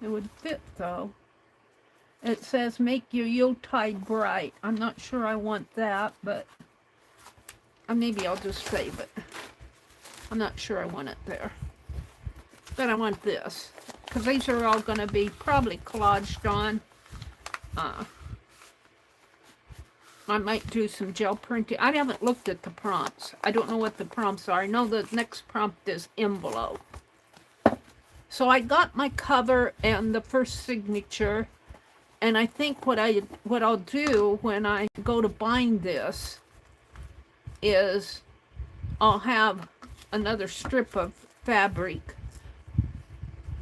It would fit though. It says make your Yuletide bright. I'm not sure I want that, but maybe I'll just save it. I'm not sure I want it there. But I want this, because these are all going to be probably collaged on. I might do some gel printing. I haven't looked at the prompts. I don't know what the prompts are. I know the next prompt is envelope. So I got my cover and the first signature, and I think what I'll do when I go to bind this is I'll have another strip of fabric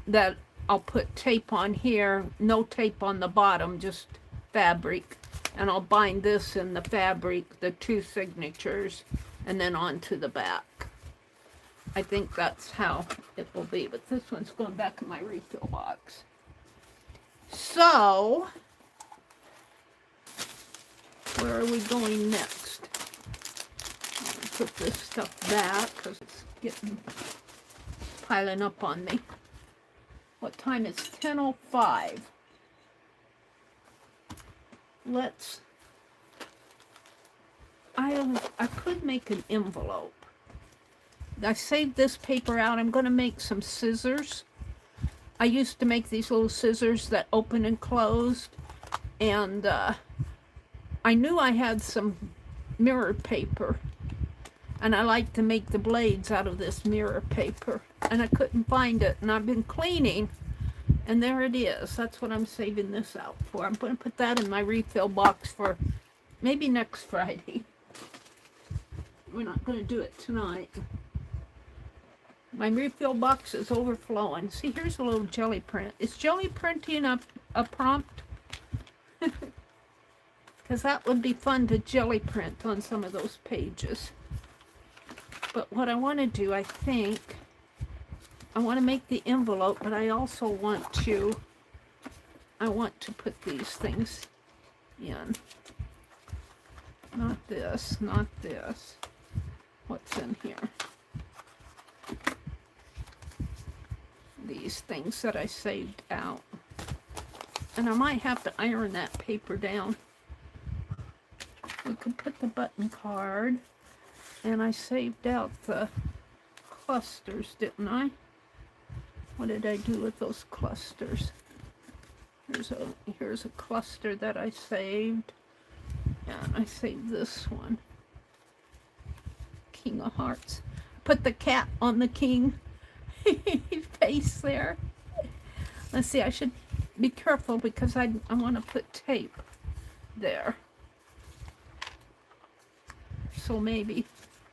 that I'll put tape on here, no tape on the bottom, just fabric, and I'll bind this in the fabric, the two signatures, and then onto the back. I think that's how it will be, but this one's going back in my refill box. So, where are we going next? I'll put this stuff back because it's getting piling up on me. What time is 10:05? I could make an envelope. I saved this paper out. I'm going to make some scissors. I used to make these little scissors that open and closed, and I knew I had some mirror paper, And I like to make the blades out of this mirror paper. And I couldn't find it. And I've been cleaning. And there it is. That's what I'm saving this out for. I'm going to put that in my refill box for maybe next Friday. We're not going to do it tonight. My refill box is overflowing. See, here's a little jelly print. Is jelly printing a prompt? Because that would be fun to jelly print on some of those pages. But what I want to do, I think, I want to make the envelope, but I also want to, put these things in. Not this, not this. What's in here? These things that I saved out. And I might have to iron that paper down. We could put the button card. And I saved out the clusters, didn't I? What did I do with those clusters? Here's a cluster that I saved. And I saved this one. King of Hearts. Put the cat on the king face there. Let's see, I should be careful because I want to put tape there. So maybe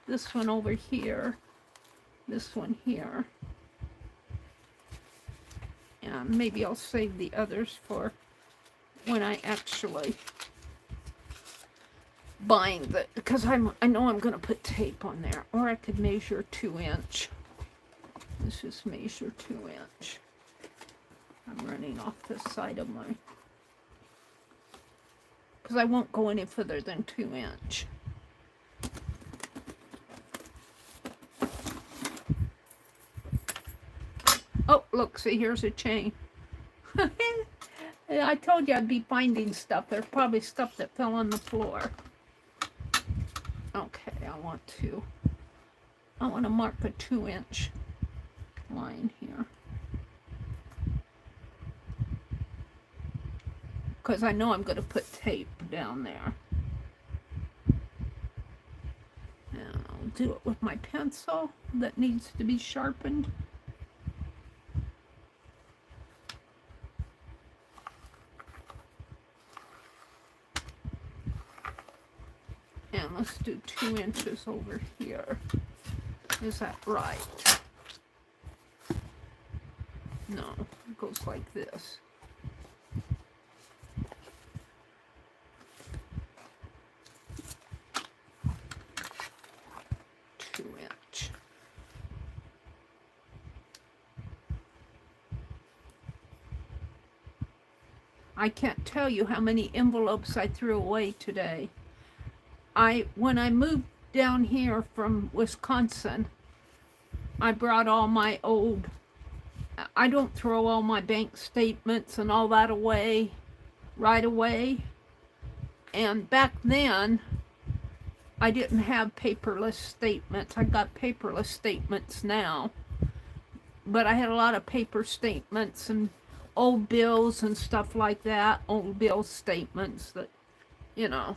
this one over here, this one here. And maybe I'll save the others for when I actually bind it, because I know I'm going to put tape on there. Or I could measure 2-inch. Let's just measure 2-inch. I'm running off the side of my, because I won't go any further than 2-inch. Oh, look, see, here's a chain. I told you I'd be finding stuff. There's probably stuff that fell on the floor. Okay, I want to mark a 2-inch line here. Because I know I'm going to put tape down there. And I'll do it with my pencil that needs to be sharpened. And let's do 2 inches over here. Is that right? No, it goes like this. I can't tell you how many envelopes I threw away today. When I moved down here from Wisconsin, I brought all my old, I don't throw all my bank statements and all that away right away. And back then, I didn't have paperless statements. I got paperless statements now. But I had a lot of paper statements and old bills and stuff like that. Old bill statements that, you know,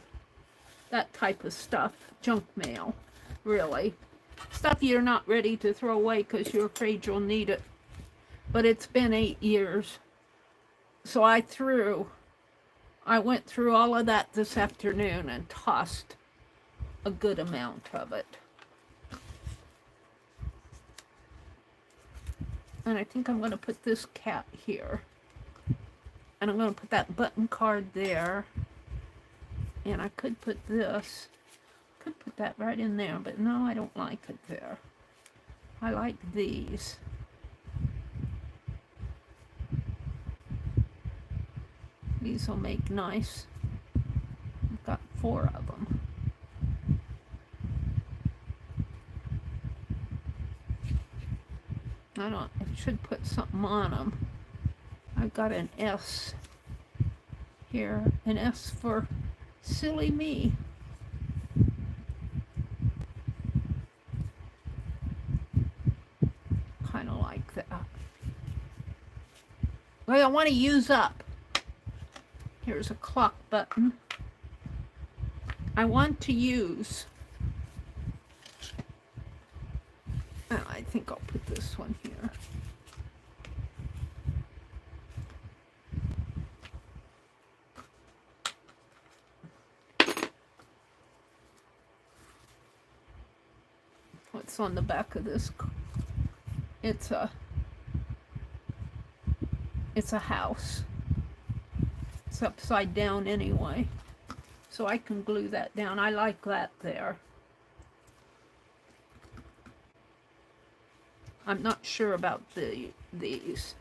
that type of stuff. Junk mail, really. Stuff you're not ready to throw away because you're afraid you'll need it. But it's been 8 years. So I went through all of that this afternoon and tossed a good amount of it. And I think I'm going to put this cat here. And I'm going to put that button card there. And I could put this. Could put that right in there, but no, I don't like it there. I like these. These will make nice. I've got 4 of them. I should put something on them. I've got an S here. An S for silly me. Kind of like that. Well, I want to use up. Here's a clock button. I want to use I think I'll put this one here. What's on the back of this? It's a house. It's upside down anyway, so I can glue that down. I like that there. I'm not sure about these.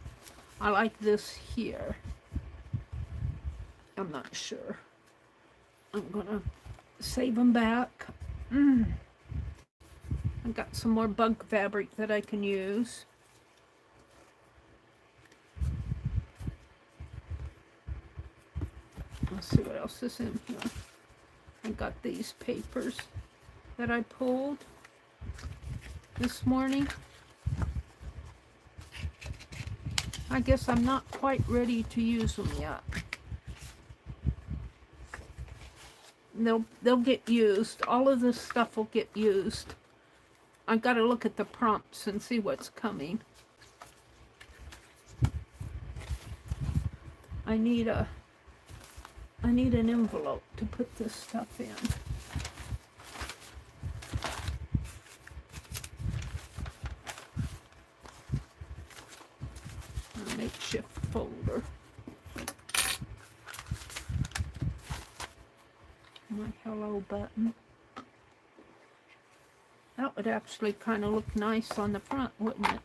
I like this here. I'm not sure. I'm gonna save them back. I've got some more bug fabric that I can use. Let's see what else is in here. I got these papers that I pulled this morning. I guess I'm not quite ready to use them yet. They'll get used. All of this stuff will get used. I've got to look at the prompts and see what's coming. I need an envelope to put this stuff in. A makeshift folder. My hello button. That would actually kind of look nice on the front, wouldn't it?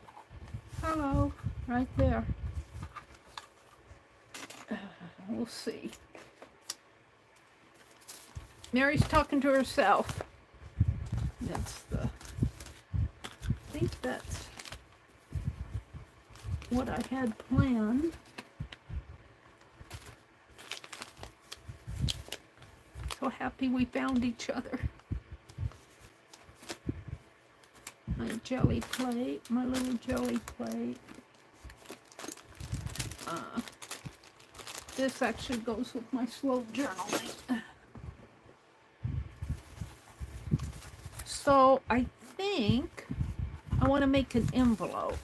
Hello, right there. We'll see. Mary's talking to herself. I think that's what I had planned. So happy we found each other. My jelly plate, my little jelly plate. This actually goes with my slow journaling. So I think I want to make an envelope.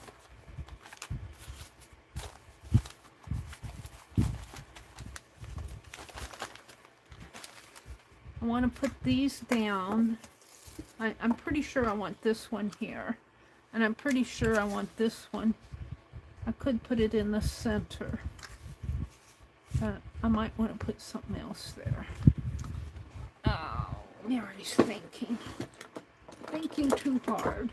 I want to put these down. I'm pretty sure I want this one here. And I'm pretty sure I want this one. I could put it in the center. I might want to put something else there. Oh, Mary's thinking. Thinking too hard.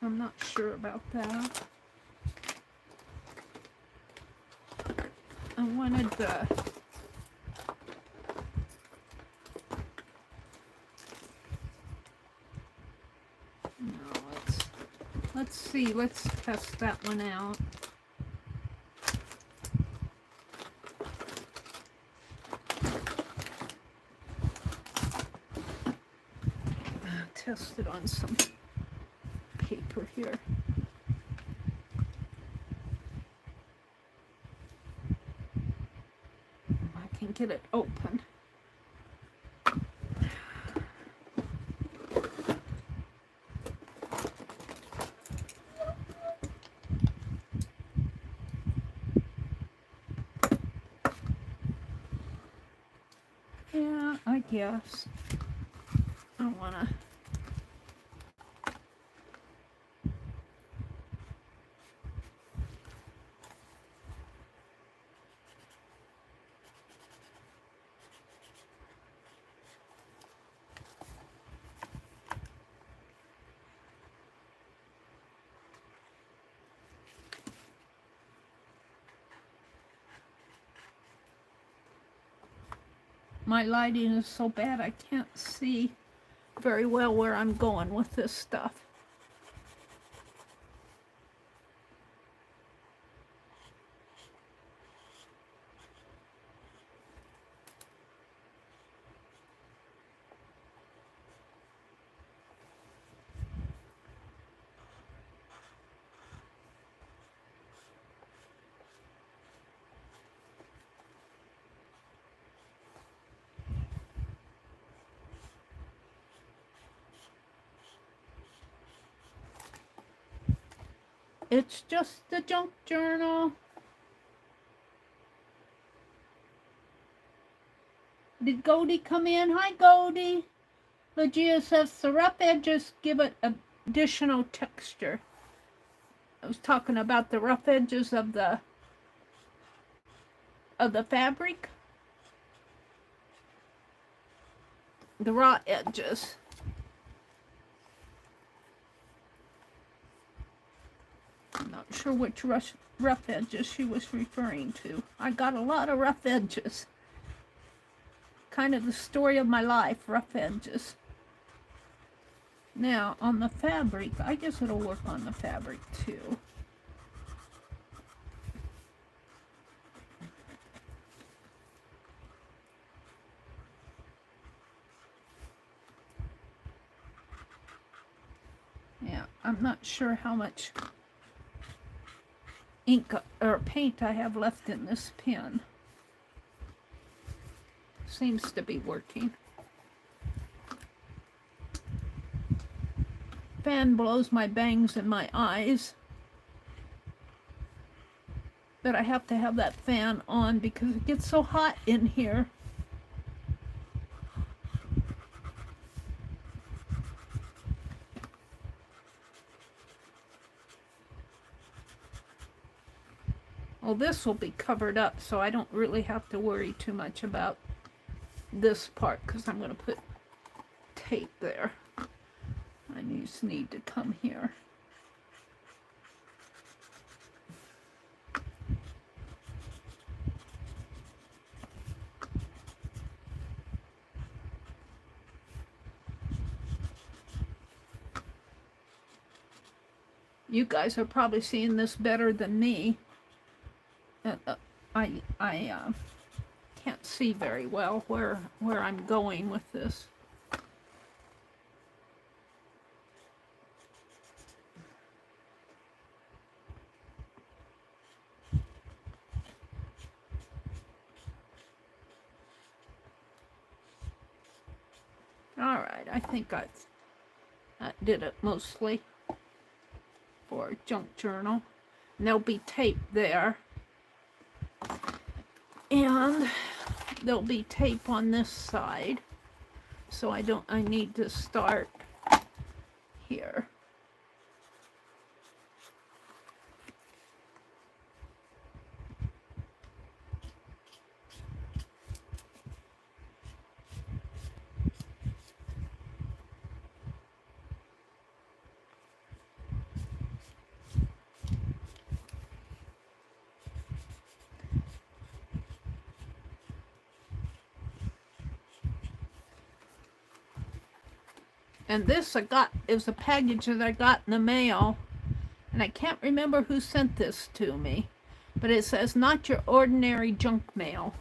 I'm not sure about that. I wanted the... No, let's see. Let's test that one out. Test it on some paper here. I can get it open. Yeah, I guess I wanna. My lighting is so bad I can't see very well where I'm going with this stuff. It's just a junk journal. Did Goldie come in? Hi, Goldie. Legia says the rough edges give it additional texture. I was talking about the rough edges of the fabric. The raw edges. I'm not sure which rough edges she was referring to. I got a lot of rough edges. Kind of the story of my life, rough edges. Now, on the fabric, I guess it'll work on the fabric too. Yeah, I'm not sure how much ink or paint I have left in this pen. Seems to be working. Fan blows my bangs in my eyes. But I have to have that fan on because it gets so hot in here. Well, this will be covered up, so I don't really have to worry too much about this part because I'm going to put tape there. I just need to come here. You guys are probably seeing this better than me. I can't see very well where I'm going with this. All right, I think I did it mostly for junk journal. And there'll be tape there. And there'll be tape on this side. So I need to start here. And this is a package that I got in the mail, and I can't remember who sent this to me, but it says not your ordinary junk mail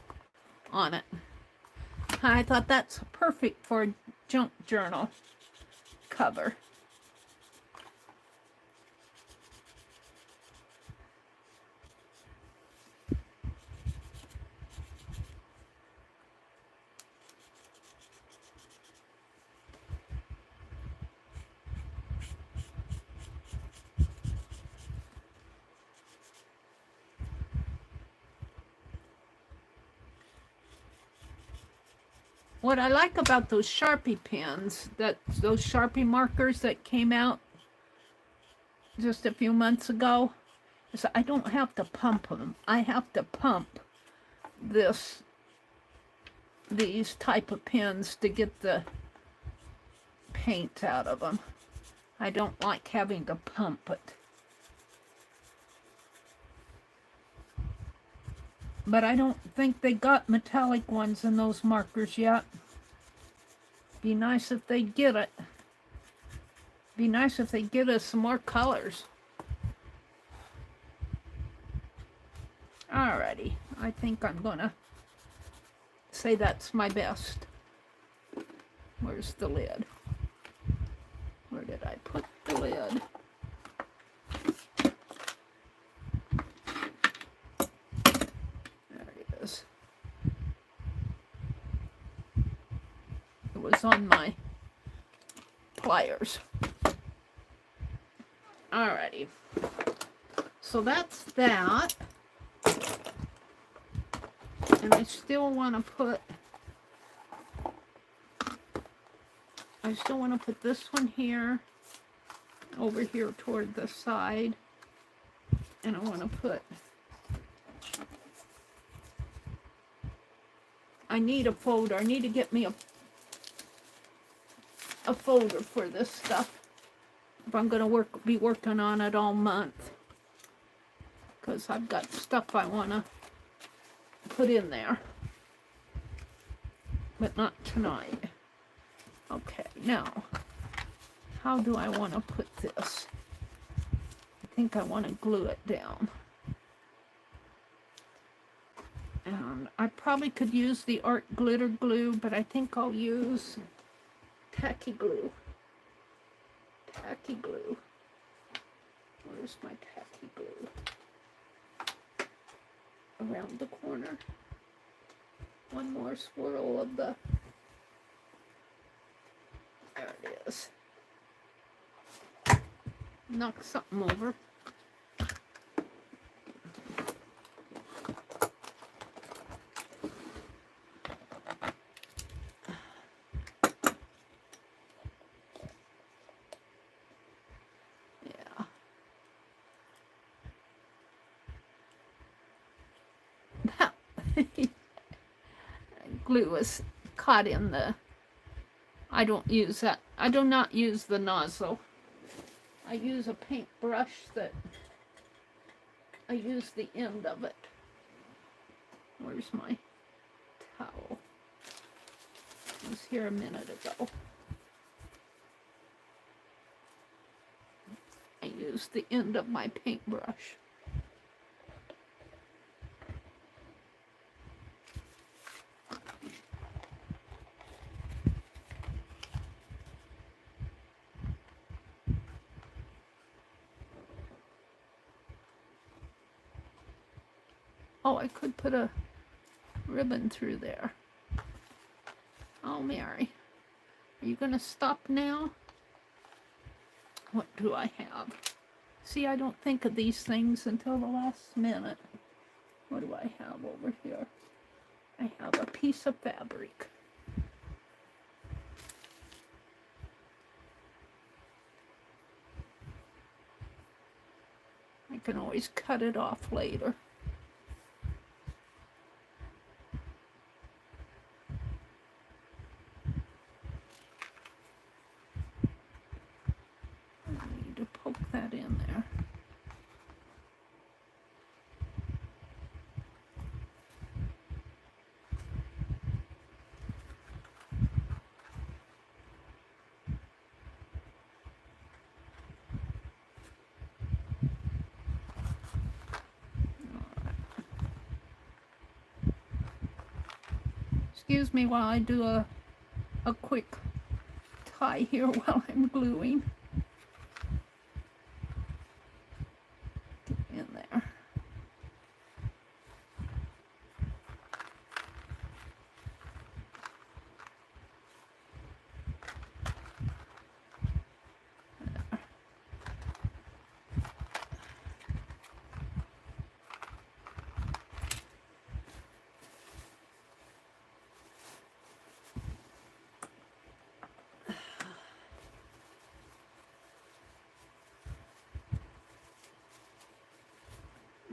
on it. I thought that's perfect for a junk journal cover. What I like about those Sharpie pens, those Sharpie markers that came out just a few months ago, is I don't have to pump them. I have to pump these type of pens to get the paint out of them. I don't like having to pump it. But I don't think they got metallic ones in those markers yet. Be nice if they get it. Be nice if they get us some more colors. Alrighty, I think I'm gonna say that's my best. Where's the lid? Where did I put the lid? It was on my pliers. Alrighty. So that's that. And I still want to put this one here, over here toward the side. And I want to put, I need a folder. I need to get me a folder for this stuff if I'm going to be working on it all month. Because I've got stuff I want to put in there. But not tonight. Okay, now, how do I want to put this? I think I want to glue it down. And I probably could use the art glitter glue, but I think I'll use tacky glue. Tacky glue. Where's my tacky glue? Around the corner. One more swirl of the, there it is. Knock something over. Glue was caught in the, I don't use that. I do not use the nozzle. I use a paintbrush that I use the end of it. Where's my towel? It was here a minute ago. I use the end of my paintbrush. Oh, I could put a ribbon through there. Oh, Mary, are you gonna stop now? What do I have? See, I don't think of these things until the last minute. What do I have over here? I have a piece of fabric. I can always cut it off later. Excuse me while I do a quick tie here while I'm gluing. Get in there.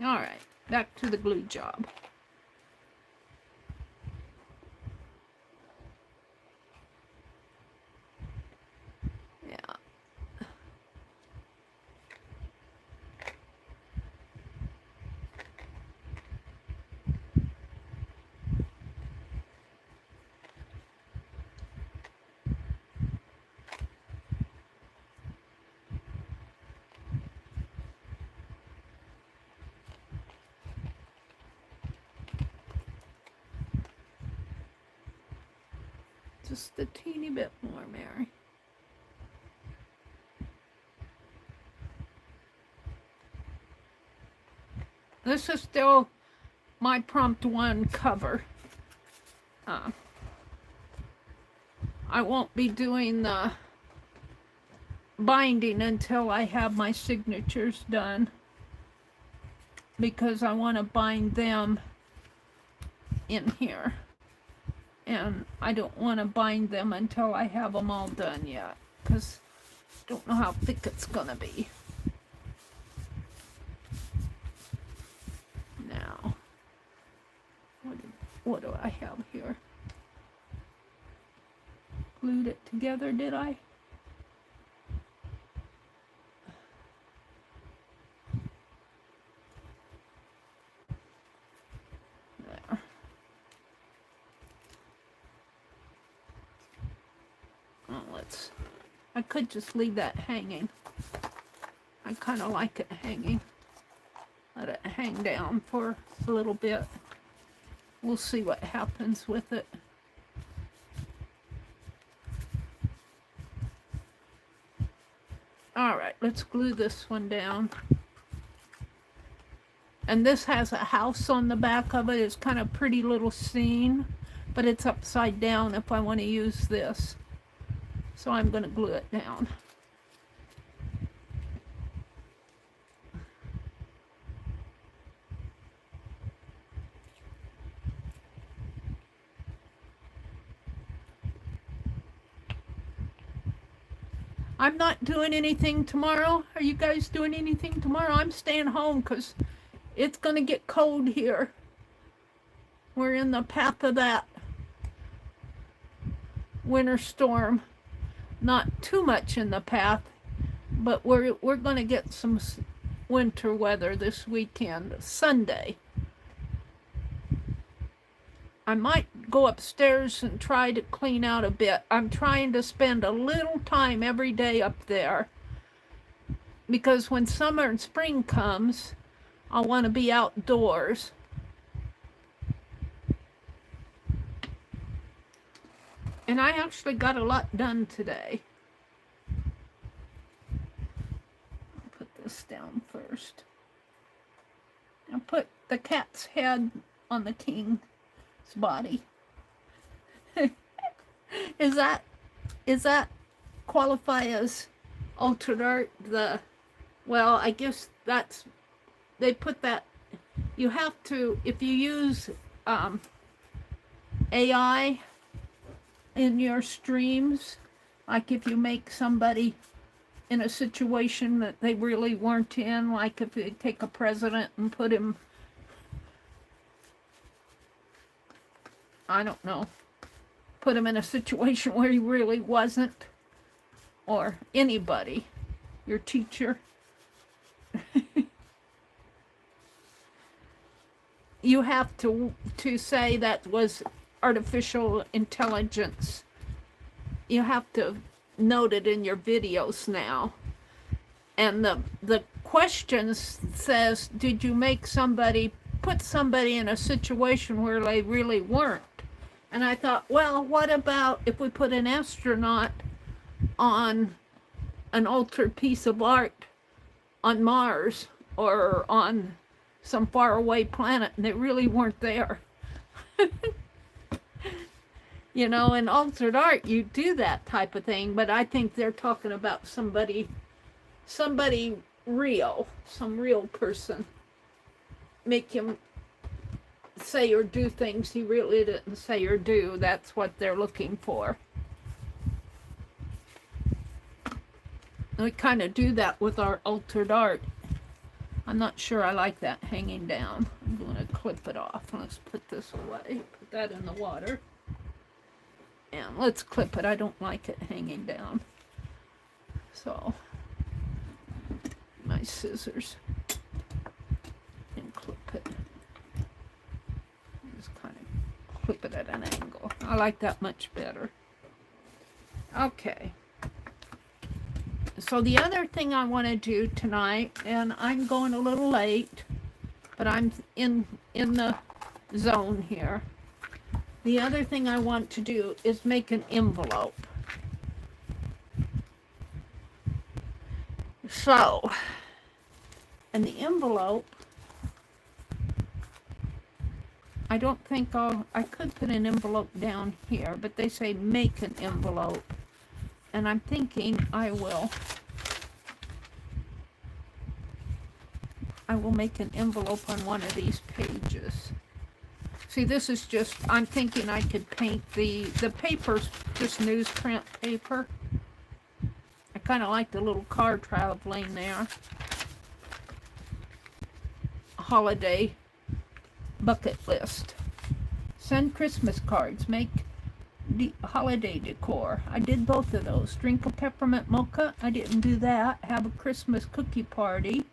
All right, back to the glue job. Yeah. Just a teeny bit more, Mary. This is still my prompt 1 cover. I won't be doing the binding until I have my signatures done. because I want to bind them in here. And I don't want to bind them until I have them all done yet, because I don't know how thick it's going to be. Now, what do I have here? Glued it together, did I? There. Oh, I could just leave that hanging. I kind of like it hanging. Let it hang down for a little bit. We'll see what happens with it. All right, let's glue this one down. And this has a house on the back of it. It's kind of a pretty little scene, but it's upside down if I want to use this. So I'm going to glue it down. I'm not doing anything tomorrow. Are you guys doing anything tomorrow? I'm staying home because it's going to get cold here. We're in the path of that winter storm. Not too much in the path, but we're going to get some winter weather this weekend, Sunday. I might go upstairs and try to clean out a bit. I'm trying to spend a little time every day up there, because when summer and spring comes, I want to be outdoors. And I actually got a lot done today. I'll put this down first. I'll put the cat's head on the king's body. Is that qualify as altered art? Well, I guess that's, they put that, you have to, if you use AI in your streams, like if you make somebody in a situation that they really weren't in, like if you take a president and put him, I don't know, put him in a situation where he really wasn't, or anybody, your teacher. You have to say that was artificial intelligence. You have to note it in your videos now. And the questions says, did you make somebody, put somebody in a situation where they really weren't? And I thought, well, what about if we put an astronaut on an altered piece of art on Mars or on some faraway planet and they really weren't there? You know, in altered art, you do that type of thing, but I think they're talking about somebody real, some real person. Make him say or do things he really didn't say or do. That's what they're looking for. We kind of do that with our altered art. I'm not sure I like that hanging down. I'm going to clip it off. Let's put this away. Put that in the water. And let's clip it. I don't like it hanging down. So, my scissors. And clip it. Just kind of clip it at an angle. I like that much better. Okay. So the other thing I want to do tonight, and I'm going a little late, but I'm in the zone here. The other thing I want to do is make an envelope. So, and the envelope, I don't think I could put an envelope down here, but they say make an envelope. And I'm thinking I I will make an envelope on one of these pages. See, this is just, I'm thinking I could paint the paper's just newsprint paper. I kind of like the little car traveling there. Holiday bucket list. Send Christmas cards. Make holiday decor. I did both of those. Drink a peppermint mocha. I didn't do that. Have a Christmas cookie party.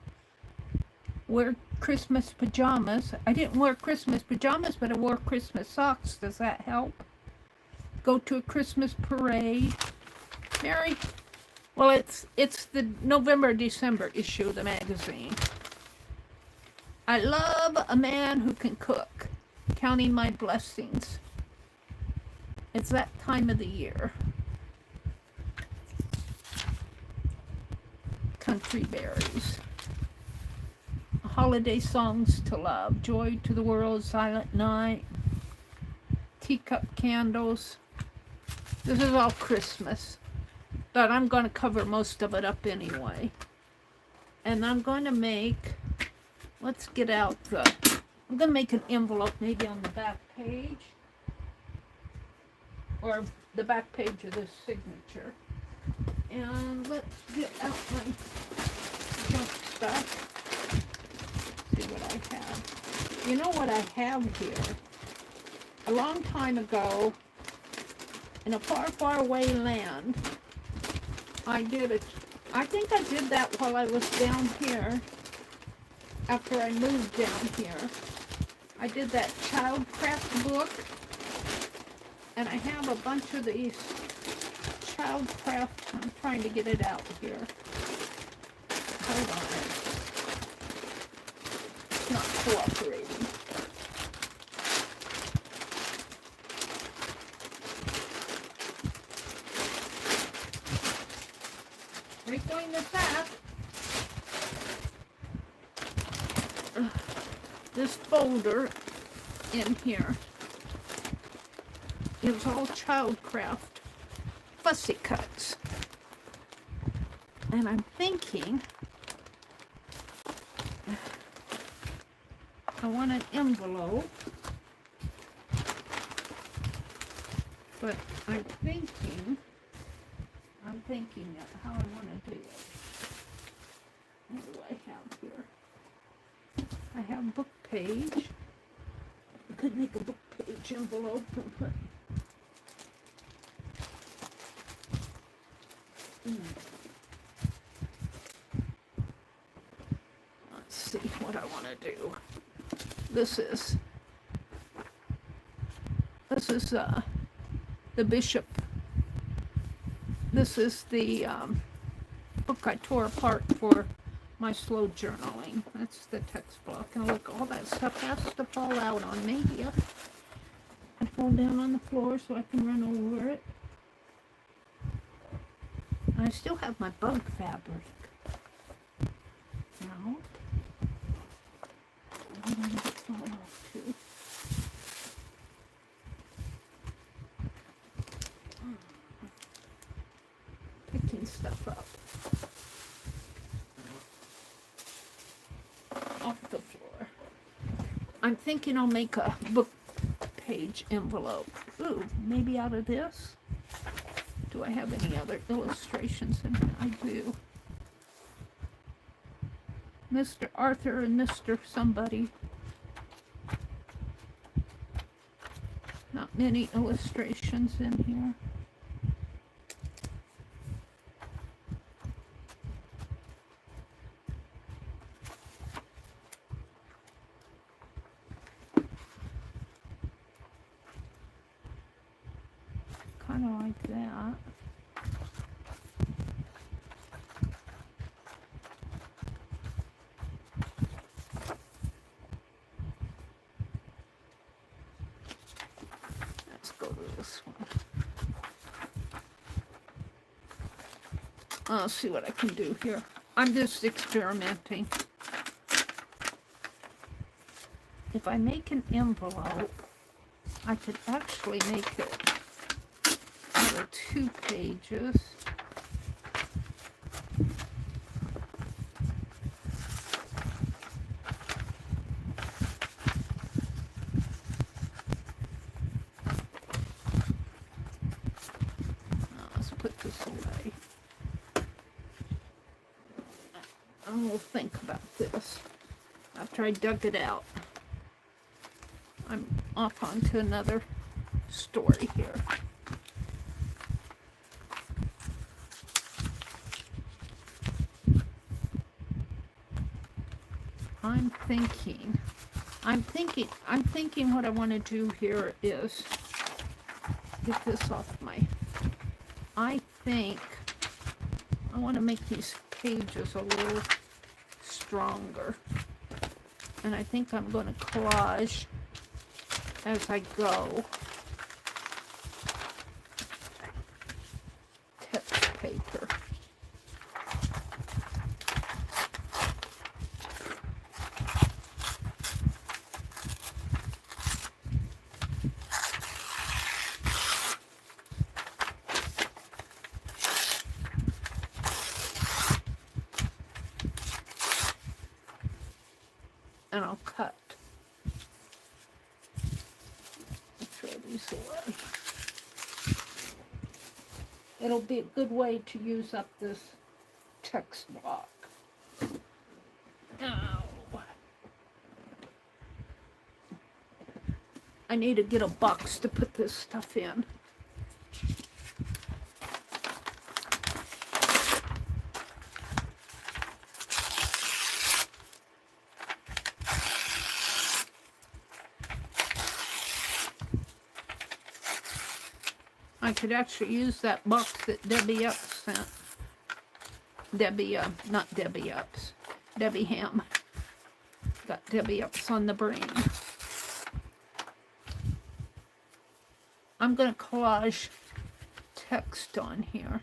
Wear Christmas pajamas. I didn't wear Christmas pajamas, but I wore Christmas socks. Does that help? Go to a Christmas parade. Mary? Well, it's the November-December issue of the magazine. I love a man who can cook. Counting my blessings. It's that time of the year. Country berries. Holiday songs to love. Joy to the world, silent night. Teacup candles. This is all Christmas. But I'm going to cover most of it up anyway. And I'm going to make, let's get out I'm going to make an envelope maybe on the back page. Or the back page of this signature. And let's get out my junk stuff. See what I have. You know what I have here? A long time ago, in a far, far away land, I think I did that while I was down here. After I moved down here. I did that childcraft book. And I have a bunch of these childcraft. I'm trying to get it out here. Hold on. It's not cooperating. Redoing the back. This folder in here is all childcraft fussy cuts. And I'm thinking I want an envelope, but I'm thinking how I want to do it. What do I have here? I have book page. I could make a book page envelope and put let's see what I want to do. This is the Bishop. This is the book I tore apart for my slow journaling. That's the text block. And look, all that stuff has to fall out on me. Yep. I fall down on the floor so I can run over it. And I still have my bug fabric. Now, I'm going to fall off too. Picking stuff up off the floor. I'm thinking I'll make a book page envelope. Ooh, maybe out of this? Do I have any other illustrations in here? I do. Mr. Arthur and Mr. Somebody. Not many illustrations in here. Kind of like that. Let's go to this one. I'll see what I can do here. I'm just experimenting. If I make an envelope, I could actually make it out of 2 pages. put this away. I will think about this after I dug it out. I'm off onto another story here. I'm thinking what I want to do here is get this off I think I want to make these pages a little stronger. And I think I'm going to collage as I go. Text paper. And I'll cut. Throw these away. It'll be a good way to use up this text block. Ow. I need to get a box to put this stuff in. I could actually use that box that Debbie Epps sent. Not Debbie Epps. Debbie Ham. Got Debbie Epps on the brain. I'm going to collage text on here.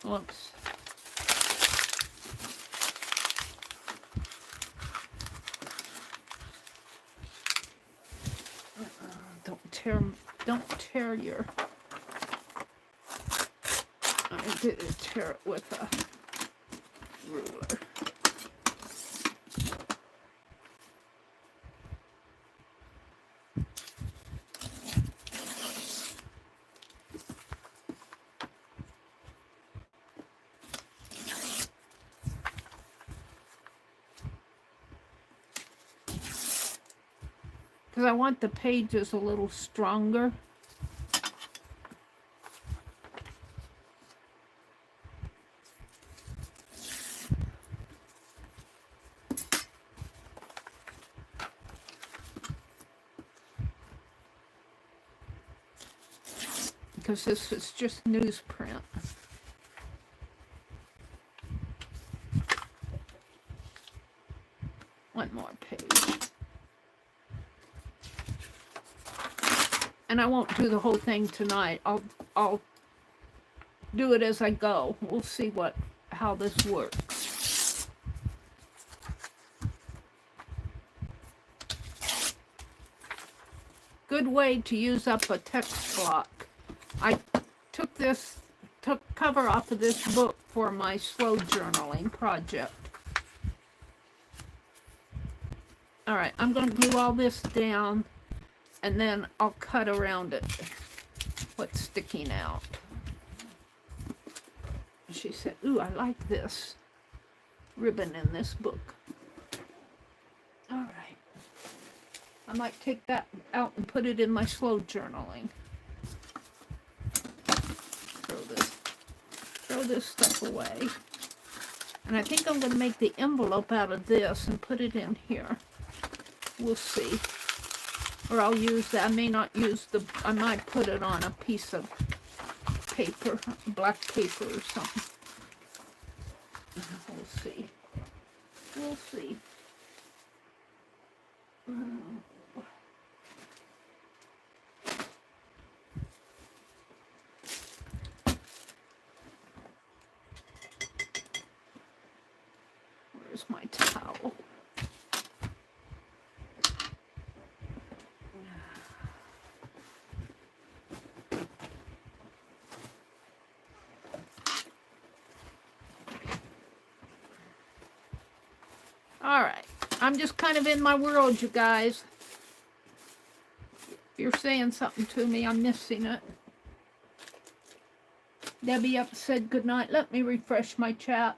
Whoops. Don't tear your. I didn't tear it with a ruler. Because I want the pages a little stronger. Because this is just newsprint. One more page. And I won't do the whole thing tonight. I'll do it as I go. We'll see how this works. Good way to use up a text block. I took cover off of this book for my slow journaling project. All right, I'm going to glue all this down. And then I'll cut around it, what's sticking out. She said, ooh, I like this ribbon in this book. All right. I might take that out and put it in my slow journaling. Throw this stuff away. And I think I'm going to make the envelope out of this and put it in here. We'll see. Or I'll use that. I may not use I might put it on a piece of paper, black paper or something. We'll see. We'll see. Where's my towel? All right. I'm just kind of in my world, you guys. If you're saying something to me, I'm missing it. Debbie up said good night. Let me refresh my chat.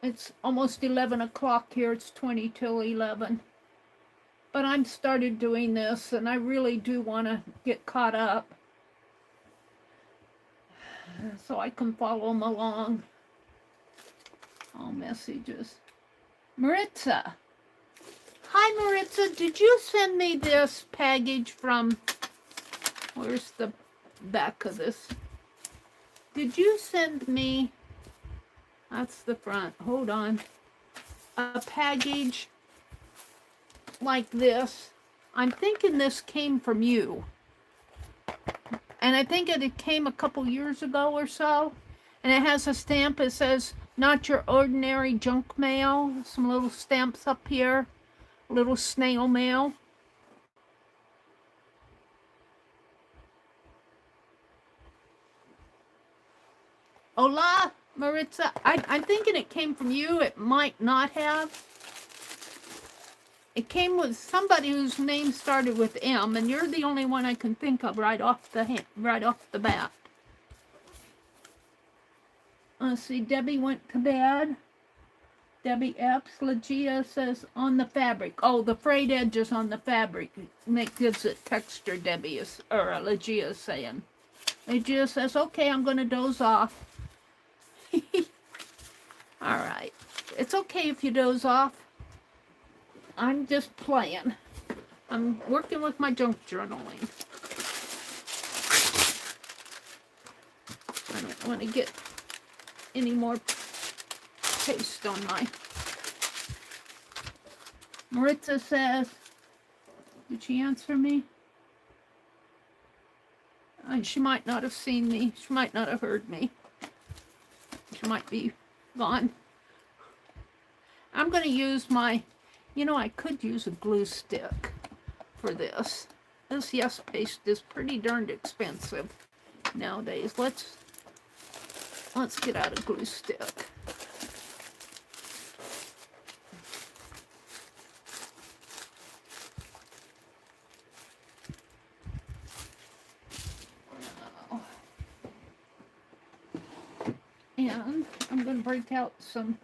It's almost 11 o'clock here. It's 20 till 11. But I'm started doing this, and I really do want to get caught up so I can follow them along. All messages. Maritza. Hi, Maritza. Did you send me this package from... Where's the back of this? Did you send me... That's the front. Hold on. A package like this. I'm thinking this came from you. And I think it came a couple years ago or so. And it has a stamp. It says, not your ordinary junk mail. Some little stamps up here. Little snail mail. Hola, Maritza. I'm thinking it came from you. It might not have. It came with somebody whose name started with M, and you're the only one I can think of right off the bat. Let's see. Debbie went to bed. Debbie Epps. Legia says on the fabric. Oh, the frayed edges on the fabric. It gives it texture. Debbie is, or Legia is saying. Legia says, okay, I'm going to doze off. All right. It's okay if you doze off. I'm just playing. I'm working with my junk journaling. I don't want to get any more paste on my... Maritza says, did she answer me? She might not have seen me. She might not have heard me. She might be gone. I'm going to use my... You know, I could use a glue stick for this. This Yes paste is pretty darned expensive nowadays. Let's get out a glue stick. And I'm going to break out some...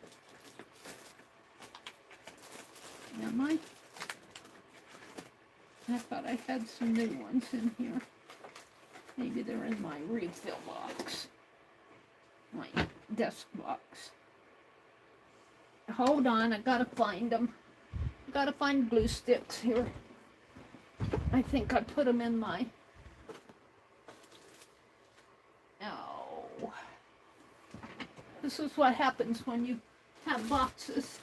Am I? I thought I had some new ones in here. Maybe they're in my refill box. My desk box. Hold on, I gotta find them. I gotta find glue sticks here. I think I put them in my... Oh. This is what happens when you have boxes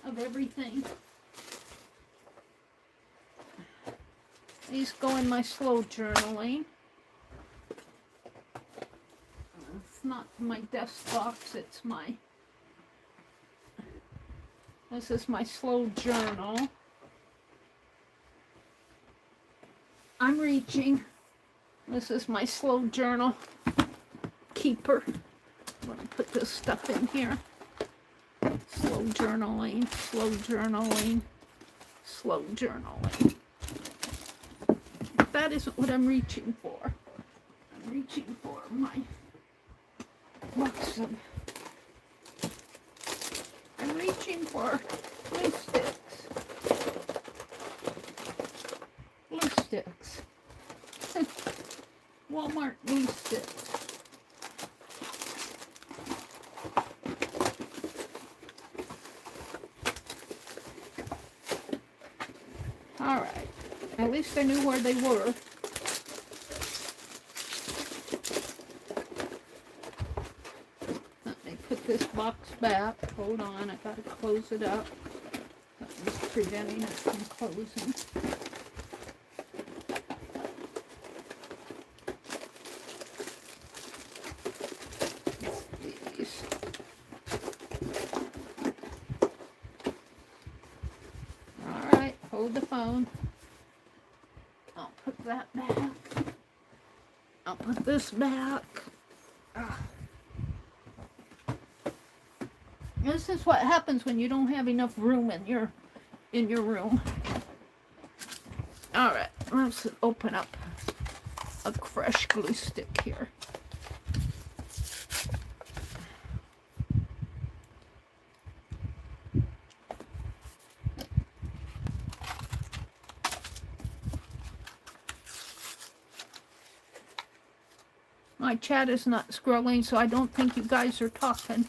of everything. These go in my slow journaling. It's not my desk box, it's my... This is my slow journal. I'm reaching. This is my slow journal keeper. I'm going to put this stuff in here. Slow journaling, slow journaling, slow journaling. That isn't what I'm reaching for. I'm reaching for my box of... I'm reaching for glue sticks. Glue sticks. Walmart glue sticks. All right. At least I knew where they were. Let me put this box back. Hold on, I gotta close it up. Something's preventing it from closing. These. All right, hold the phone. I'll put that back. I'll put this back. This is what happens when you don't have enough room in your room. All right, let's open up a fresh glue stick here. My chat is not scrolling, so I don't think you guys are talking.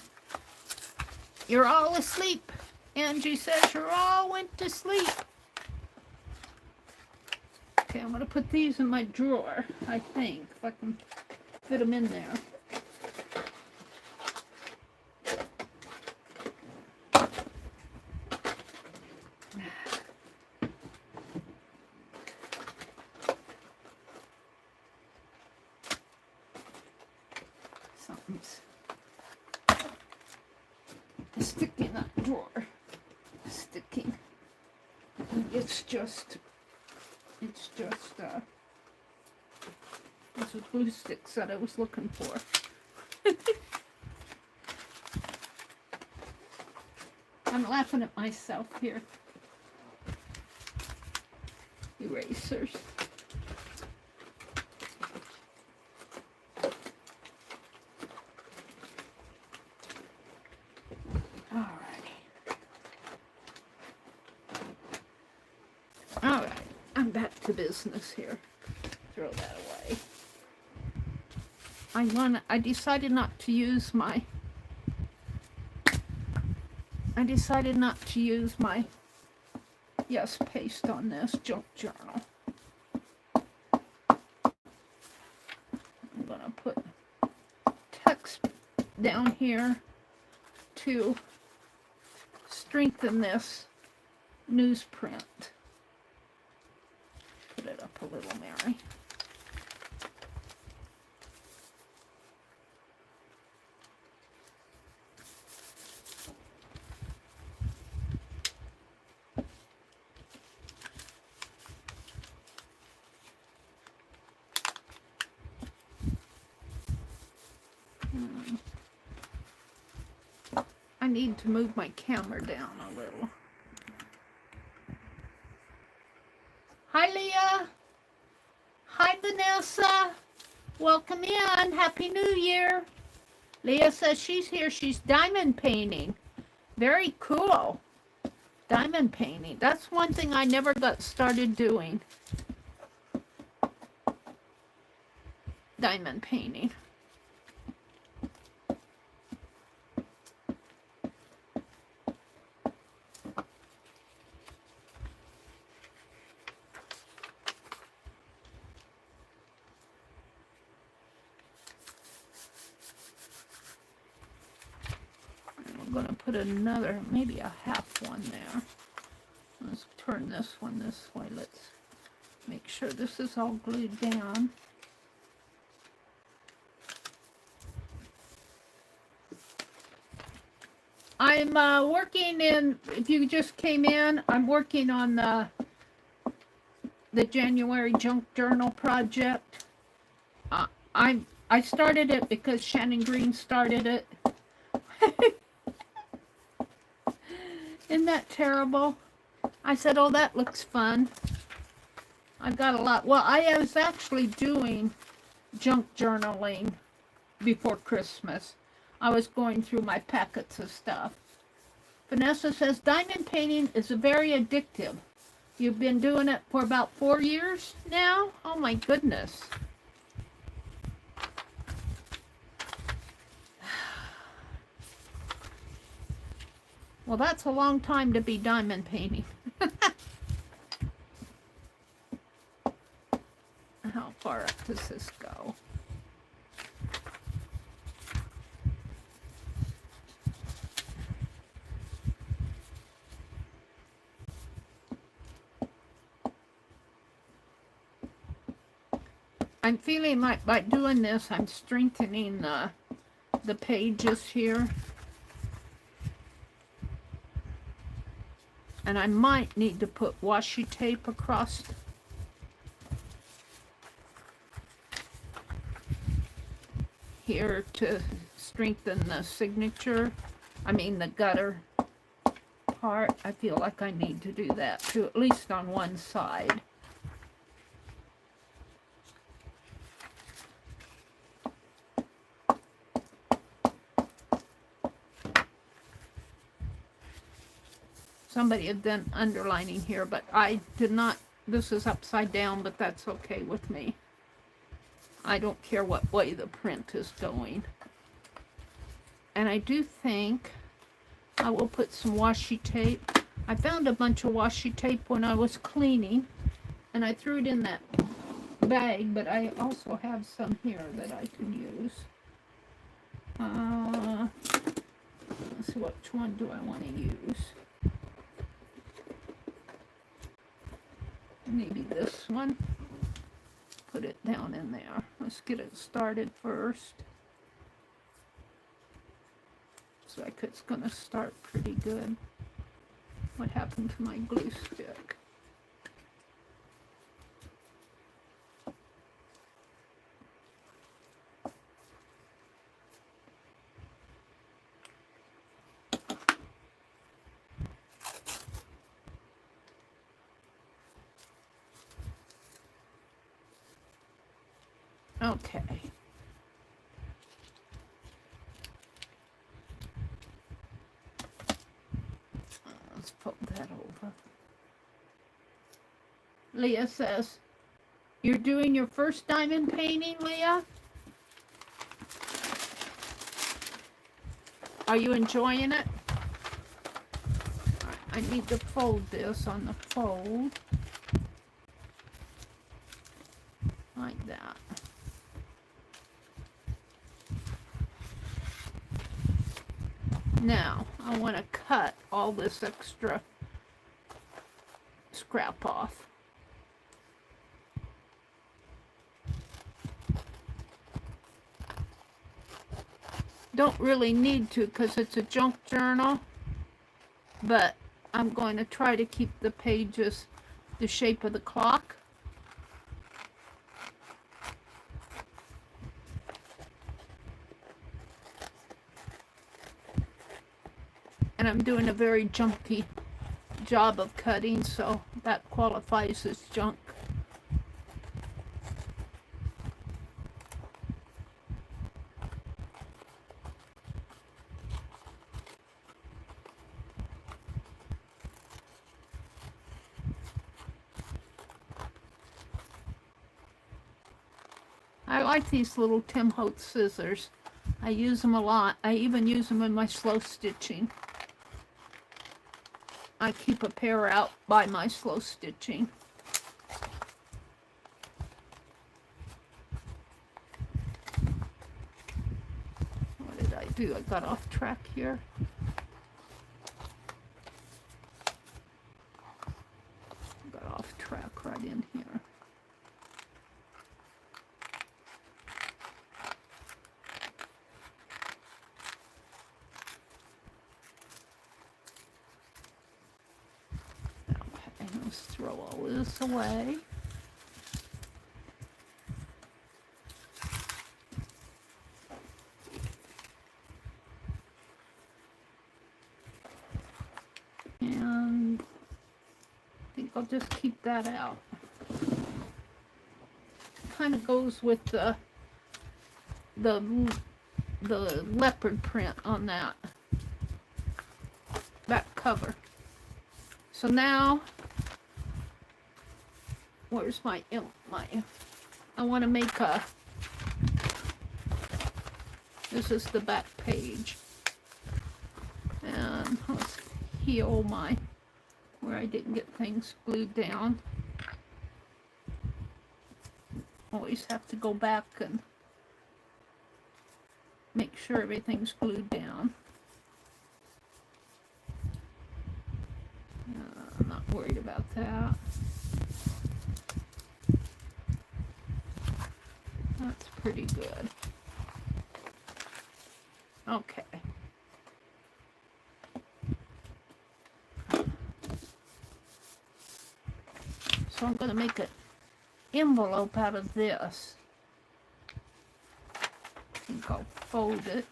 You're all asleep. Angie says you're all went to sleep. Okay, I'm going to put these in my drawer, I think, if I can fit them in there. Something's sticking in that drawer. Sticking. It's just those glue sticks that I was looking for. I'm laughing at myself here. Erasers. Alright, I'm back to business here. Throw that away. I decided not to use my yes paste on this junk journal. I'm gonna put text down here to strengthen this newsprint. Put it up a little, Mary. I need to move my camera down a little. Hi, Leah. Hi, Vanessa. Welcome in. Happy New Year. Leah says she's here. She's diamond painting. Very cool. Diamond painting. That's one thing I never got started doing. Diamond painting. I'm going to put another, maybe a half one there. Let's turn this one this way. Let's make sure this is all glued down. I'm working in, if you just came in, I'm working on the January Junk Journal project. I started it because Shannon Green started it. Isn't that terrible? I said, oh, that looks fun. I've got a lot. Well, I was actually doing junk journaling before Christmas. I was going through my packets of stuff. Vanessa says, diamond painting is very addictive. You've been doing it for about 4 years now? Oh my goodness. Well, that's a long time to be diamond painting. How far up does this go? I'm feeling like by doing this, I'm strengthening the pages here. And I might need to put washi tape across here to strengthen the signature. I mean the gutter part. I feel like I need to do that too, at least on one side. Somebody had done underlining here, but I did not. This is upside down, but that's okay with me. I don't care what way the print is going. And I do think I will put some washi tape. I found a bunch of washi tape when I was cleaning, and I threw it in that bag, but I also have some here that I can use. Let's see, which one do I want to use? Maybe this one. Put it down in there. Let's get it started first. Looks like it's going to start pretty good. What happened to my glue stick? Okay. Let's put that over. Leah says, you're doing your first diamond painting, Leah? Are you enjoying it? I need to fold this on the fold. Like that. Now, I want to cut all this extra scrap off. Don't really need to because it's a junk journal, but I'm going to try to keep the pages the shape of the clock. And I'm doing a very junky job of cutting, so that qualifies as junk. I like these little Tim Holtz scissors. I use them a lot. I even use them in my slow stitching. I keep a pair out by my slow stitching. What did I do? I got off track here. Got off track right in here. Let's throw all this away. And I think I'll just keep that out. Kind of goes with the leopard print on that back cover. So now, where's my, I want to make a, this is the back page. And let's heal my, where I didn't get things glued down. Always have to go back and make sure everything's glued down. I'm not worried about that. That's pretty good. Okay. So I'm going to make an envelope out of this. I think I'll fold it.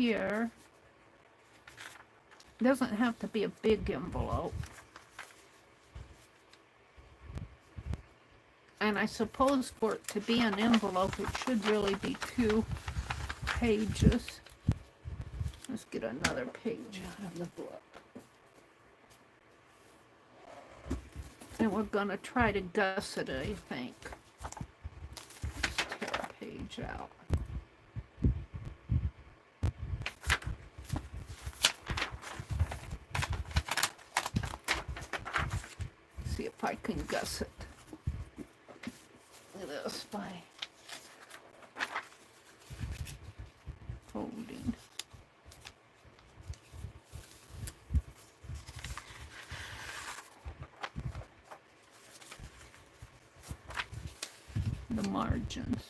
here. Doesn't have to be a big envelope. And I suppose for it to be an envelope, it should really be 2 pages. Let's get another page out of the book. And we're going to try to gusset it, I think. Let's tear a page out. See if I can gusset this by folding. The margins.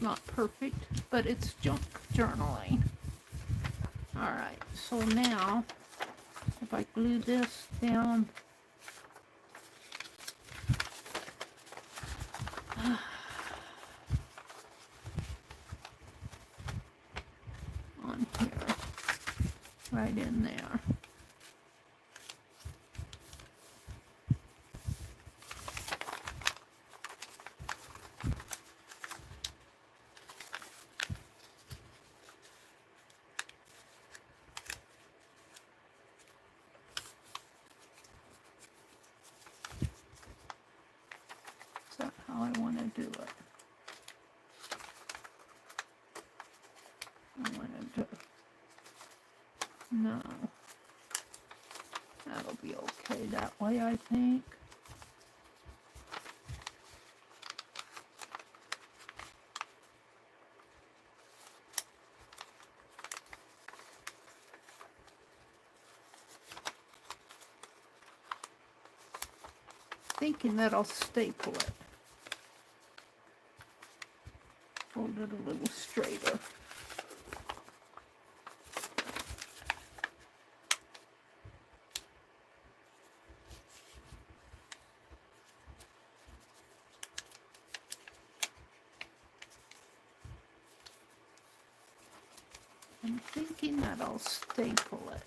Not perfect, but it's junk journaling. Alright, so now if I glue this down on here, right in there. Is that how I want to do it? I want to do, no. That'll be okay that way, I think. Thinking that I'll staple it. Fold it a little straighter. I'm thinking that I'll staple it.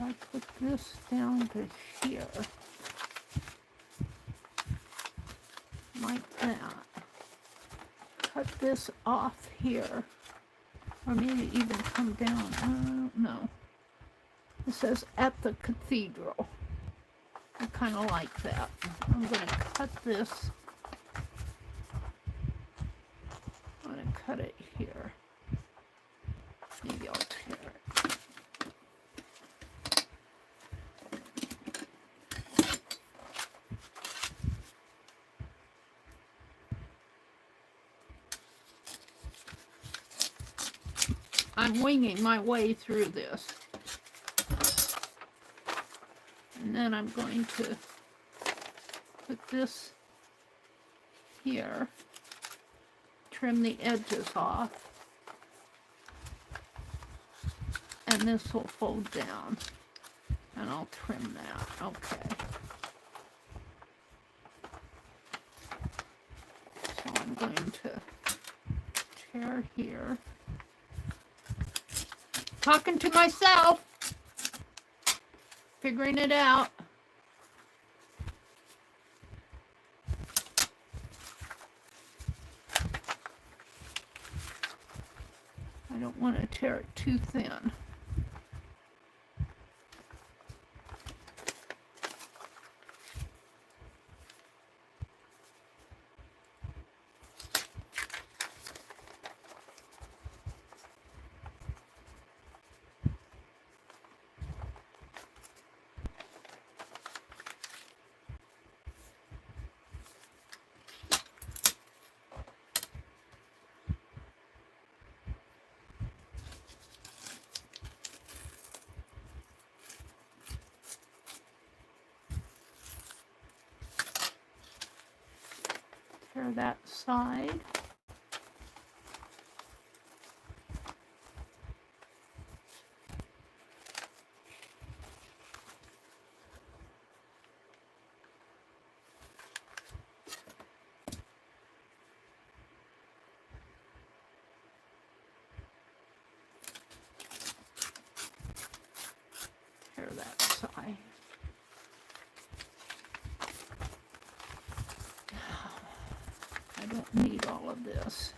I put this down to here, like that. Cut this off here, or maybe even come down, I don't know. It says at the cathedral. I kind of like that. I'm going to cut this. I'm going to cut it here. Maybe I'll tear it. I'm winging my way through this. And then I'm going to put this here, trim the edges off, and this will fold down, and I'll trim that. Okay. So I'm going to tear here. Talking to myself, figuring it out. I don't want to tear it too thin. tear that side. Tear that side. I don't need all of this.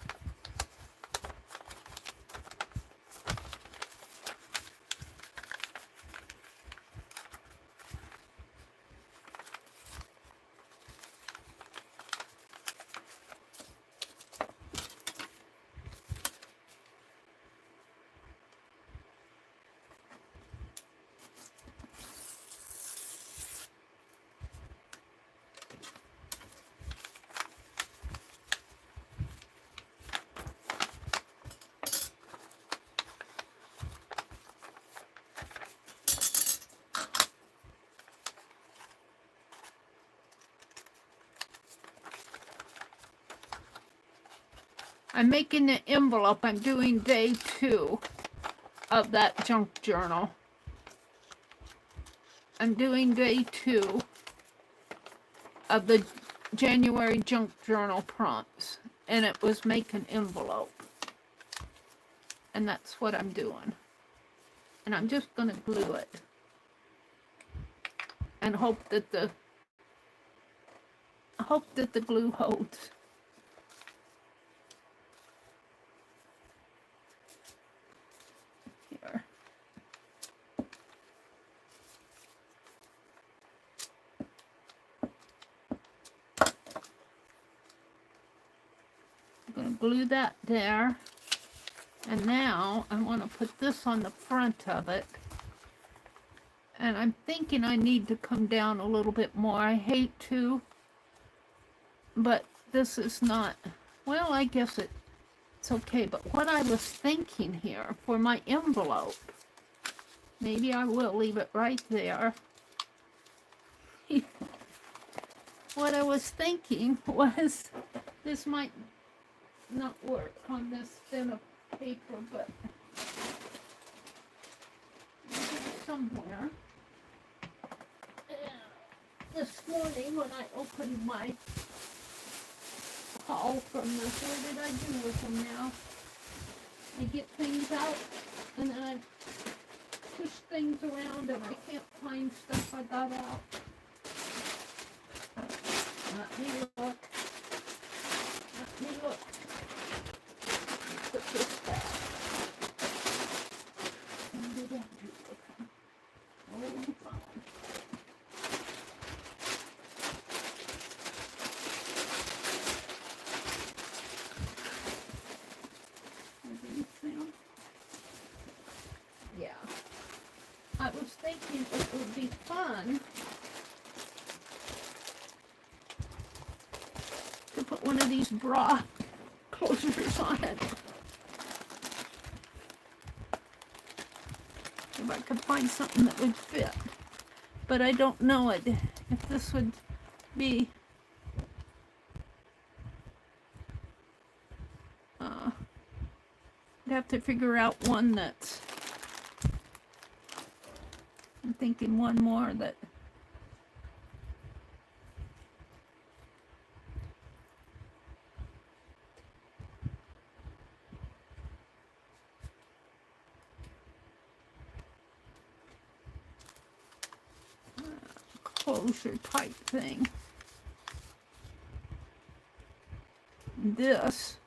I'm making the envelope. I'm doing day 2 of that junk journal. I'm doing day 2 of the January junk journal prompts. And it was make an envelope. And that's what I'm doing. And I'm just going to glue it. And hope that the glue holds. Here. I'm going to glue that there. And now I want to put this on the front of it. And I'm thinking I need to come down a little bit more. I hate to, but this is not, well, I guess it's okay. But what I was thinking here for my envelope, maybe I will leave it right there. What I was thinking was this might not work on this thin of paper, but somewhere. This morning when I opened my haul from the, what did I do with them now? I get things out and then I push things around and I can't find stuff I got out. Let me look. Let me look. Put this back. What did I do with them? Oh, fine. Yeah. I was thinking it would be fun to put one of these bra closures on it. If I could find something that would fit. But I don't know if this would be I'd have to figure out one that's, I'm thinking one more that closure type thing. This,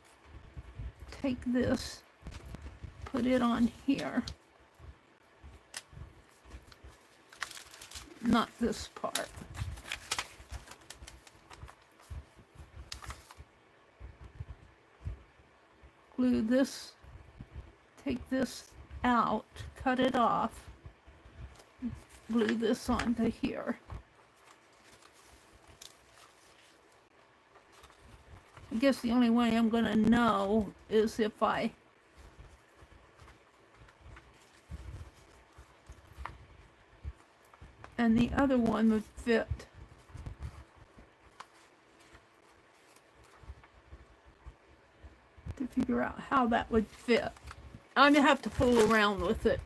take this, put it on here. Not this part. Glue this, take this out, cut it off, glue this onto here. I guess the only way I'm gonna know is if I and the other one would fit figure out how that would fit. I'm gonna have to fool around with it.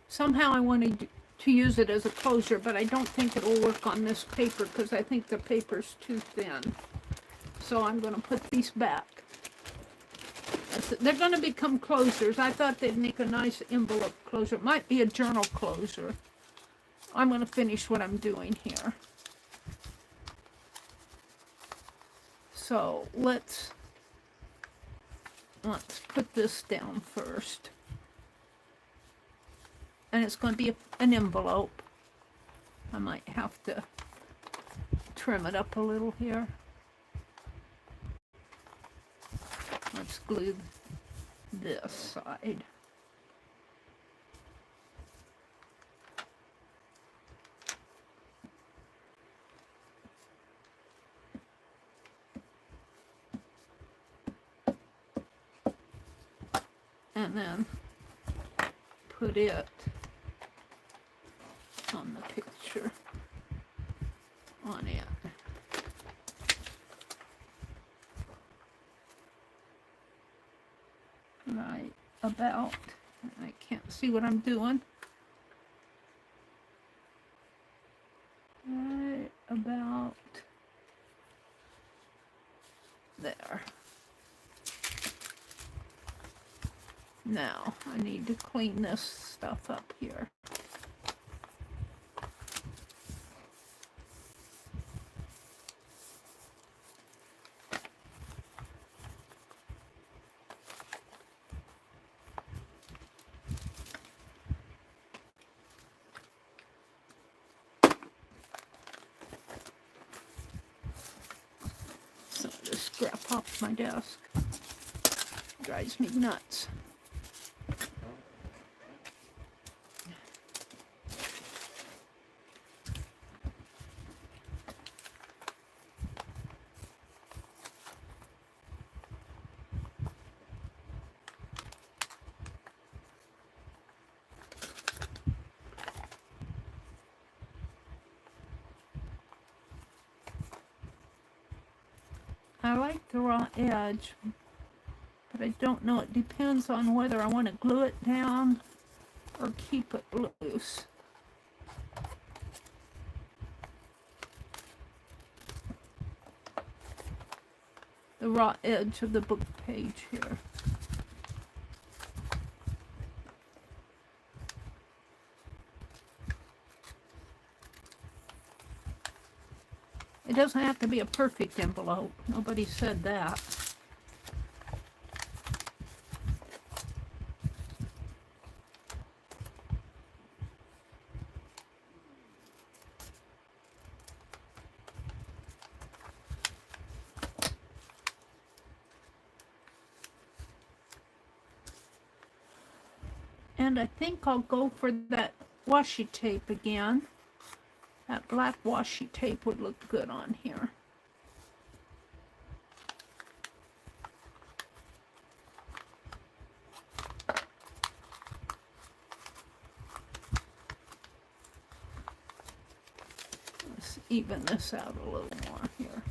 Somehow I wanted to use it as a closure, but I don't think it'll work on this paper because I think the paper's too thin. So I'm gonna put these back. They're gonna become closures. I thought they'd make a nice envelope closure. It might be a journal closure. I'm gonna finish what I'm doing here. So let's put this down first. And it's going to be an envelope. I might have to trim it up a little here. Let's glue this side. And then put it on the picture on it. Right about, I can't see what I'm doing. Right about there. Now I need to clean this stuff up here. So just scrap off my desk. Drives me nuts. I like the raw edge, but I don't know. It depends on whether I want to glue it down or keep it loose. The raw edge of the book page here. It doesn't have to be a perfect envelope. Nobody said that. And I think I'll go for that washi tape again. That black washi tape would look good on here. Let's even this out a little more here.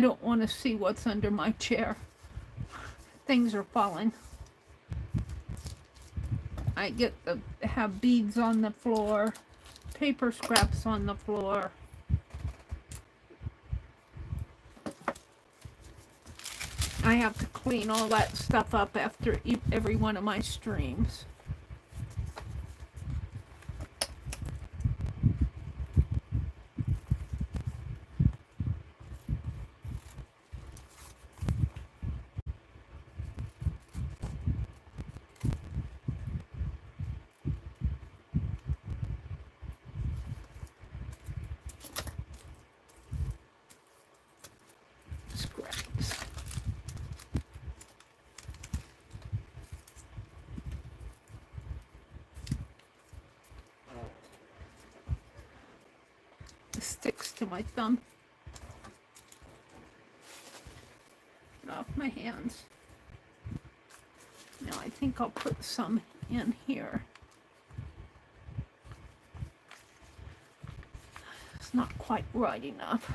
I don't want to see what's under my chair. Things are falling. I get to have beads on the floor, paper scraps on the floor. I have to clean all that stuff up after every one of my streams. Scraps. It sticks to my thumb. Get off my hands. Now I think I'll put some in here. It's not quite right enough.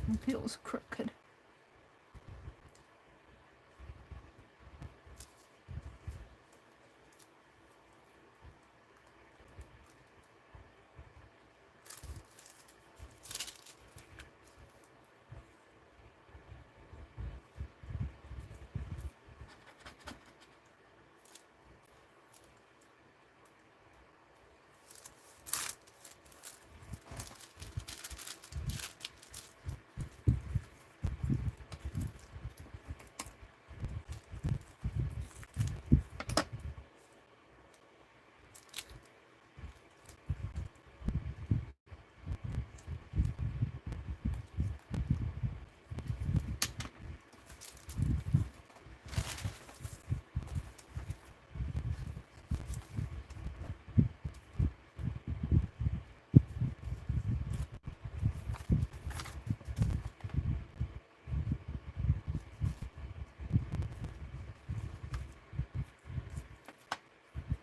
It feels crooked.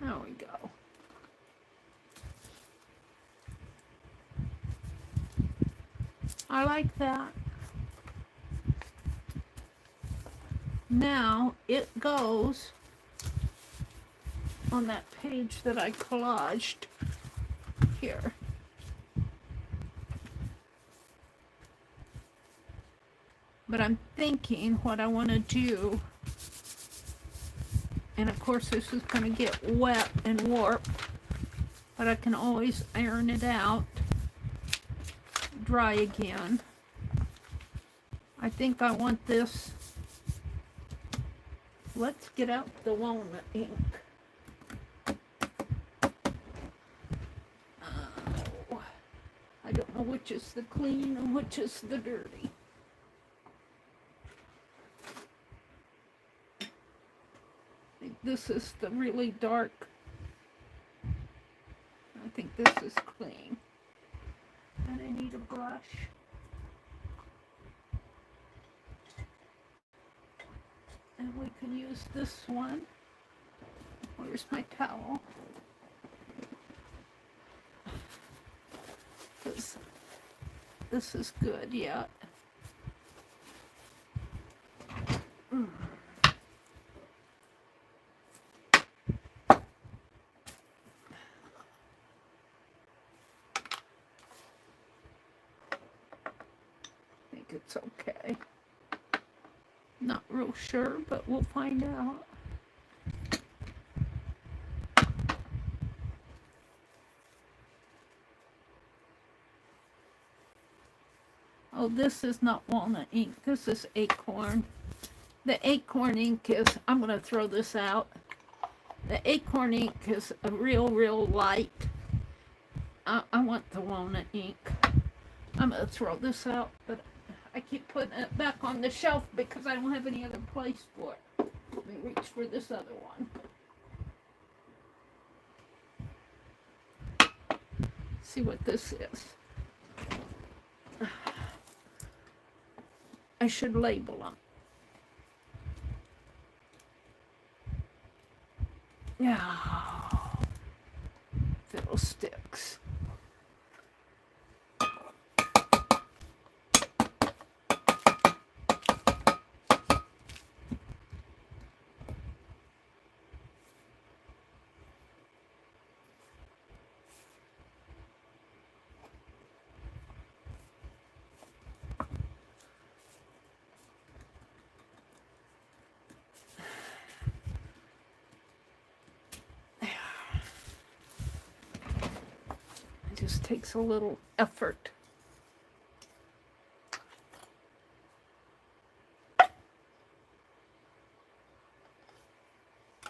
There we go. I like that. Now it goes on that page that I collaged here. But I'm thinking what I want to do, and of course this is going to get wet and warped, but I can always iron it out, dry again. I think I want this. Let's get out the walnut ink. I don't know which is the clean and which is the dirty. I think this is the really dark. I think this is clean. And I need a brush. And we can use this one. Where's my towel? This is good, yeah. It's okay. Not real sure, but we'll find out. Oh, this is not walnut ink. This is acorn. The acorn ink is, I'm going to throw this out. The acorn ink is a real light. I want the walnut ink. I'm going to throw this out, but I keep putting it back on the shelf because I don't have any other place for it. Let me reach for this other one. See what this is. I should label them. Yeah. Fiddlesticks. It just takes a little effort.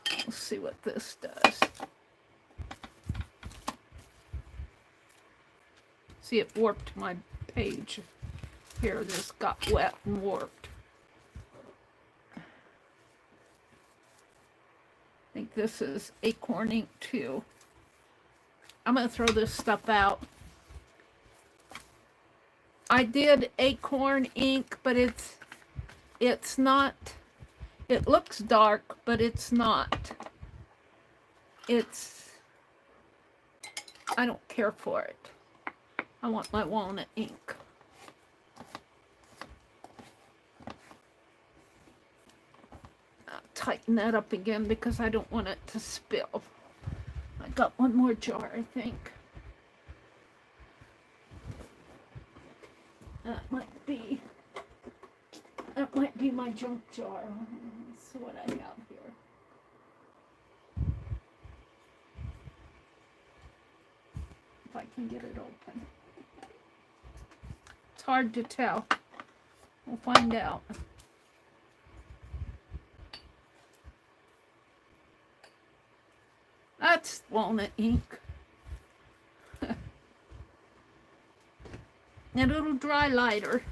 Let's see what this does. See, it warped my page. Here, this got wet and warped. I think this is acorn ink too. I'm going to throw this stuff out. I did acorn ink, but it's not, it looks dark, but it's not. I don't care for it. I want my walnut ink. I'll tighten that up again because I don't want it to spill. I got one more jar, I think. That might be my junk jar. Let's see what I have here. If I can get it open. It's hard to tell. We'll find out. That's walnut ink. And it'll dry lighter.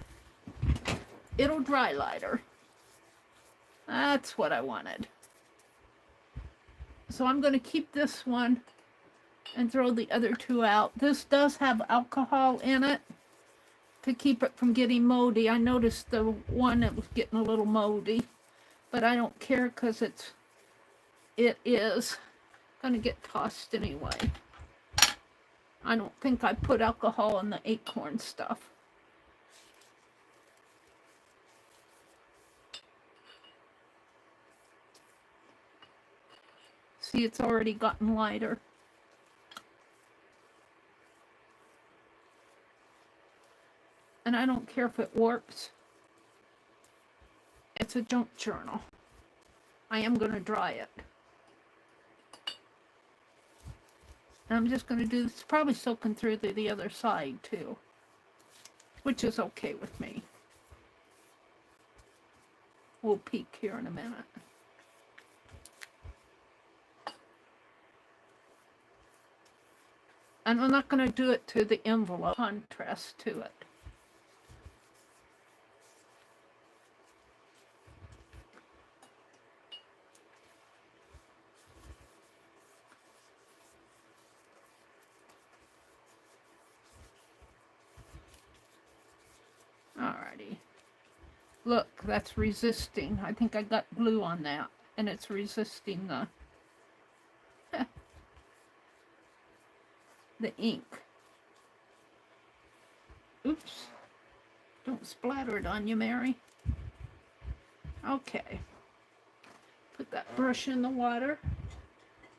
It'll dry lighter. That's what I wanted. So I'm going to keep this one and throw the other two out. This does have alcohol in it to keep it from getting moldy. I noticed the one that was getting a little moldy, but I don't care because it is going to get tossed anyway. I don't think I put alcohol in the acorn stuff. See, it's already gotten lighter. And I don't care if it warps. It's a junk journal. I am going to dry it. And I'm just going to do this, probably soaking through the other side too, which is okay with me. We'll peek here in a minute. And I'm not going to do it to the envelope, contrast to it. Alrighty. Look, that's resisting. I think I got glue on that, and it's resisting the ink. Oops. Don't splatter it on you, Mary. Okay. Put that brush in the water.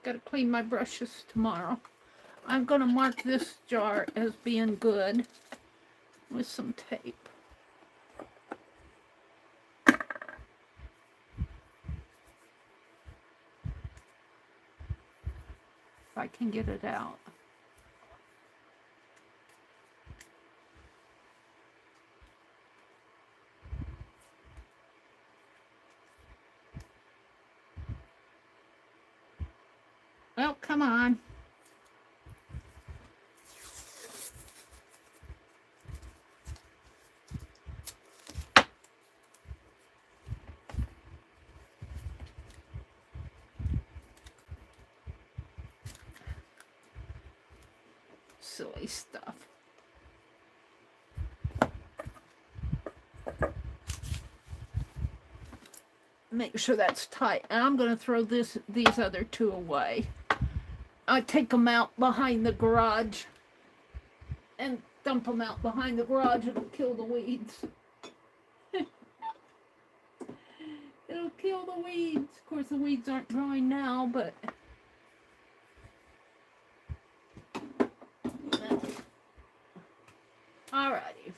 Got to clean my brushes tomorrow. I'm going to mark this jar as being good with some tape. If I can get it out. Well, come on. stuff. Make sure that's tight. And I'm going to throw these other two away. I take them out behind the garage and dump them out behind the garage. It'll kill the weeds. It'll kill the weeds. Of course, the weeds aren't growing now, but alrighty.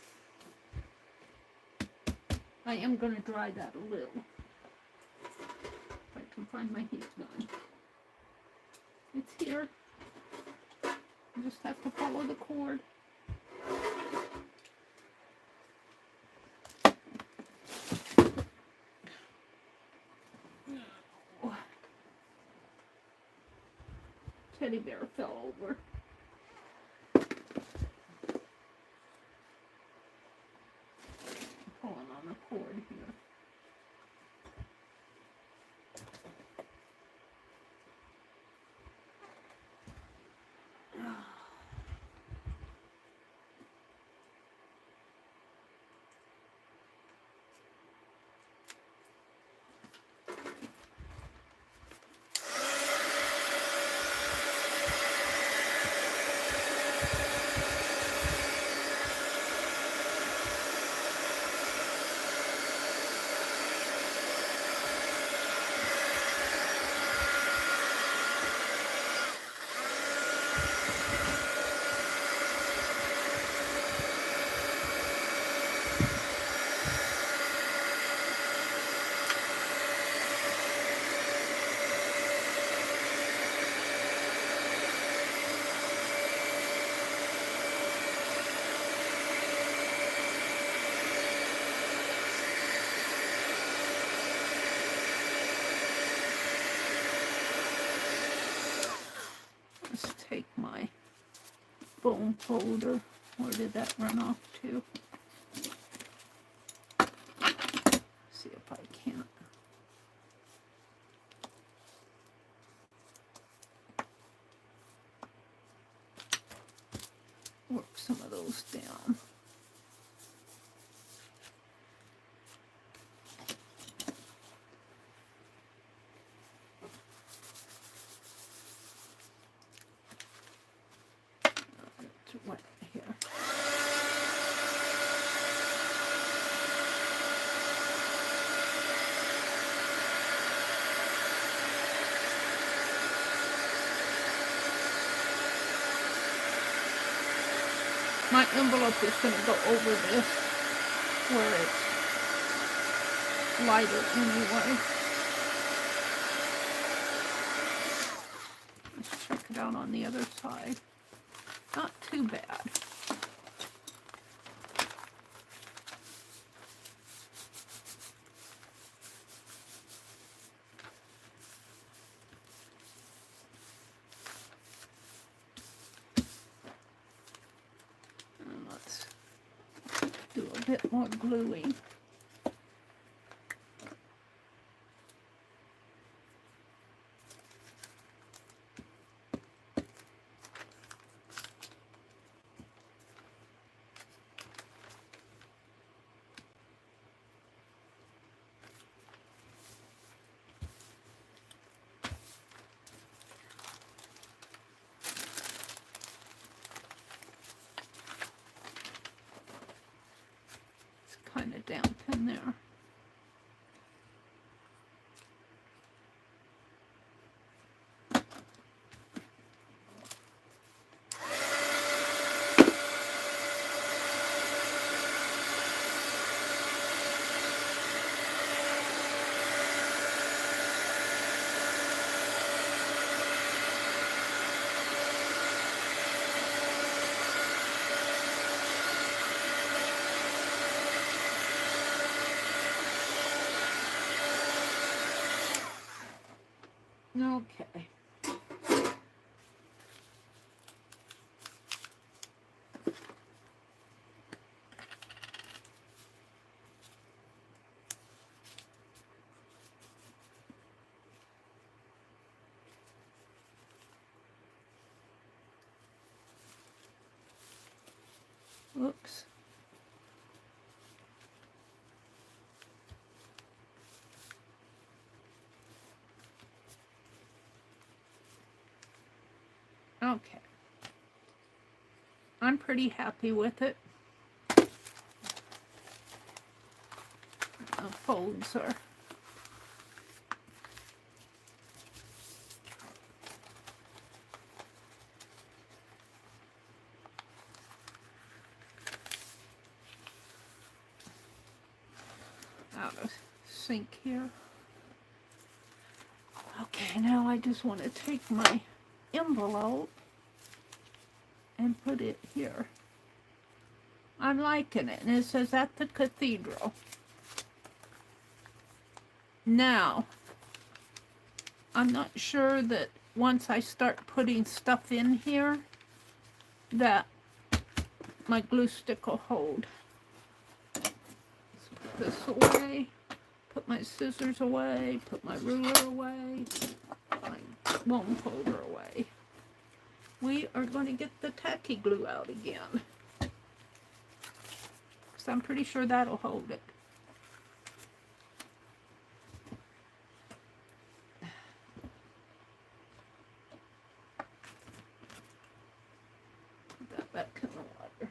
I am going to dry that a little. If I can find my heat gun. It's here. I just have to follow the cord. Teddy bear fell over. Pulling on the cord here. Take my foam folder. Where did that run off to? See if I can't. Work some of those down. Right here. My envelope is going to go over this where it's lighter anyway. Let's check it out on the other side. Not too bad. And let's do a bit more gluing. Kind of damp in there. Oops. Okay. I'm pretty happy with it. The folds are out of sync here. Okay, now I just want to take my envelope and put it here. I'm liking it, and it says at the cathedral. Now, I'm not sure that once I start putting stuff in here that my glue stick will hold. Let's put this away, put my scissors away, put my ruler away, my bone folder away. We are going to get the tacky glue out again, because I'm pretty sure that'll hold it. Put that back in the water.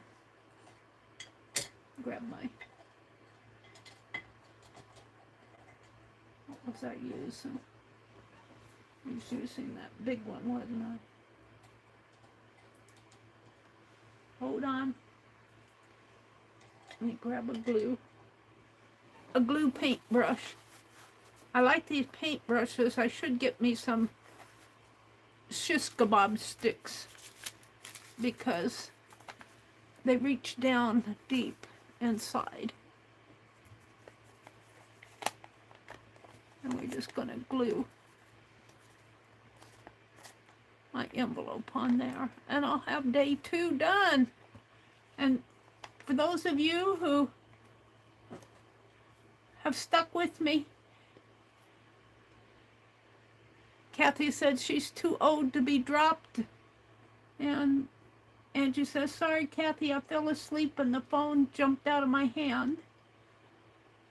Grab my, what was I using? I was using that big one, wasn't I? Hold on. Let me grab a glue paintbrush. I like these paintbrushes. I should get me some shish kebab sticks because they reach down deep inside. And we're just going to glue my envelope on there, and I'll have day 2 done. And for those of you who have stuck with me, Kathy said she's too old to be dropped, and Angie says, sorry Kathy, I fell asleep and the phone jumped out of my hand.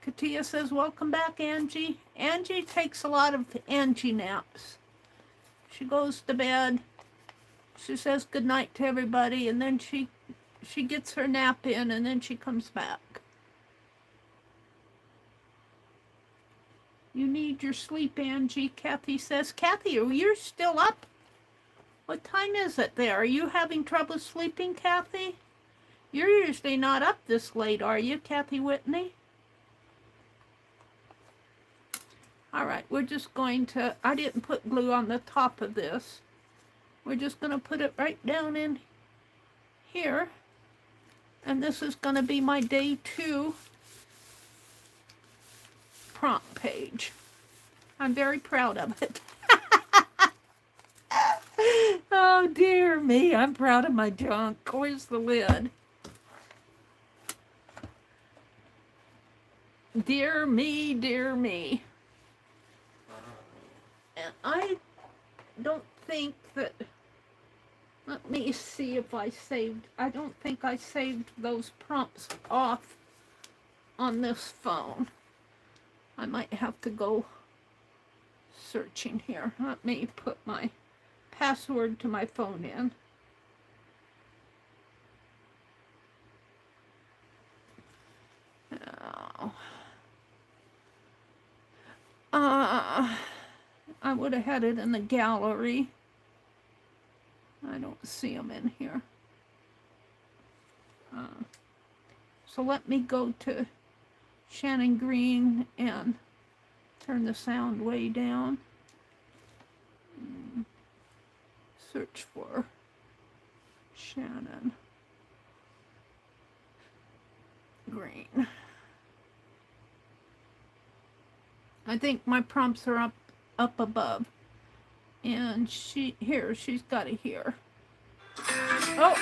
Katia says, welcome back Angie. Angie takes a lot of Angie naps. She goes to bed, she says good night to everybody, and then she gets her nap in, and then she comes back. You need your sleep, Angie, Kathy says. Kathy, you're still up? What time is it there? Are you having trouble sleeping, Kathy? You're usually not up this late, are you, Kathy Whitney? All right, we're just going to, I didn't put glue on the top of this. We're just going to put it right down in here. And this is going to be my day 2 prompt page. I'm very proud of it. Oh, dear me. I'm proud of my junk. Where's the lid? Dear me, dear me. And I don't think that, let me see if I saved, I don't think I saved those prompts off on this phone. I might have to go searching here. Let me put my password to my phone in. I would have had it in the gallery. I don't see them in here. So let me go to Shannon Green and turn the sound way down. Search for Shannon Green. I think my prompts are up above. And she's got it here. Oh!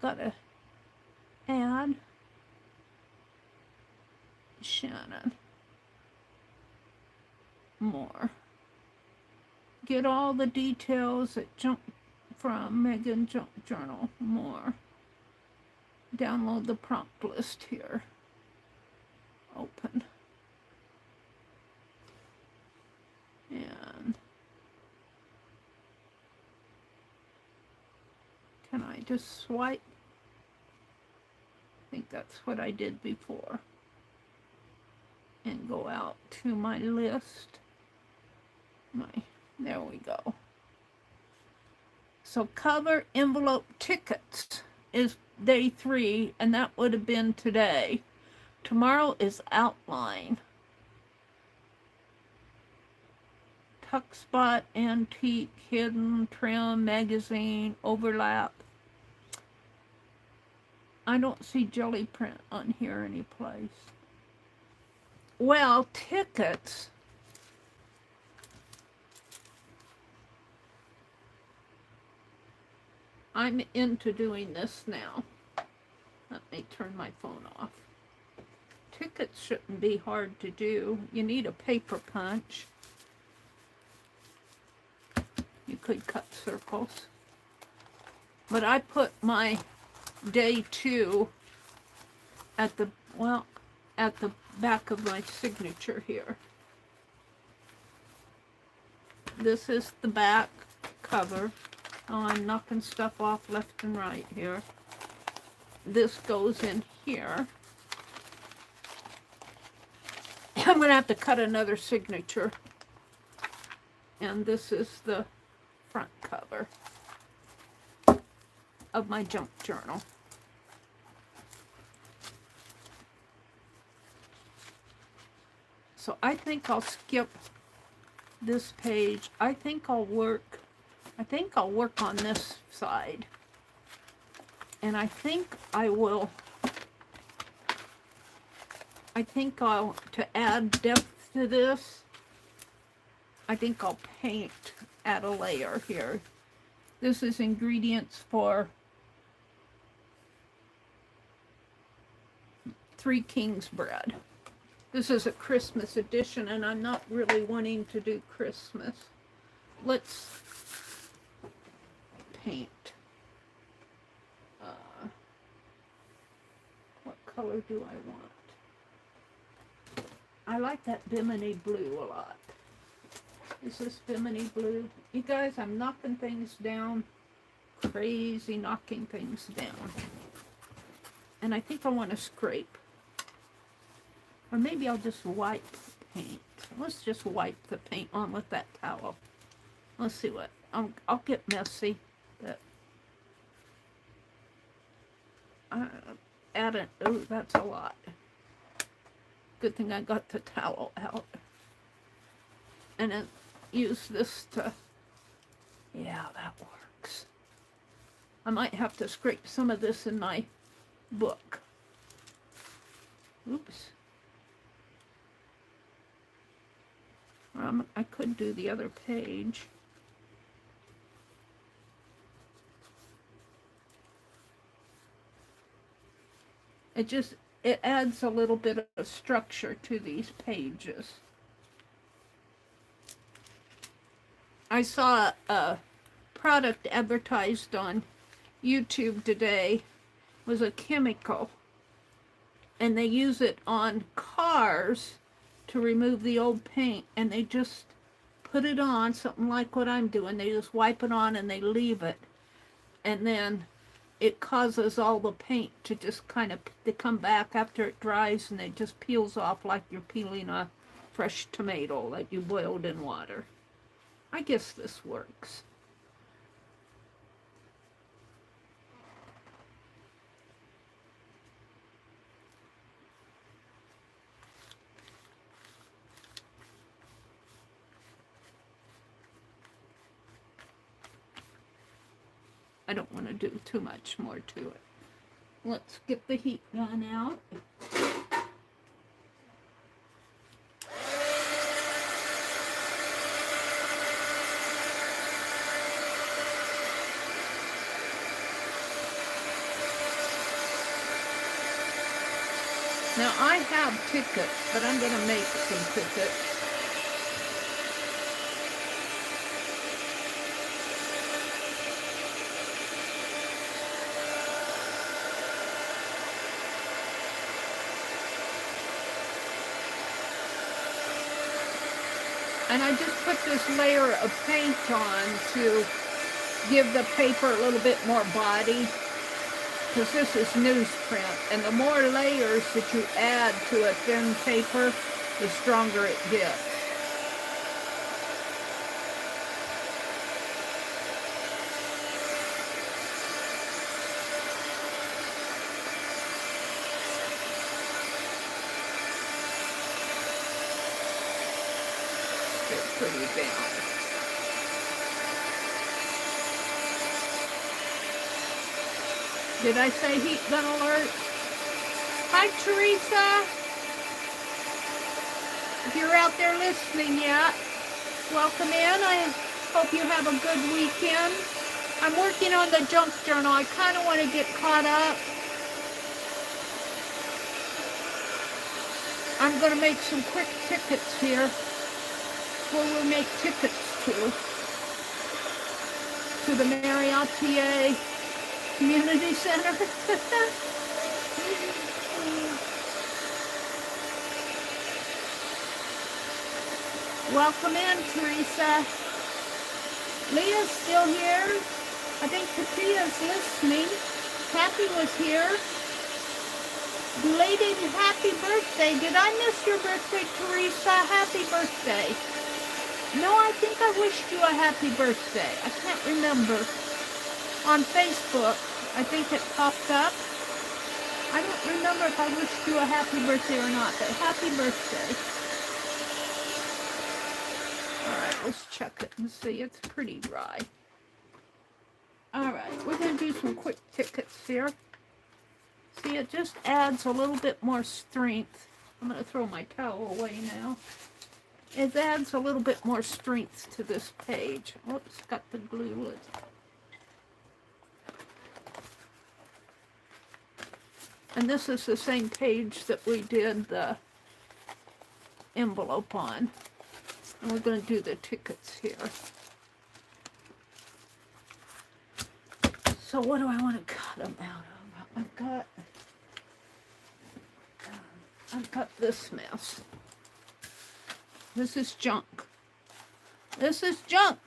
Gotta add Shannon more Get all the details at from Megan Junk Journal. More. Download the prompt list here. Open. And can I just swipe? I think that's what I did before. And go out to my list. There we go. So cover envelope tickets is day 3, and that would have been today. Tomorrow is outline. Tuck spot, antique, hidden, trim, magazine, overlap. I don't see jelly print on here anyplace. Well, tickets. I'm into doing this now. Let me turn my phone off. Tickets shouldn't be hard to do. You need a paper punch. You could cut circles. But I put my day 2 at the, well, at the back of my signature here. This is the back cover. Oh, I'm knocking stuff off left and right here. This goes in here. I'm going to have to cut another signature. And this is the front cover of my junk journal. So I think I'll skip this page. I think I'll work on this side. And I think I'll, to add depth to this, I think I'll add a layer here. This is ingredients for 3 Kings bread. This is a Christmas edition, and I'm not really wanting to do Christmas. Let's paint. What color do I want? I like that Bimini blue a lot. Is this Bimini blue? You guys, I'm knocking things down. Crazy knocking things down. And I think I want to scrape. Or maybe I'll just wipe paint. Let's just wipe the paint on with that towel. Let's see what. I'll get messy. But add it. Oh, that's a lot. Good thing I got the towel out. And then use this to. Yeah, that works. I might have to scrape some of this in my book. Oops. I could do the other page. It adds a little bit of structure to these pages. I saw a product advertised on YouTube today. It was a chemical, and they use it on cars to remove the old paint, and they just put it on, something like what I'm doing. They just wipe it on and they leave it, and then it causes all the paint to just kind of, they come back after it dries, and it just peels off like you're peeling a fresh tomato that you boiled in water. I guess this works. I don't want to do too much more to it. Let's get the heat gun out. Now I have tickets, but I'm going to make some tickets. And I just put this layer of paint on to give the paper a little bit more body, because this is newsprint, and the more layers that you add to a thin paper, the stronger it gets. It's pretty down. Did I say heat gun alert? Hi, Teresa. If you're out there listening yet, welcome in. I hope you have a good weekend. I'm working on the junk journal. I kind of want to get caught up. I'm going to make some quick tickets here. Where we'll make tickets to the Meri Atelier Community Center. Welcome in, Teresa. Leah's still here. I think Katina's listening. Kathy was here. Belated happy birthday. Did I miss your birthday, Teresa? Happy birthday. No, I think I wished you a happy birthday. I can't remember. On Facebook, I think it popped up. I don't remember if I wished you a happy birthday or not, but happy birthday. Alright, let's check it and see. It's pretty dry. Alright, we're going to do some quick tickets here. See, it just adds a little bit more strength. I'm going to throw my towel away now. It adds a little bit more strength to this page. Oops, got the glue. And this is the same page that we did the envelope on. And we're going to do the tickets here. So what do I want to cut them out of? I've got this mess. This is junk. This is junk.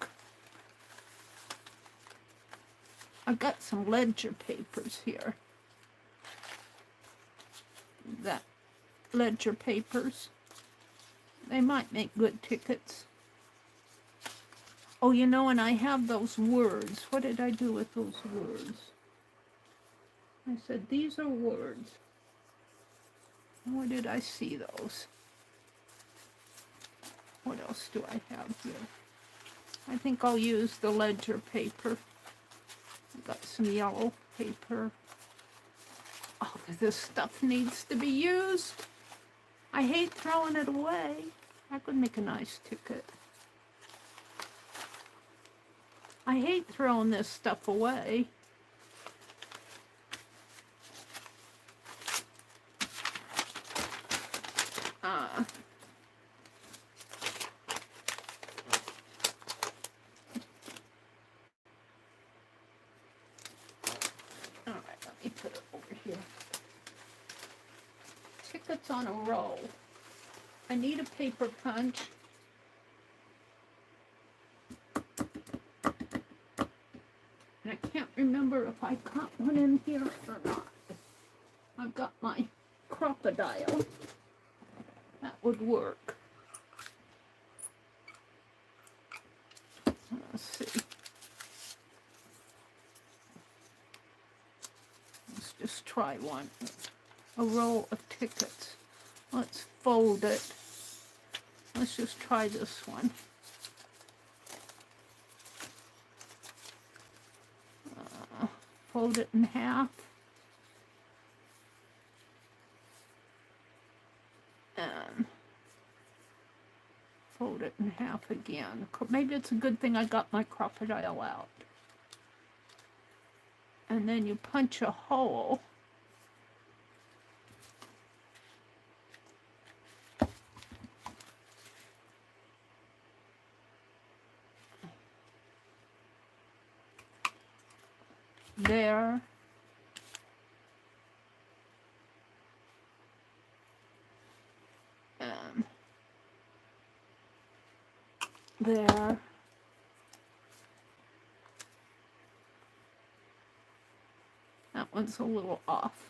I've got some ledger papers here. That ledger papers. They might make good tickets. Oh, you know, and I have those words. What did I do with those words? I said, these are words. Where did I see those? What else do I have here? I think I'll use the ledger paper. I've got some yellow paper. Oh, this stuff needs to be used. I hate throwing it away. I could make a nice ticket. I hate throwing this stuff away. On a roll. I need a paper punch. And I can't remember if I cut one in here or not. I've got my crocodile. That would work. Let's see. Let's just try one. A roll of tickets. Let's fold it. Let's just try this one. Fold it in half. And fold it in half again. Maybe it's a good thing I got my crocodile out. And then you punch a hole. There. there. That one's a little off.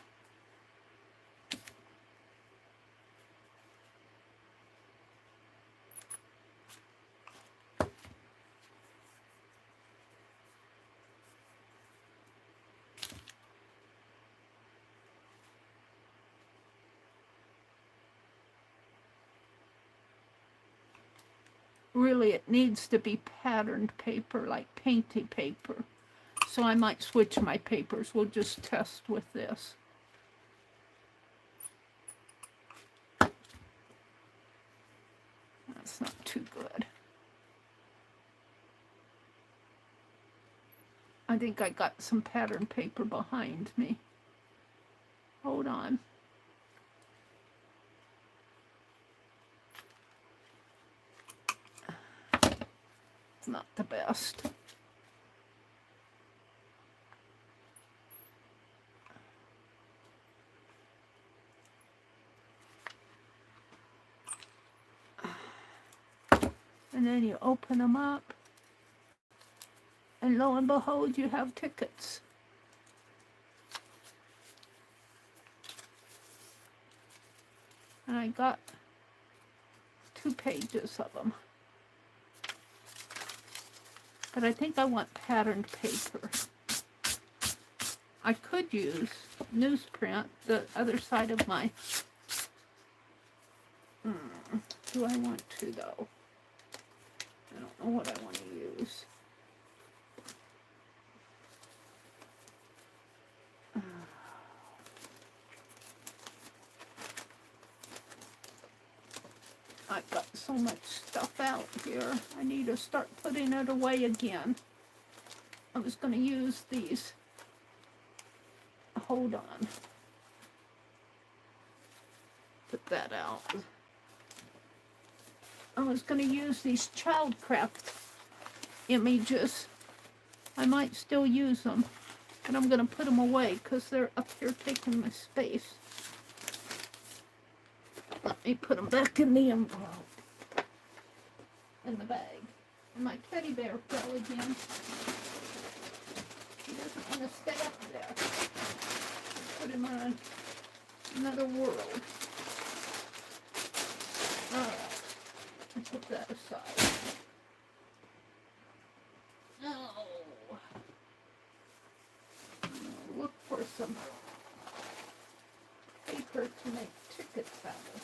Really, it needs to be patterned paper, like painty paper. So I might switch my papers. We'll just test with this. That's not too good. I think I got some patterned paper behind me. Hold on. It's not the best. And then you open them up, and lo and behold, you have tickets. And I got 2 pages of them. But I think I want patterned paper. I could use newsprint, the other side of my... Do I want to, though? I don't know what I want to use. I've got so much stuff out here. I need to start putting it away again. I was going to use these. Hold on. Put that out. I was going to use these childcraft images. I might still use them, but I'm going to put them away because they're up here taking my space. Let me put them back in the envelope. In the bag. And my teddy bear fell again. He doesn't want to stay up there. Put him on another world. Alright. Put that aside. No. Look for some paper to make tickets out of.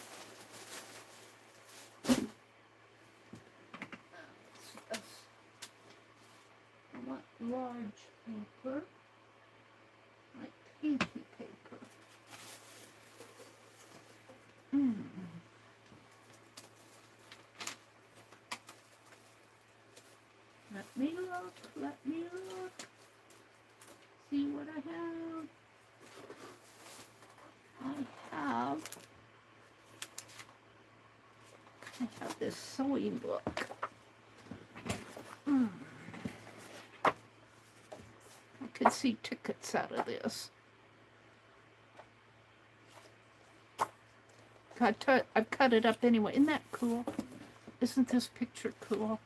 I want large paper, like pinky paper. Let me look, see what I have. I have this sewing book. I could see tickets out of this. I've cut it up anyway. Isn't that cool? Isn't this picture cool?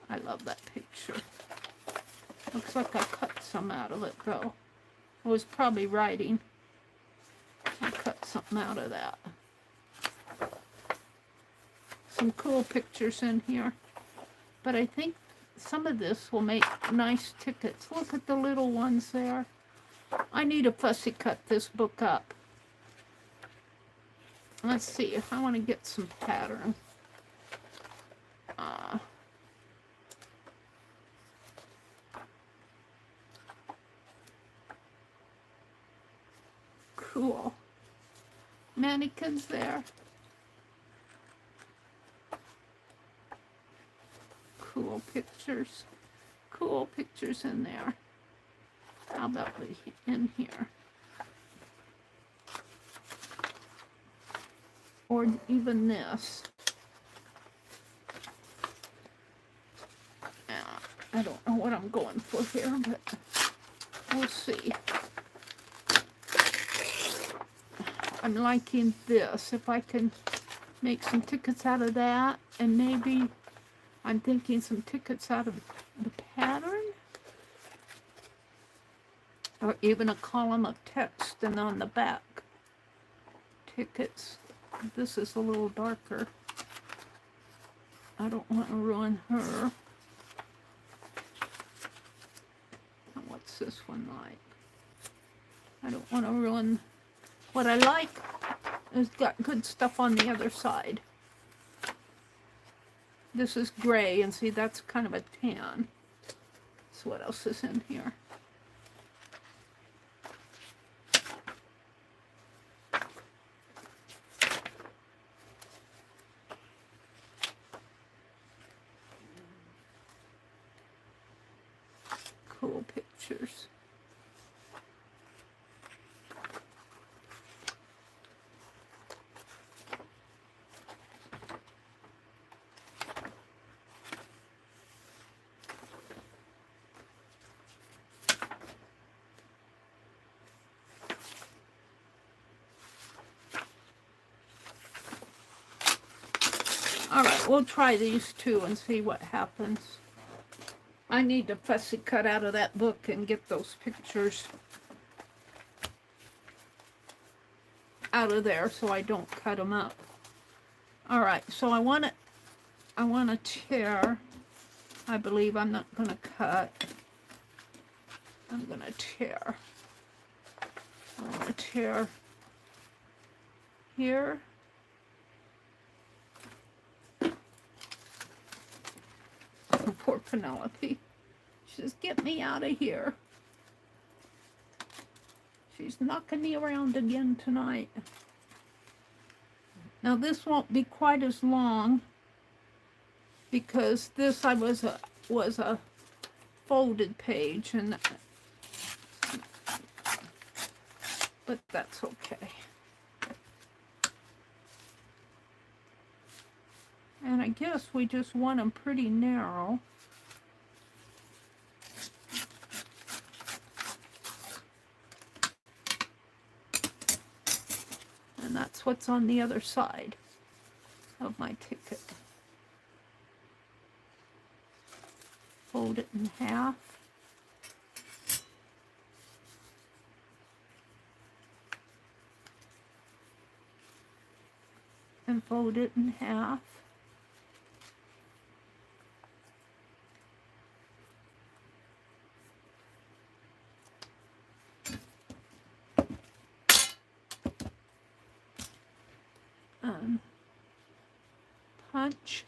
I love that picture. Looks like I cut some out of it, though. I was probably writing. I cut something out of that. Some cool pictures in here. But I think some of this will make nice tickets. Look at the little ones there. I need to fussy cut this book up. Let's see if I want to get some pattern. Cool. Mannequins there. Cool pictures. Cool pictures in there. How about in here? Or even this. I don't know what I'm going for here, but we'll see. I'm liking this. If I can make some tickets out of that, and maybe I'm thinking some tickets out of the pattern, or even a column of text, and on the back, tickets. This is a little darker. I don't want to ruin her. What's this one like? I don't want to ruin. What I like is got good stuff on the other side. This is gray, and see, that's kind of a tan. So what else is in here? Cool pictures. All right, we'll try these two and see what happens. I need to fussy cut out of that book and get those pictures out of there so I don't cut them up. All right, so I want to tear. I believe I'm not going to cut. I'm going to tear. I want to tear here. Poor Penelope. She says, get me out of here. She's knocking me around again tonight. Now this won't be quite as long because this was a folded page, and but that's okay. And I guess we just want them pretty narrow. And that's what's on the other side of my ticket. Fold it in half. And fold it in half. Punch.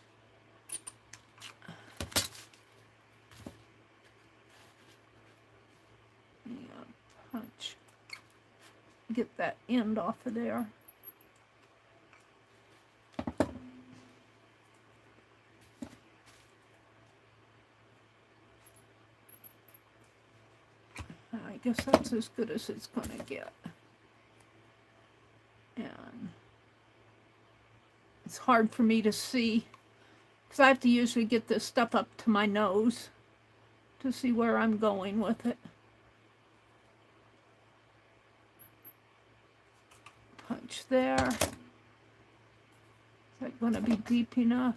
Yeah, punch. Get that end off of there. I guess that's as good as it's going to get. And it's hard for me to see because I have to usually get this stuff up to my nose to see where I'm going with it. Punch there. Is that going to be deep enough?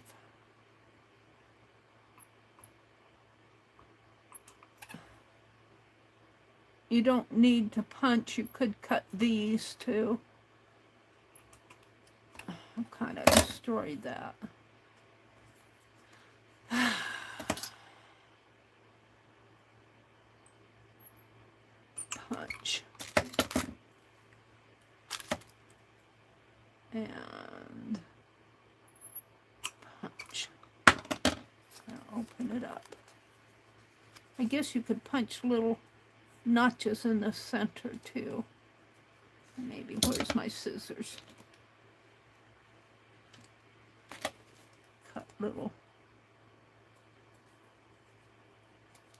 You don't need to punch. You could cut these too. I've kind of destroyed that. Punch. And punch. Now open it up. I guess you could punch little notches in the center too. Maybe, where's my scissors? Cut little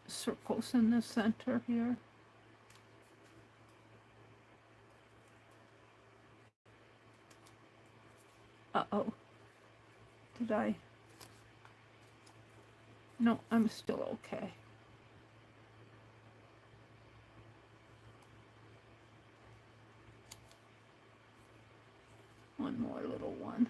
circles in the center here. Uh-oh. Did I? No, I'm still okay. One more little one.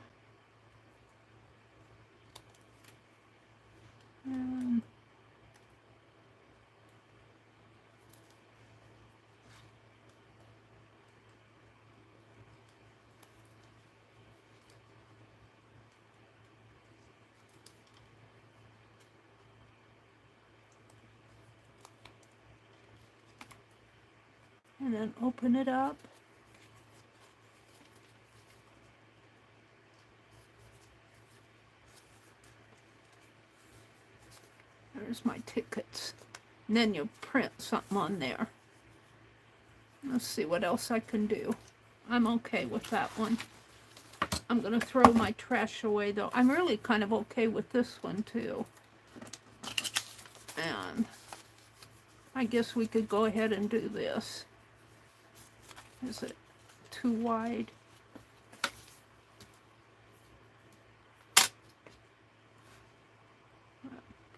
and then open it up. There's my tickets. And then you print something on there. Let's see what else I can do. I'm okay with that one. I'm going to throw my trash away, though. I'm really kind of okay with this one, too. And I guess we could go ahead and do this. Is it too wide?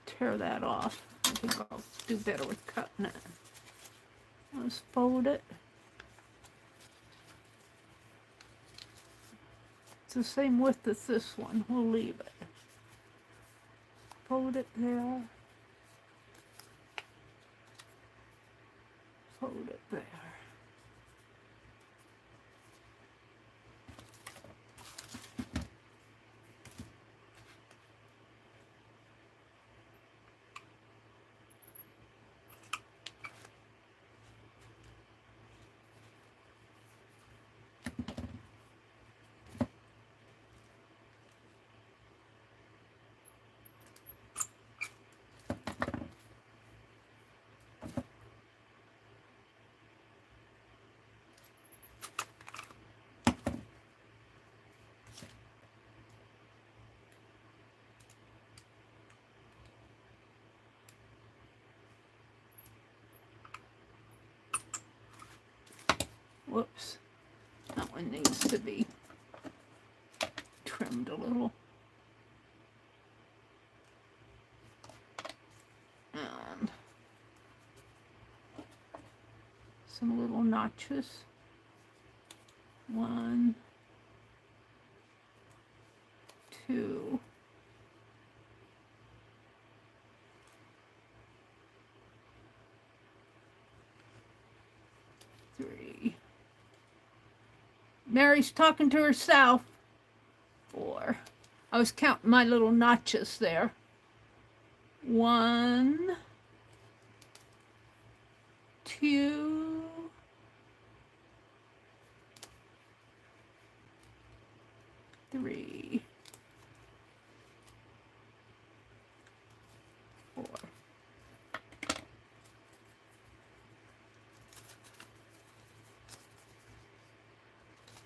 Tear that off. I think I'll do better with cutting it. Let's fold it. It's the same width as this one. We'll leave it. Fold it there. Fold it there. Whoops, that one needs to be trimmed a little. And some little notches. 1, 2, 3. Mary's talking to herself. 4. I was counting my little notches there. 1, 2, 3, 4.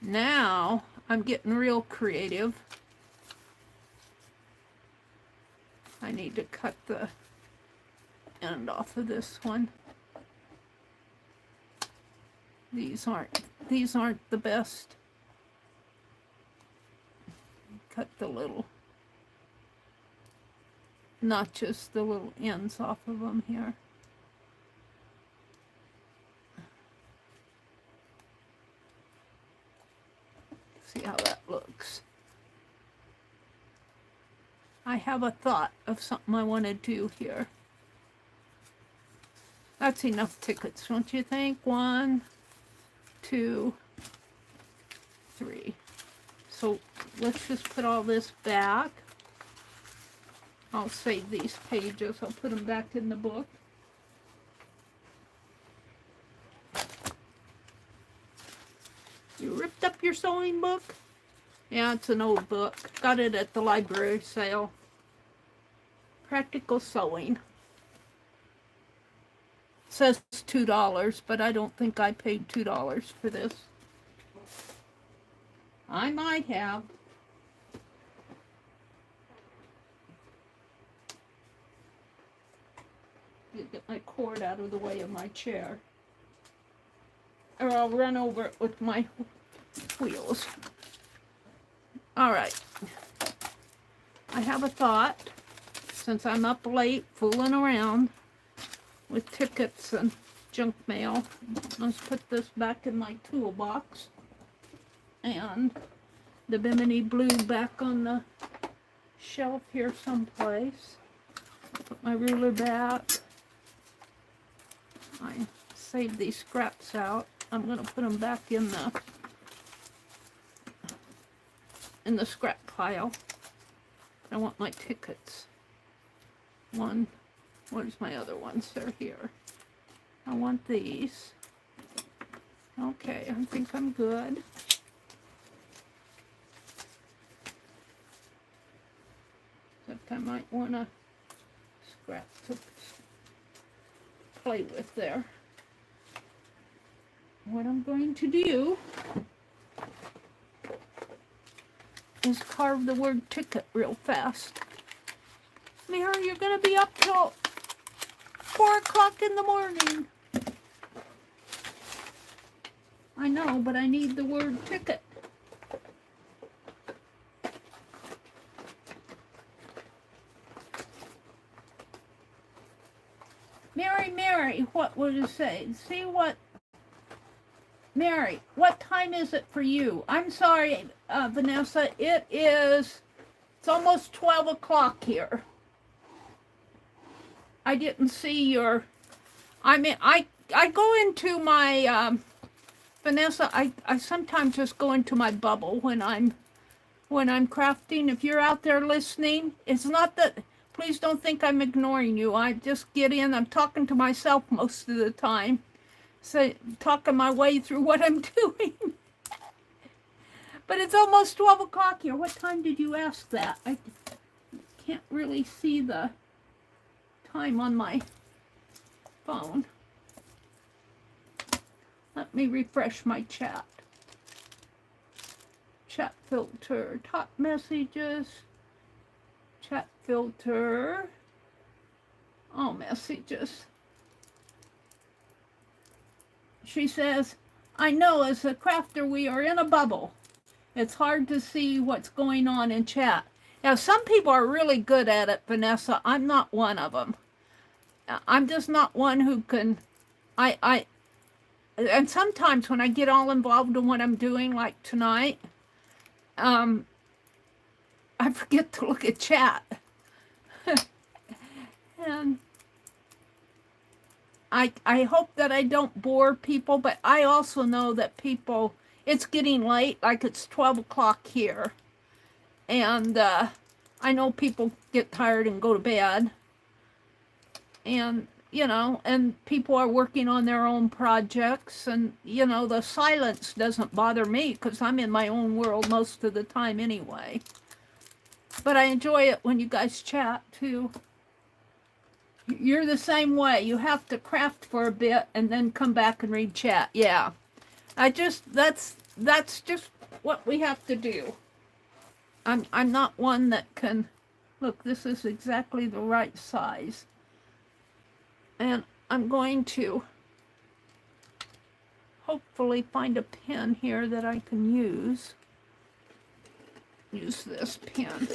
Now I'm getting real creative. I need to cut the end off of this one. These aren't the best. Cut the little notches, the little ends off of them here. See how that looks. I have a thought of something I want to do here. That's enough tickets, don't you think? 1, 2, 3. So let's just put all this back. I'll save these pages. I'll put them back in the book. You ripped up your sewing book? Yeah, it's an old book. Got it at the library sale. Practical Sewing. It says $2, but I don't think I paid $2 for this. I might have. Get my cord out of the way of my chair, or I'll run over it with my wheels. All right. I have a thought, since I'm up late fooling around with tickets and junk mail. Let's put this back in my toolbox. And the Bimini Blue back on the shelf here someplace. Put my ruler back. I saved these scraps out. I'm going to put them back in the scrap pile. I want my tickets. Where's my other ones? They're here. I want these. Okay, I think I'm good. Except I might want to scrap to play with there. What I'm going to do is carve the word ticket real fast. Mary, you're going to be up till 4 o'clock in the morning. I know, but I need the word ticket. Mary, what would it say? See what? Mary, what time is it for you? I'm sorry, Vanessa, it's almost 12 o'clock here. I didn't see your, I mean, I go into my, Vanessa, I sometimes just go into my bubble when I'm crafting. If you're out there listening, it's not that, please don't think I'm ignoring you. I just get in, I'm talking to myself most of the time. So talking my way through what I'm doing. But it's almost 12 o'clock here. What time did you ask that? I can't really see the time on my phone. Let me refresh my chat. Chat filter, top messages, chat filter, all messages. She says, I know as a crafter we are in a bubble. It's hard to see what's going on in chat. Now, some people are really good at it, Vanessa. I'm not one of them. I'm just not one who can, and sometimes when I get all involved in what I'm doing, like tonight, I forget to look at chat. And I hope that I don't bore people, but I also know that people, it's getting late, like it's 12 o'clock here. And I know people get tired and go to bed. And, you know, and people are working on their own projects. And, you know, the silence doesn't bother me because I'm in my own world most of the time anyway. But I enjoy it when you guys chat too. You're the same way. You have to craft for a bit and then come back and read chat. Yeah. That's just what we have to do. I'm not one that can, look, this is exactly the right size. And I'm going to hopefully find a pen here that I can use. Use this pen.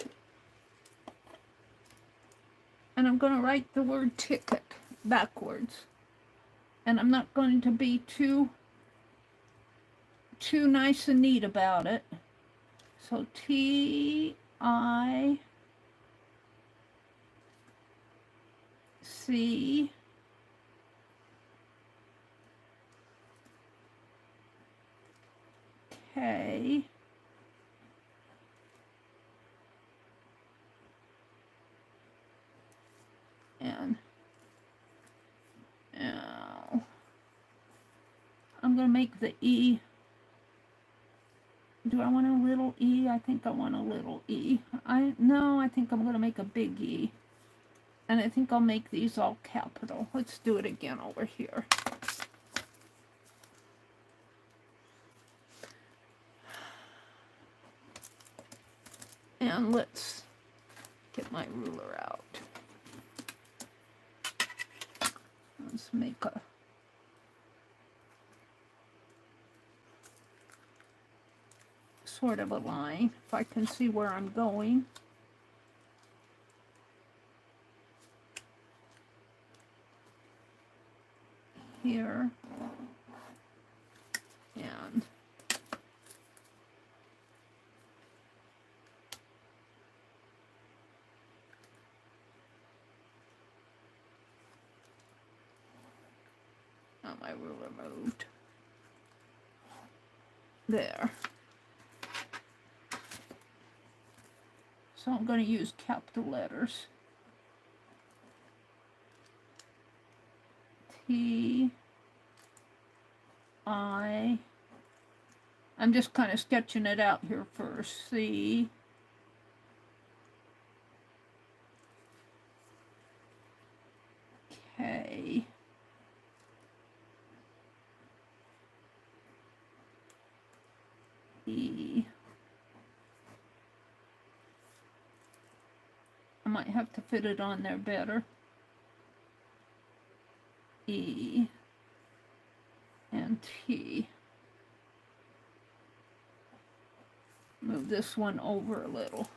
And I'm going to write the word ticket backwards. And I'm not going to be too nice and neat about it. So T-I-C K and now I'm going to make the E. Do I want a little E? I think I want a little E. No, I think I'm going to make a big E. And I think I'll make these all capital. Let's do it again over here. And let's get my ruler out. Let's make a sort of a line, if I can see where I'm going. Here. And now my ruler moved. There. So I'm going to use capital letters. T I'm just kind of sketching it out here first. C, K, E. I might have to fit it on there better. E and T. Move this one over a little.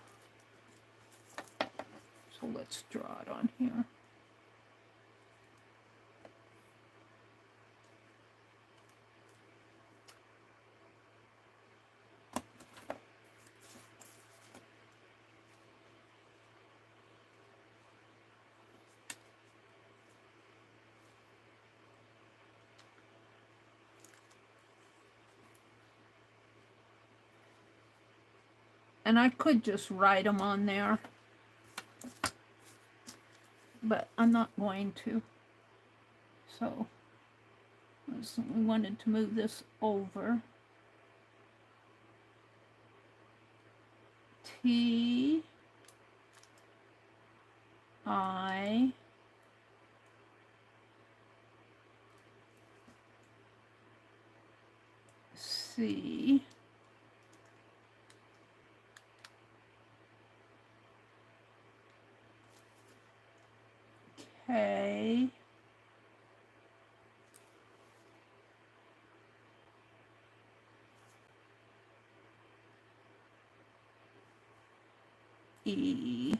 So let's draw it on here. And I could just write them on there, but I'm not going to. So we wanted to move this over. T, I, C, K, E,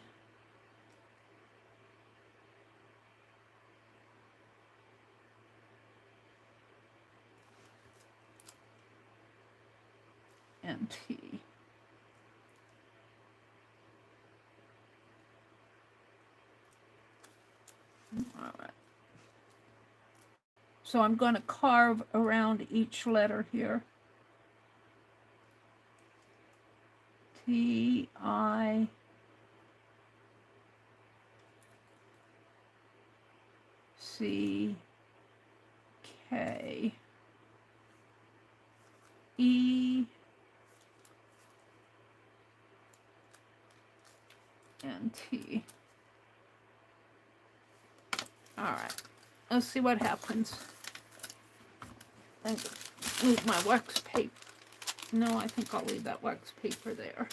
and T. All right. So I'm going to carve around each letter here. T, I, C, K, E, and T. All right, let's see what happens. I think leave my wax paper. No, I think I'll leave that wax paper there.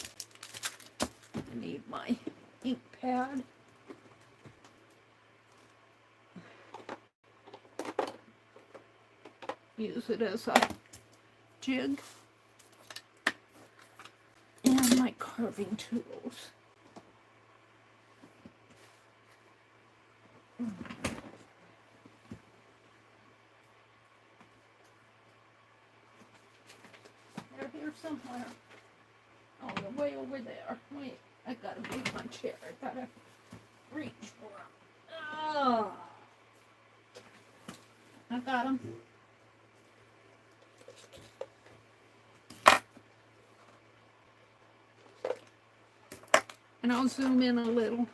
I need my ink pad. Use it as a jig. And my carving tools. They're here somewhere. Oh, they're way over there. Wait, I gotta move my chair. I gotta reach for them. Oh, I got them. And I'll zoom in a little.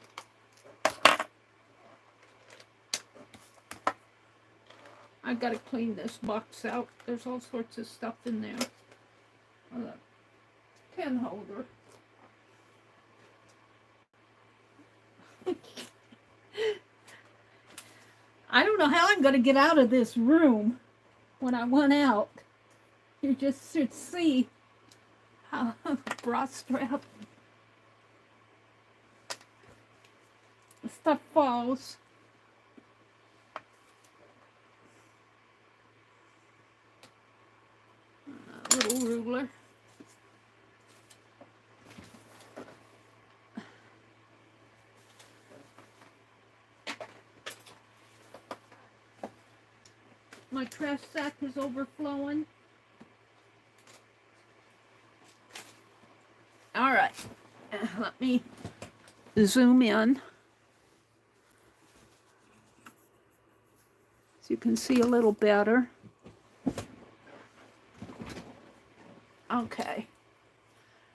I've got to clean this box out. There's all sorts of stuff in there. Oh, the pen holder. I don't know how I'm going to get out of this room when I want out. You just should see how bra strap stuff falls. A little ruler. My trash sack is overflowing. All right, let me zoom in so you can see a little better. Okay,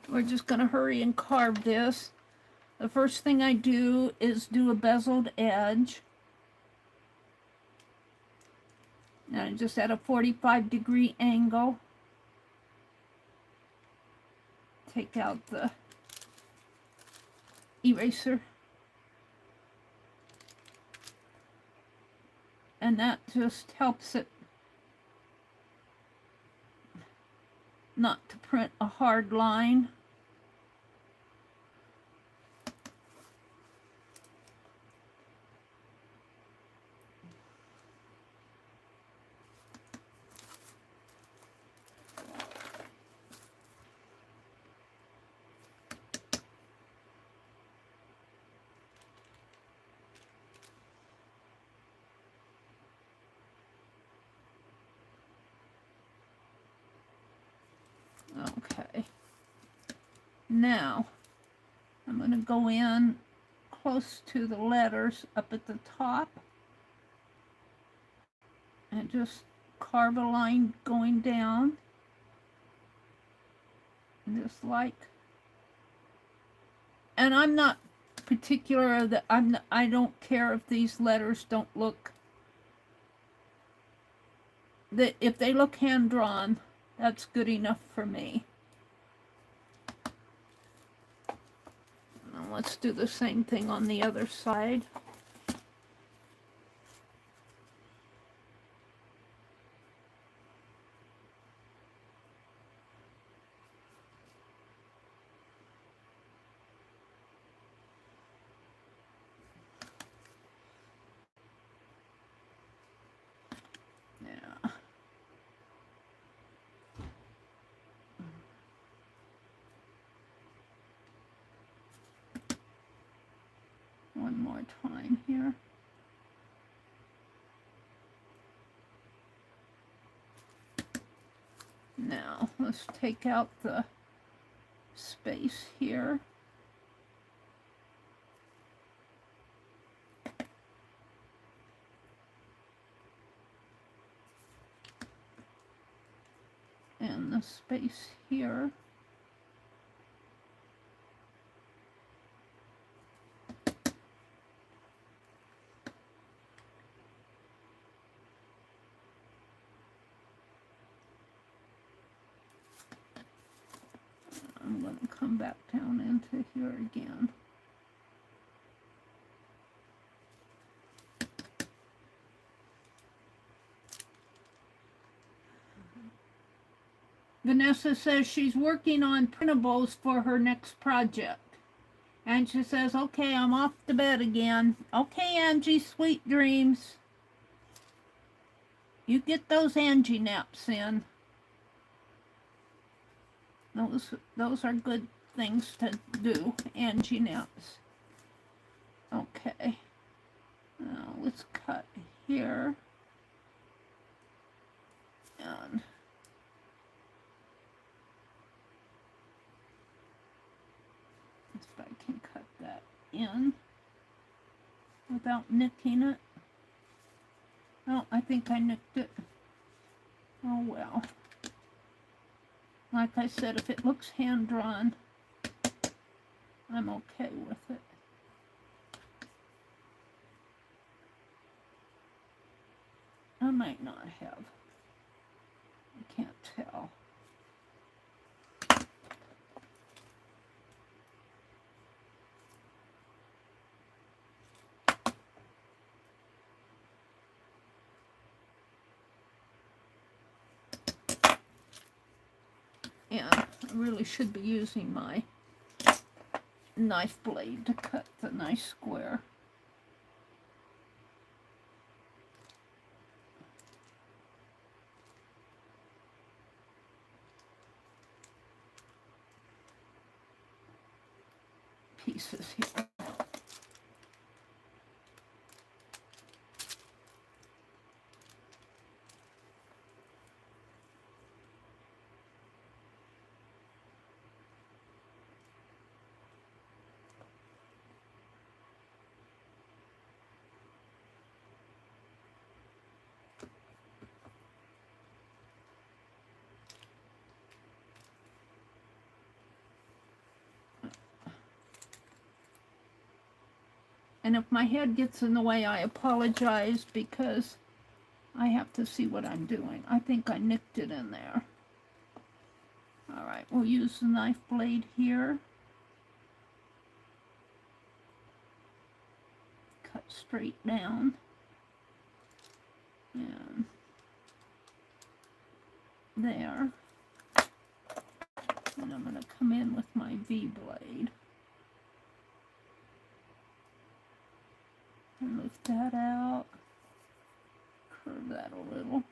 we're just going to hurry and carve this. The first thing I do is do a bezeled edge. And just at a 45-degree angle. Take out the eraser. And that just helps it not to print a hard line. Okay. Now, I'm going to go in close to the letters up at the top and just carve a line going down, just like. And I'm not particular that I don't care if these letters don't look, that if they look hand drawn, that's good enough for me. Now let's do the same thing on the other side. Yeah. One more time here. Now, let's take out the space here. And the space here. I'm going to come back down into here again. Vanessa says she's working on printables for her next project. And she says, okay, I'm off to bed again. Okay, Angie, sweet dreams. You get those Angie naps in. Those are good things to do, Angie naps. Okay. Now let's cut here. And if I can cut that in without nicking it. Oh, I think I nicked it. Oh well. Like I said, if it looks hand-drawn, I'm okay with it. I might not have. I can't tell. And I really should be using my knife blade to cut the nice square. Pieces here. And if my head gets in the way, I apologize because I have to see what I'm doing. I think I nicked it in there. All right, we'll use the knife blade here. Cut straight down. And there. And I'm going to come in with my V-blade. And lift that out. Curve that a little.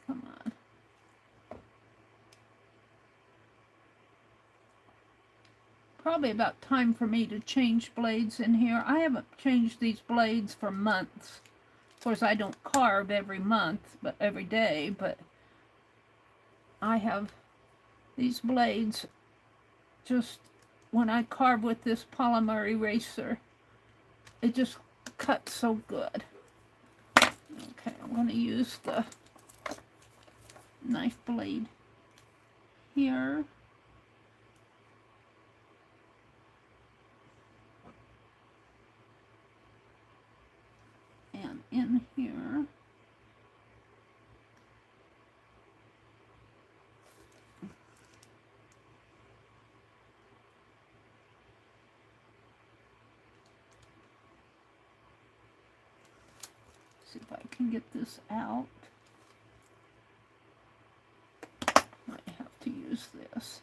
Come on. Probably about time for me to change blades in here. I haven't changed these blades for months. Of course, I don't carve every month, but every day, but I have these blades just, when I carve with this polymer eraser, it just cuts so good. Okay, I'm going to use the knife blade here. And in here. See if I can get this out. Might have to use this.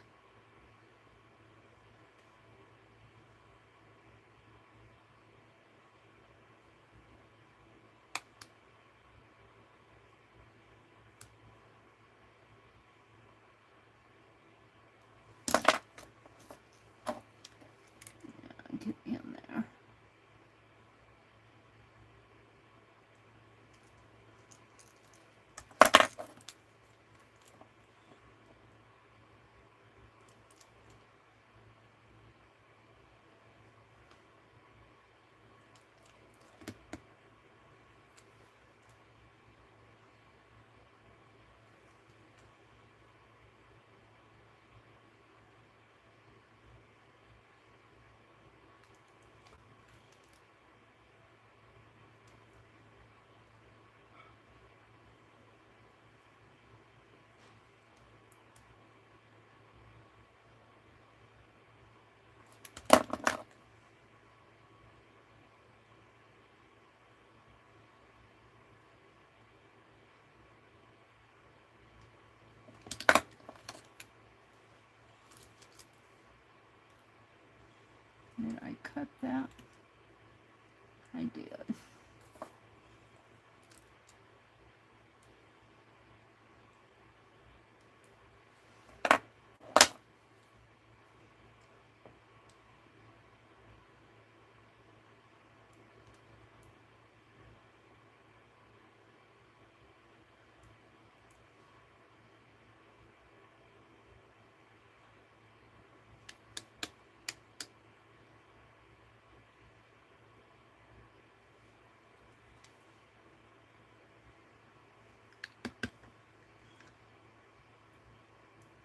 Get in there. Did I cut that? I did.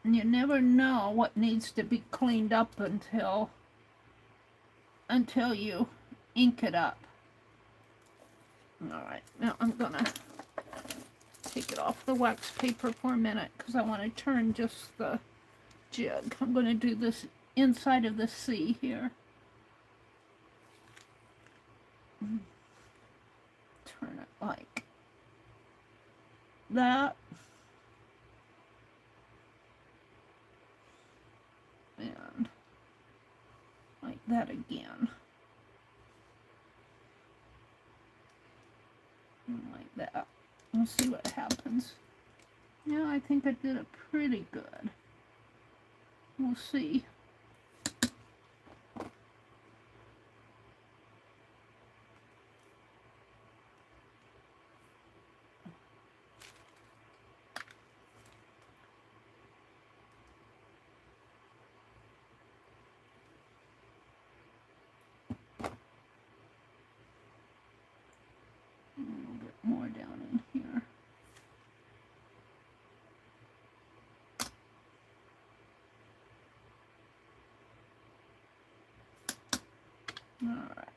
And you never know what needs to be cleaned up until you ink it up. Alright, now I'm gonna take it off the wax paper for a minute because I want to turn just the jig. I'm going to do this inside of the C here. Turn it like that. And like that again. And like that. We'll see what happens. Yeah, I think I did it pretty good. We'll see. A little bit more down All right.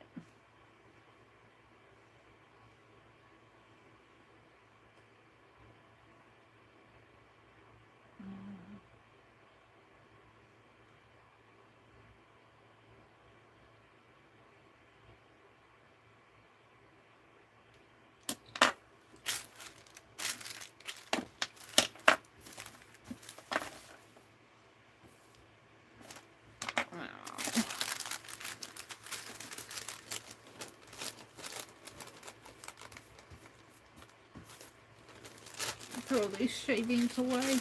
Throw these shavings away.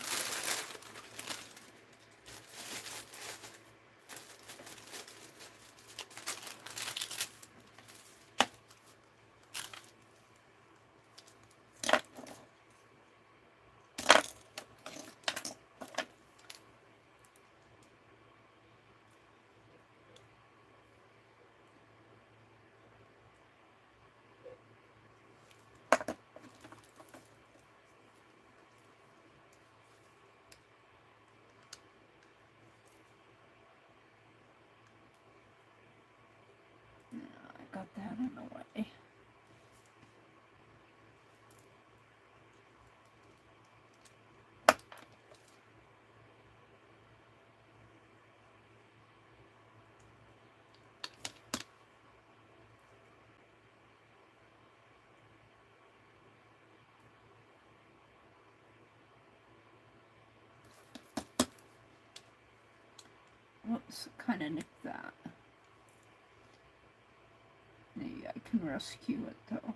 Got that in the way. Whoops, kind of nicked that. Maybe I can rescue it though.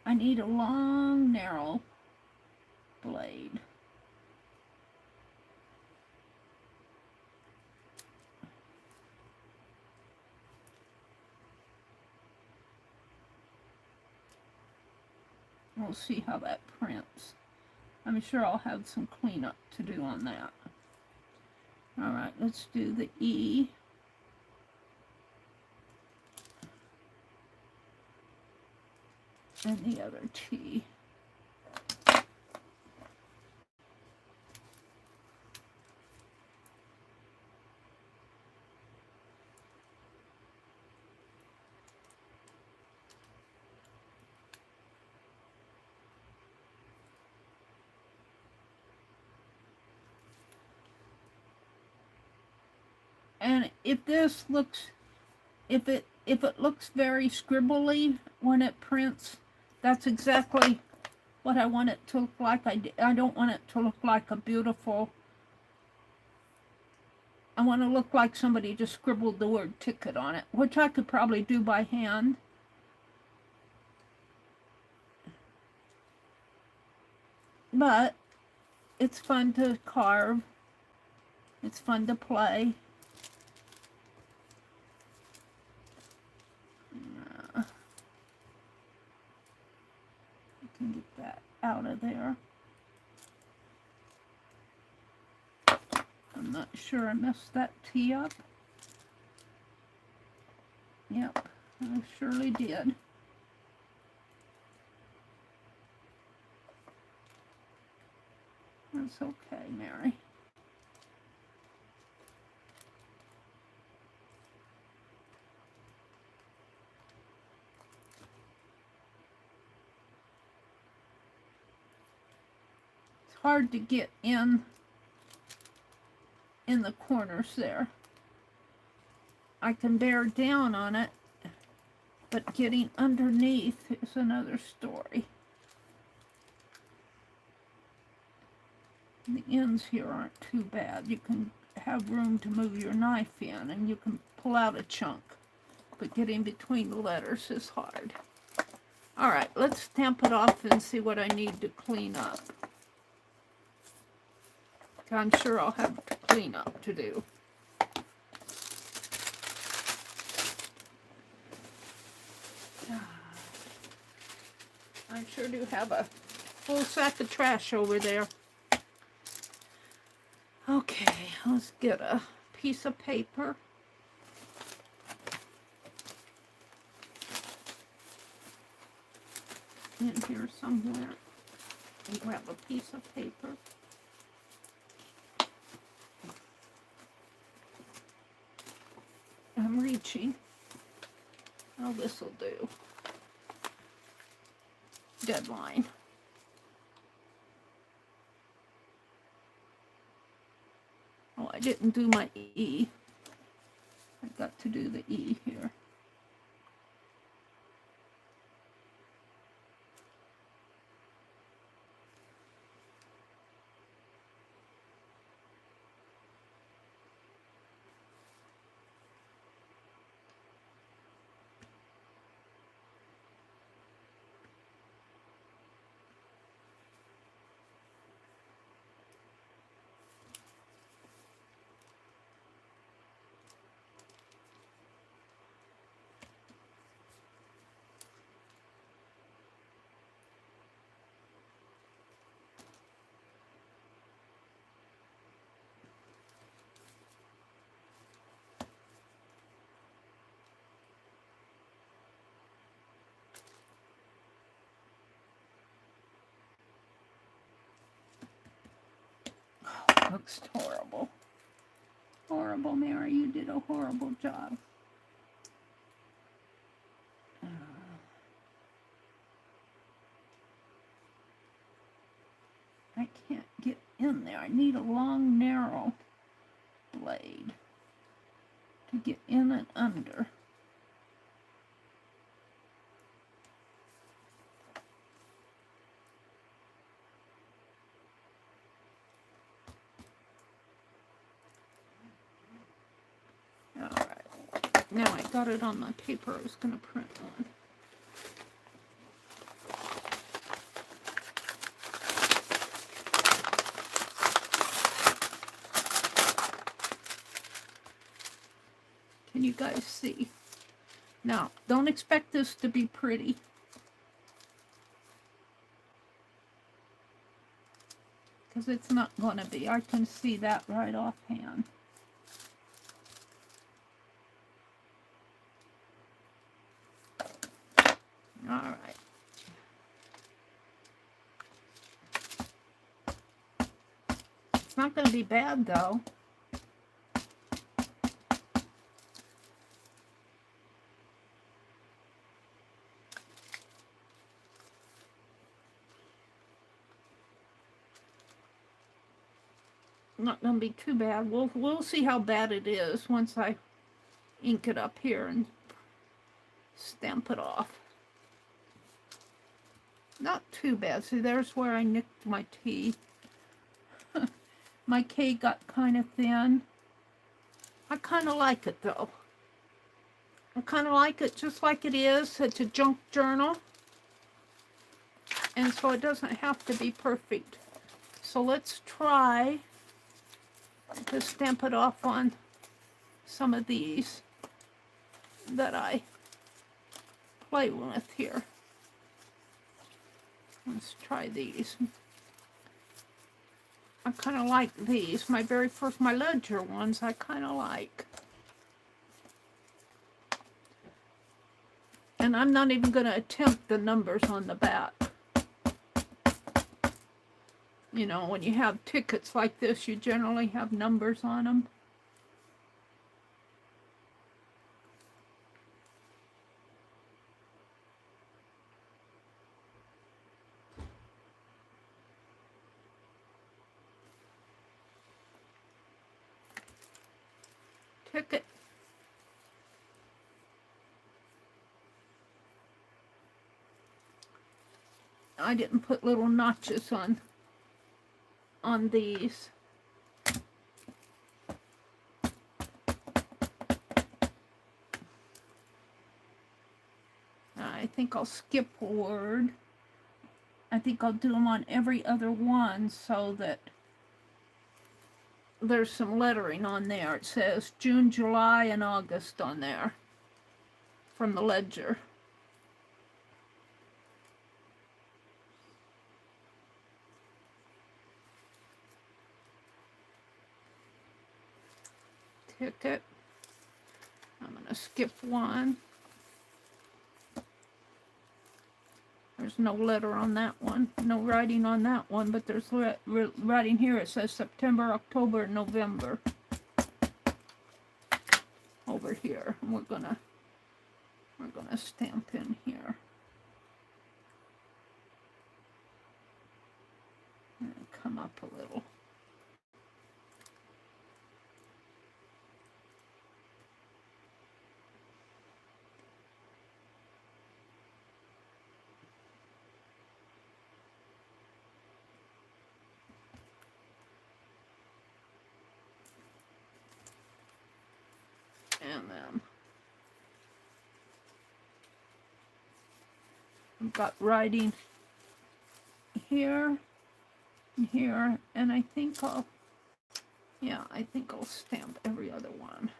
I need a long, narrow blade. We'll see how that prints. I'm sure I'll have some cleanup to do on that. Alright, let's do the E. And the other T. And if this looks, if it looks very scribbly when it prints, that's exactly what I want it to look like. I don't want it to look like a beautiful, I want to look like somebody just scribbled the word ticket on it, which I could probably do by hand. But it's fun to carve. It's fun to play. I can get that out of there. I'm not sure I messed that T up. Yep, I surely did. That's okay, Mary. It's hard to get in the corners there. I can bear down on it, but getting underneath is another story. The ends here aren't too bad. You can have room to move your knife in, and you can pull out a chunk. But getting between the letters is hard. All right, let's stamp it off and see what I need to clean up. I'm sure I'll have to clean up to do. I sure do have a full sack of trash over there. Okay, let's get a piece of paper. In here somewhere. And grab a piece of paper. I'm reaching. Oh, this'll do. Deadline. Oh, I didn't do my E. I got to do the E here. Looks horrible. Horrible, Mary. You did a horrible job. I can't get in there. I need a long, narrow blade to get in and under. Alright. Now I got it on my paper I was going to print on. Can you guys see? Now, don't expect this to be pretty. Because it's not going to be. I can see that right offhand. Alright. It's not going to be bad, though. Not going to be too bad. We'll see how bad it is once I ink it up here and stamp it off. Not too bad. See, there's where I nicked my T. My K got kind of thin. I kind of like it, though. I kind of like it just like it is. It's a junk journal. And so it doesn't have to be perfect. So let's try to stamp it off on some of these that I play with here. Let's try these. I kind of like these. My ledger ones I kind of like. And I'm not even going to attempt the numbers on the back. You know, when you have tickets like this, you generally have numbers on them. Ticket. I didn't put little notches on on these. I think I'll skip a word. I think I'll do them on every other one so that there's some lettering on there. It says June, July, and August on there from the ledger. Ticket. I'm going to skip one. There's no letter on that one, no writing on that one, but there's writing here. It says September, October, November over here. And we're gonna stamp in here. And come up a little. And then I've got writing here and here, and I think I'll stamp every other one.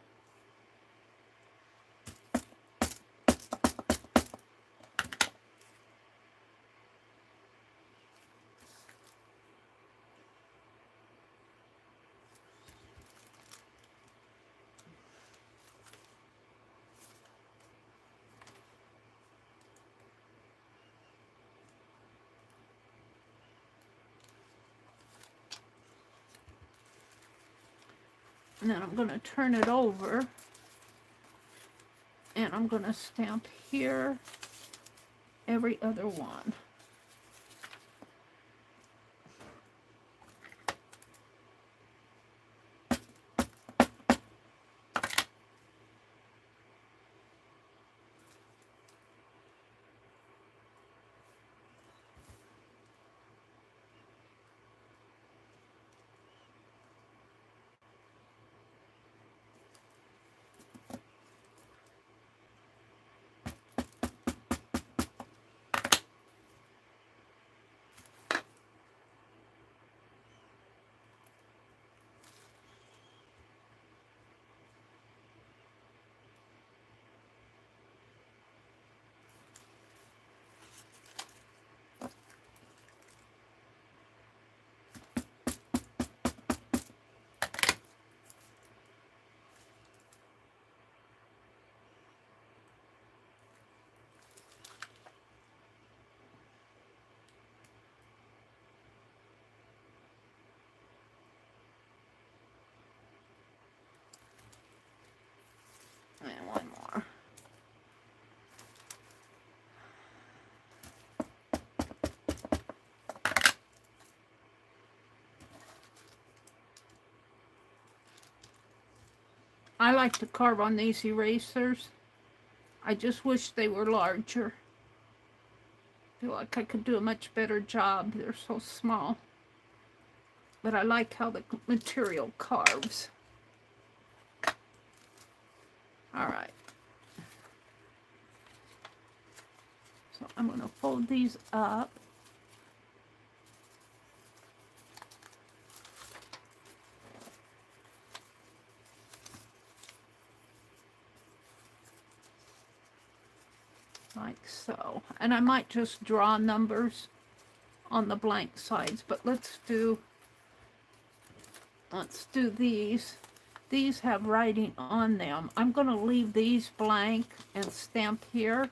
And then I'm going to turn it over, and I'm going to stamp here every other one. And one more. I like to carve on these erasers. I just wish they were larger. I feel like I could do a much better job. They're so small. But I like how the material carves. All right. So I'm going to fold these up. Like so. And I might just draw numbers on the blank sides, but let's do these. These have writing on them. I'm going to leave these blank and stamp here.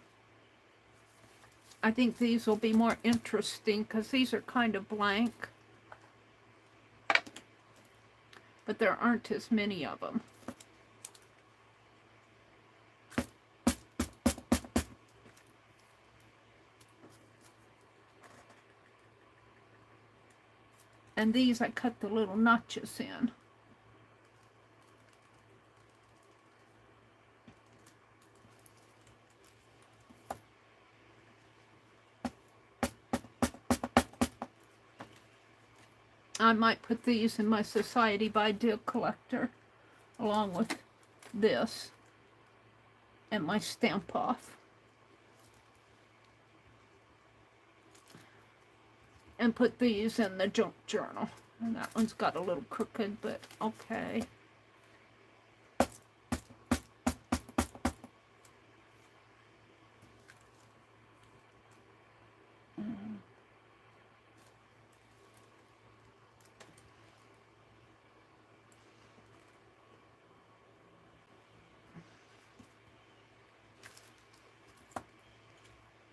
I think these will be more interesting because these are kind of blank. But there aren't as many of them. And these I cut the little notches in. I might put these in my Society by Deal collector along with this and my stamp off. And put these in the junk journal. And that one's got a little crooked, but okay.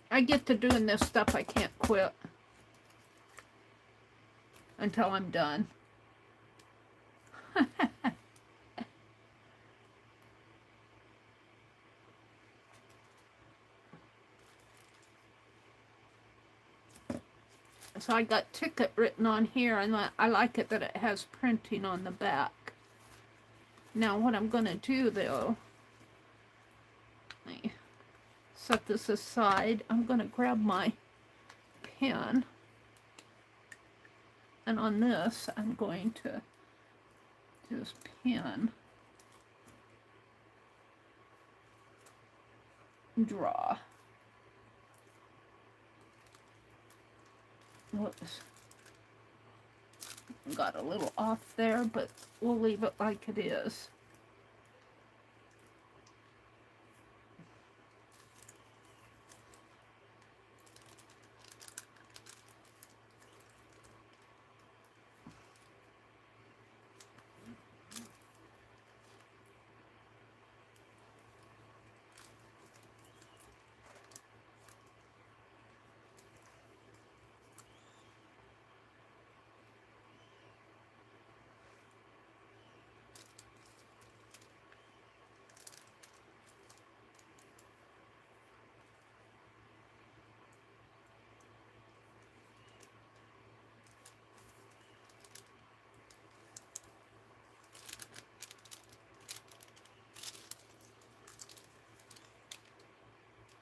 I get to doing this stuff, I can't quit until I'm done. So I got ticket written on here, and I like it that it has printing on the back. Now what I'm going to do though, let me set this aside. I'm going to grab my pen, and on this I'm going to just pen, draw. Whoops. Got a little off there, but we'll leave it like it is.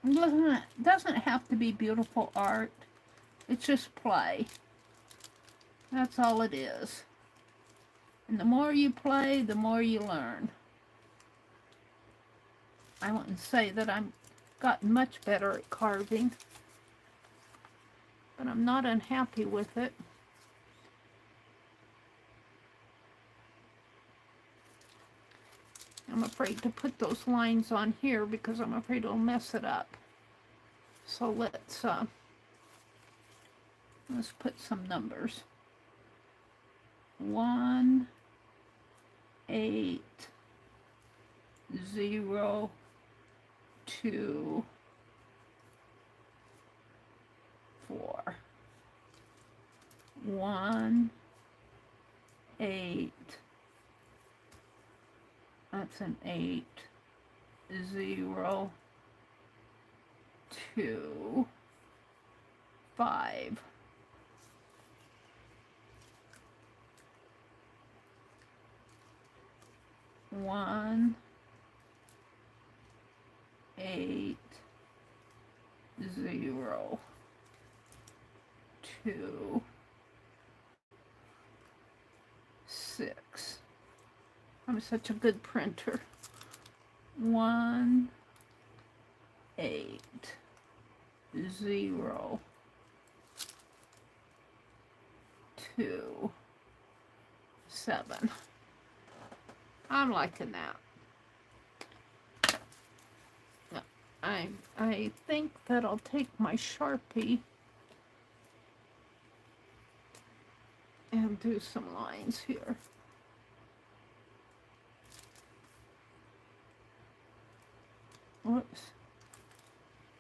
It doesn't have to be beautiful art. It's just play. That's all it is. And the more you play, the more you learn. I wouldn't say that I've gotten much better at carving, but I'm not unhappy with it. I'm afraid to put those lines on here because I'm afraid it'll mess it up. So let's put some numbers. 1, 8, 0, 2, 4. 1, 8. That's an 8, 0, 2, 5. 1, 8, 0, 2, 6. I'm such a good printer. 1, 8, 0, 2, 7. I'm liking that. I think that I'll take my Sharpie and do some lines here. Whoops.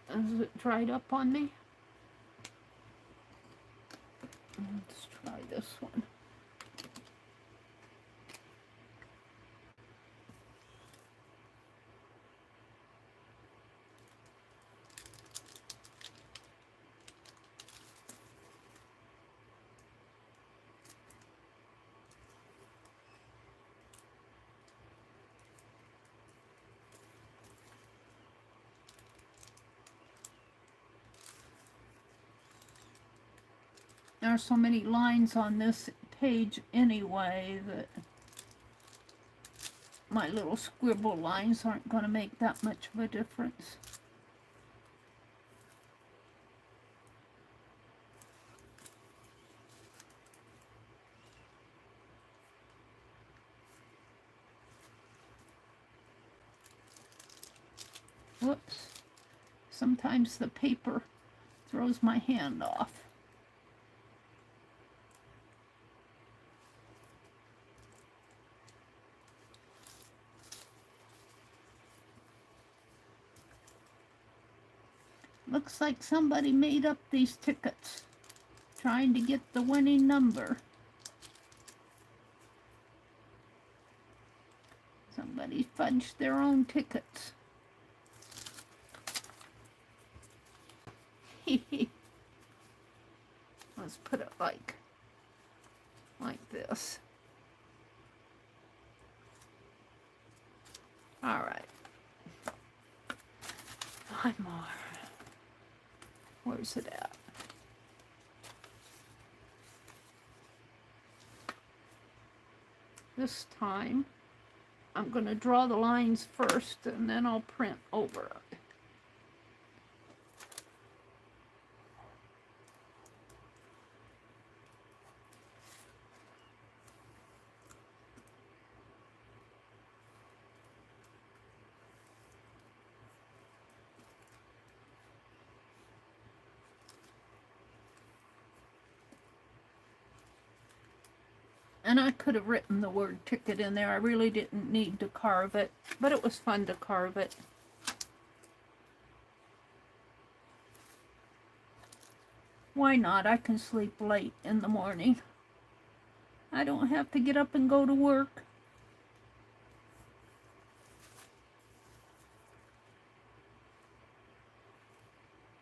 Is it dried up on me? Let's try this one. There are so many lines on this page anyway that my little scribble lines aren't going to make that much of a difference. Whoops. Sometimes the paper throws my hand off. Looks like somebody made up these tickets, trying to get the winning number. Somebody fudged their own tickets. Let's put it like this. All right. 5 more. Where's it at? This time, I'm going to draw the lines first, and then I'll print over it. And I could have written the word ticket in there. I really didn't need to carve it, but it was fun to carve it. Why not? I can sleep late in the morning. I don't have to get up and go to work.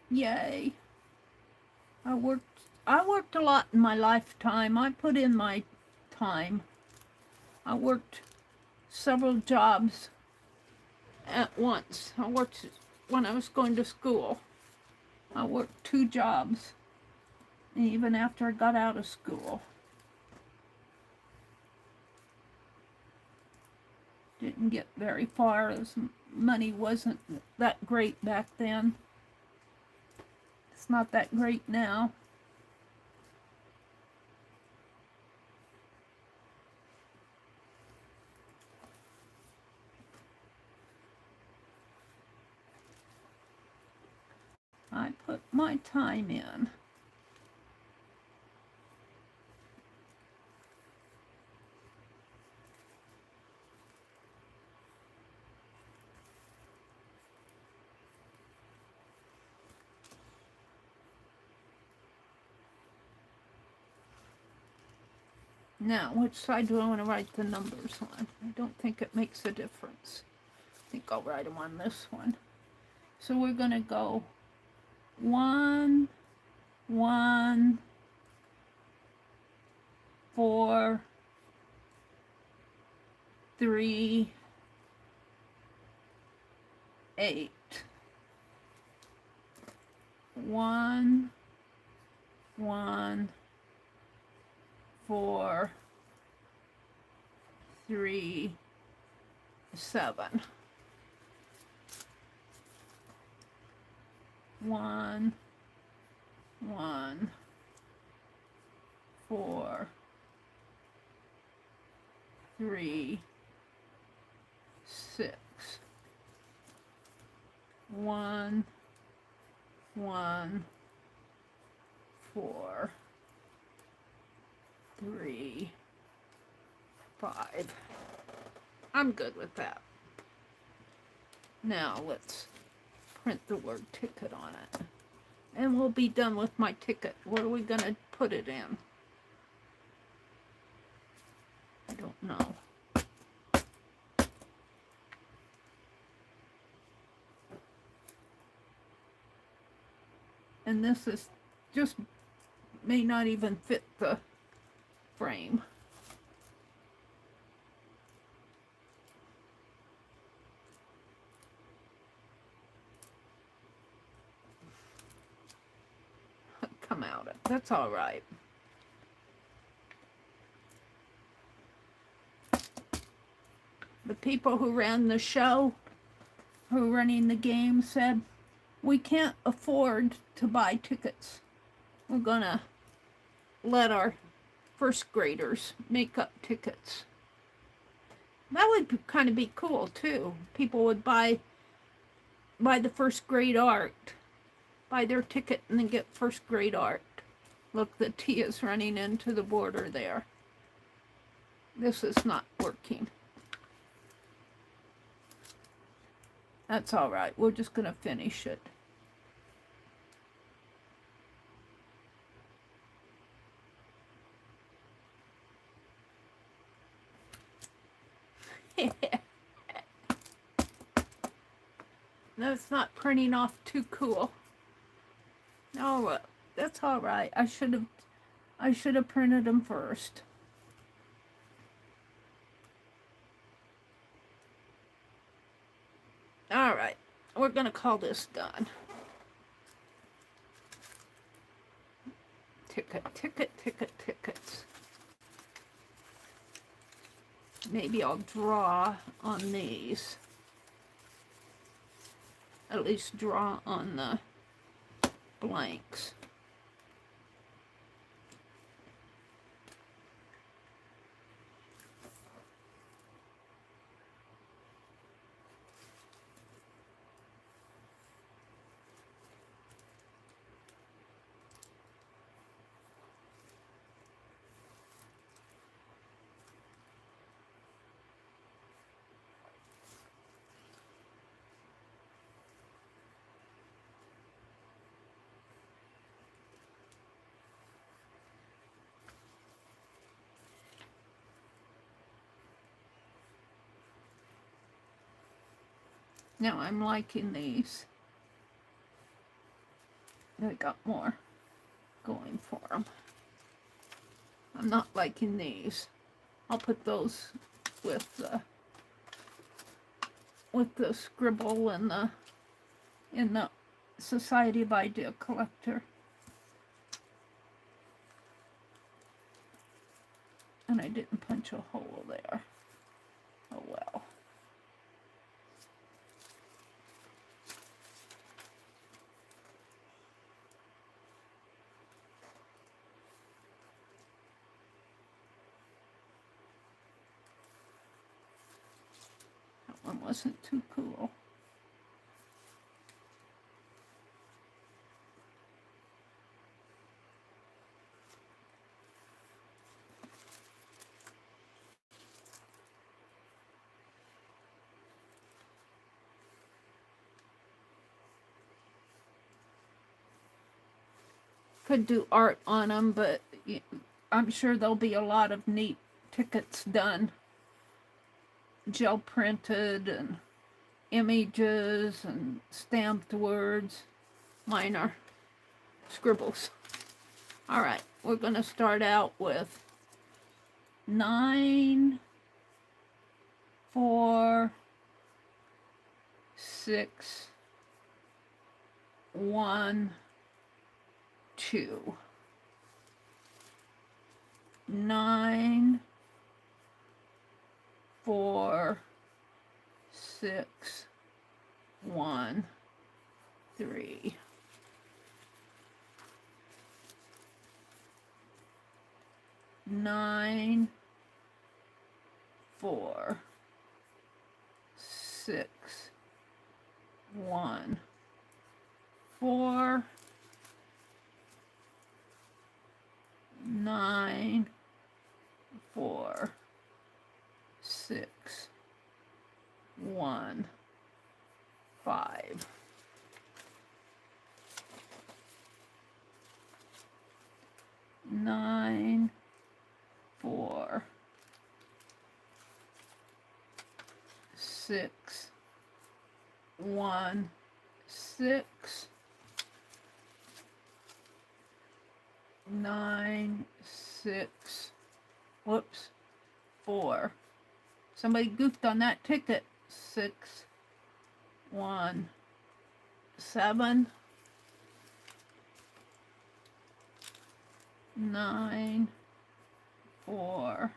Yay. I worked a lot in my lifetime. I put in my time. I worked several jobs at once. I worked when I was going to school. I worked 2 jobs, even after I got out of school. Didn't get very far, as money wasn't that great back then. It's not that great now. I put my time in. Now, which side do I want to write the numbers on? I don't think it makes a difference. I think I'll write them on this one. So we're going to go 1, 1, 4, 3, 8. 1, 1, 4, 3, 7. 1, 1, 4, 3, 6. 1, 1, 4, 3, 5. I'm good with that. Now let's print the word ticket on it. And we'll be done with my ticket. What are we going to put it in? I don't know. And this is just may not even fit the frame. Come out. That's all right. The people who ran the show, who were running the game, said, we can't afford to buy tickets. We're gonna let our first graders make up tickets. That would kind of be cool too. People would buy the first grade art, buy their ticket and then get first grade art. Look, the T is running into the border there. This is not working. That's all right. We're just going to finish it. That's not printing off too cool. Oh, that's all right. I should have printed them first. All right, we're gonna call this done. Tickets. Maybe I'll draw on these. At least draw on the blanks. Now I'm liking these. They got more going for them. I'm not liking these. I'll put those with the scribble and in the Society of Idea Collector. And I didn't punch a hole there. Oh well. One wasn't too cool. Could do art on them, but I'm sure there'll be a lot of neat tickets done. Gel printed and images and stamped words. Mine are scribbles. All right, we're going to start out with 9, 4, 6, 1, 2. 9, 4, 6, 1, 3. 9, 4, 6, 1, 4, 9, 4, 6, 1, 5. 9, 4, 6, 1, 6, 9, 6, whoops, 4. Somebody goofed on that ticket. 6, 1, 7, 9, 4,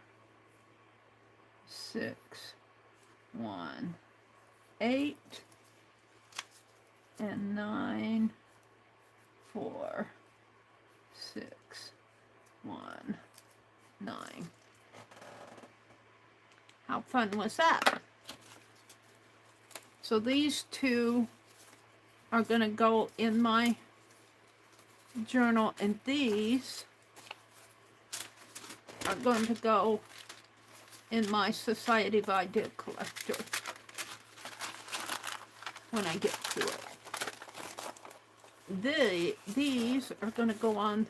6, 1, 8, and 9, 4, 6, 1, 9. How fun was that? So these two are going to go in my journal, and these are going to go in my Society of Idea Collector when I get to it. These are going to go on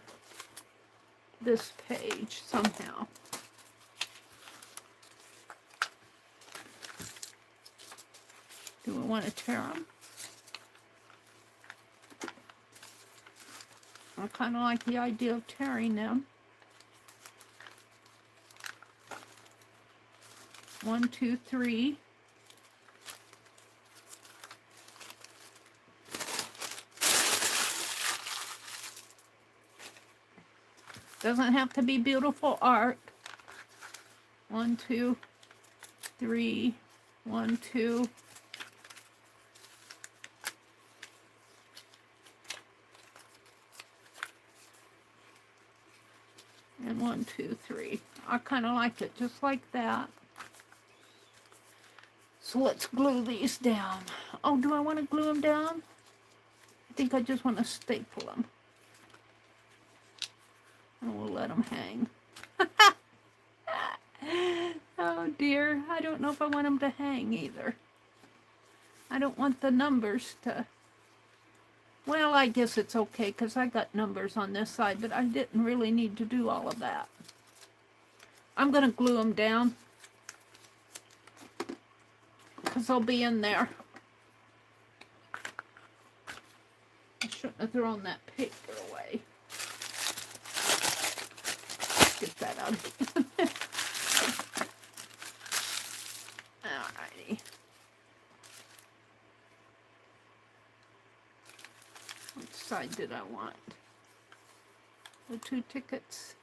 this page somehow. Do we want to tear them? I kind of like the idea of tearing them. 1, 2, 3. Doesn't have to be beautiful art. 1, 2, 3. 1, 2. And 1, 2, 3. I kind of like it just like that. So let's glue these down. Oh, do I want to glue them down? I think I just want to staple them. And we'll let them hang. Oh dear, I don't know if I want them to hang either. I don't want the numbers to... Well, I guess it's okay because I got numbers on this side, but I didn't really need to do all of that. I'm going to glue them down because they'll be in there. I shouldn't have thrown that paper away. Get that out of here. Alrighty. Which side did I want? The 2 tickets.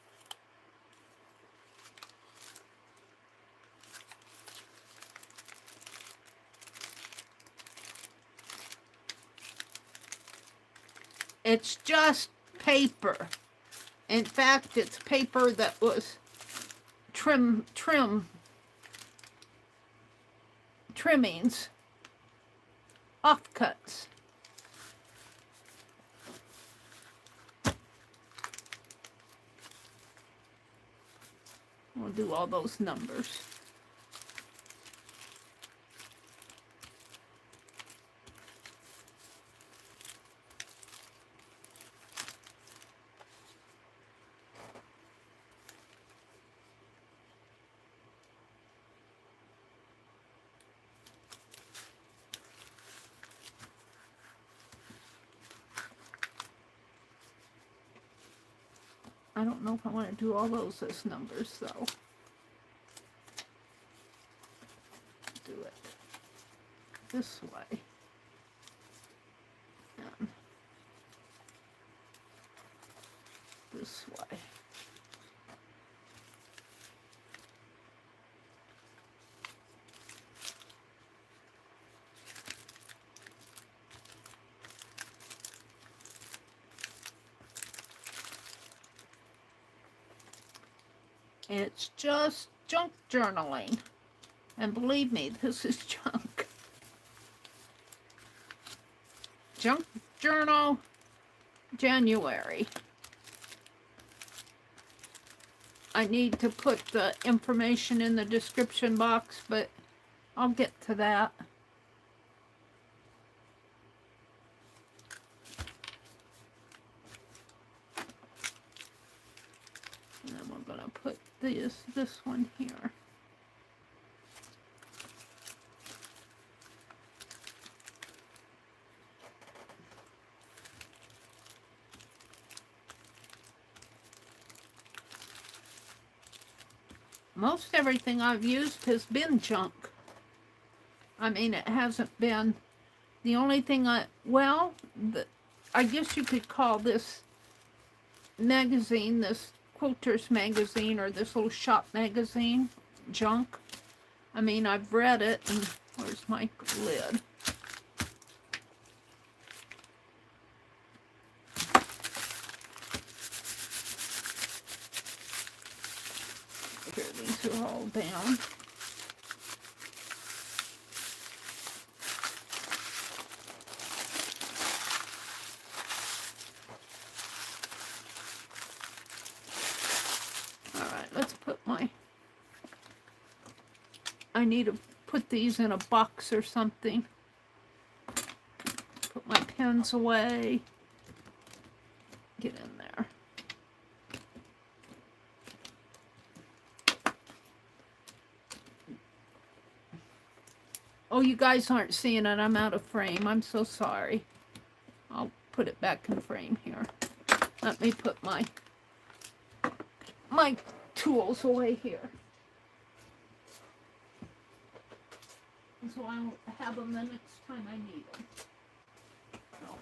It's just paper. In fact, it's paper that was trimmings, offcuts. We'll do all those numbers. I don't know if I want to do all those as numbers, though. Do it this way. And this way. It's just junk journaling. And believe me, this is junk. Junk journal, January. I need to put the information in the description box, but I'll get to that. And then we're going to put this one here. Most everything I've used has been junk. I mean, it hasn't been... The only thing I guess you could call this magazine, this quilters magazine, or this little shop magazine, junk. I mean, I've read it, and where's my lid? Here, these are all down. I need to put these in a box or something. Put my pens away. Get in there. Oh, you guys aren't seeing it. I'm out of frame. I'm so sorry. I'll put it back in frame here. Let me put my tools away here, so I'll have them the next time I need them.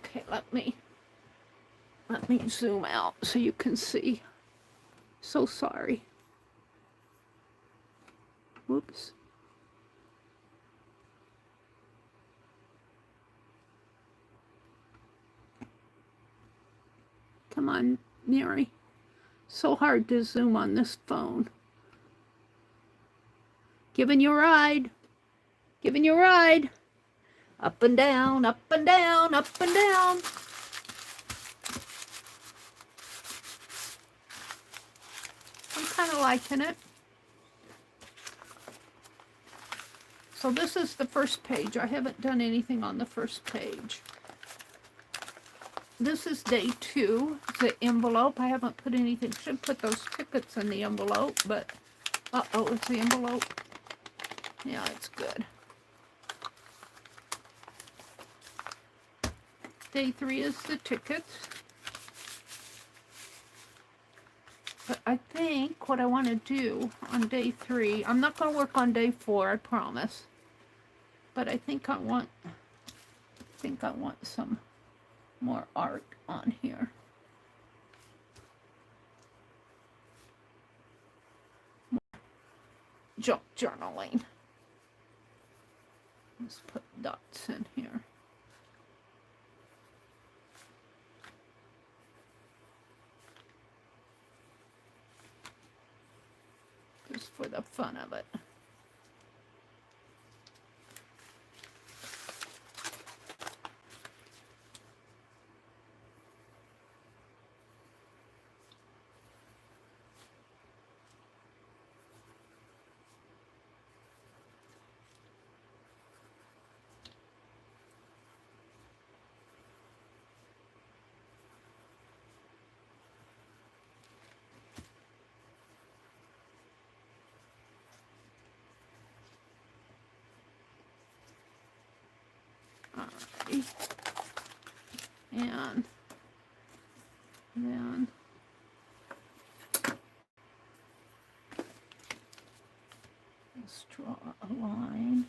Okay, let me zoom out so you can see. So sorry. Whoops. Come on, Meri. So hard to zoom on this phone. Giving you a ride. Giving you a ride. Up and down, up and down, up and down. I'm kind of liking it. So this is the first page. I haven't done anything on the first page. This is day 2. The envelope. I haven't put anything. Should put those tickets in the envelope, but uh-oh, it's the envelope. Yeah, it's good. Day 3 is the tickets. But I think what I want to do on day 3, I'm not going to work on day 4, I promise. But I think I want some more art on here. More junk journaling. Let's put dots in here. Just for the fun of it. And then let's draw a line.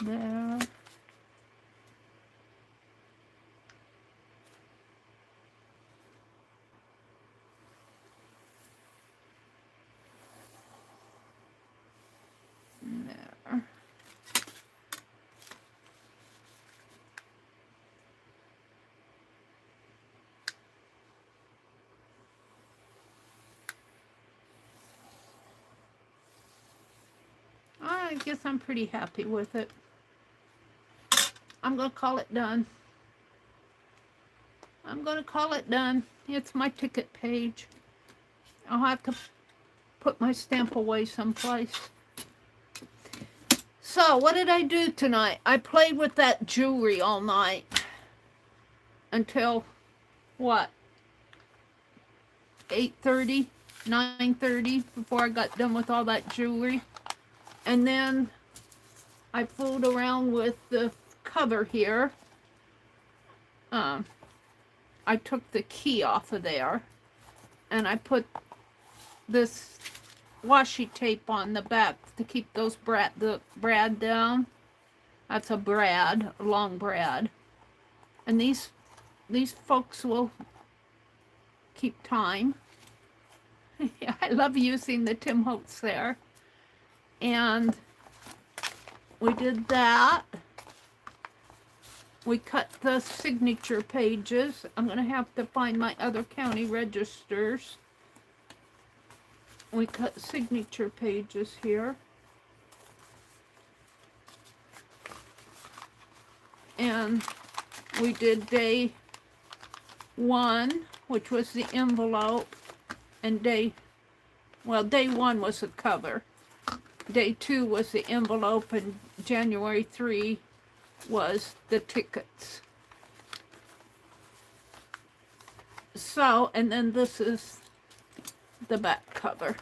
There. There. I guess I'm pretty happy with it. I'm going to call it done. I'm going to call it done. It's my ticket page. I'll have to put my stamp away someplace. So, what did I do tonight? I played with that jewelry all night. Until, what? 8:30, 9:30, before I got done with all that jewelry. And then I fooled around with the cover here. I took the key off of there. And I put this washi tape on the back to keep those brad down. That's a brad, a long brad. And these folks will keep time. I love using the Tim Holtz there. And we did that. We cut the signature pages. I'm going to have to find my other county registers. We cut signature pages here. And we did day 1, which was the envelope, and day 1 was the cover. Day 2 was the envelope, and January 3 was the tickets. So, and then this is the back cover.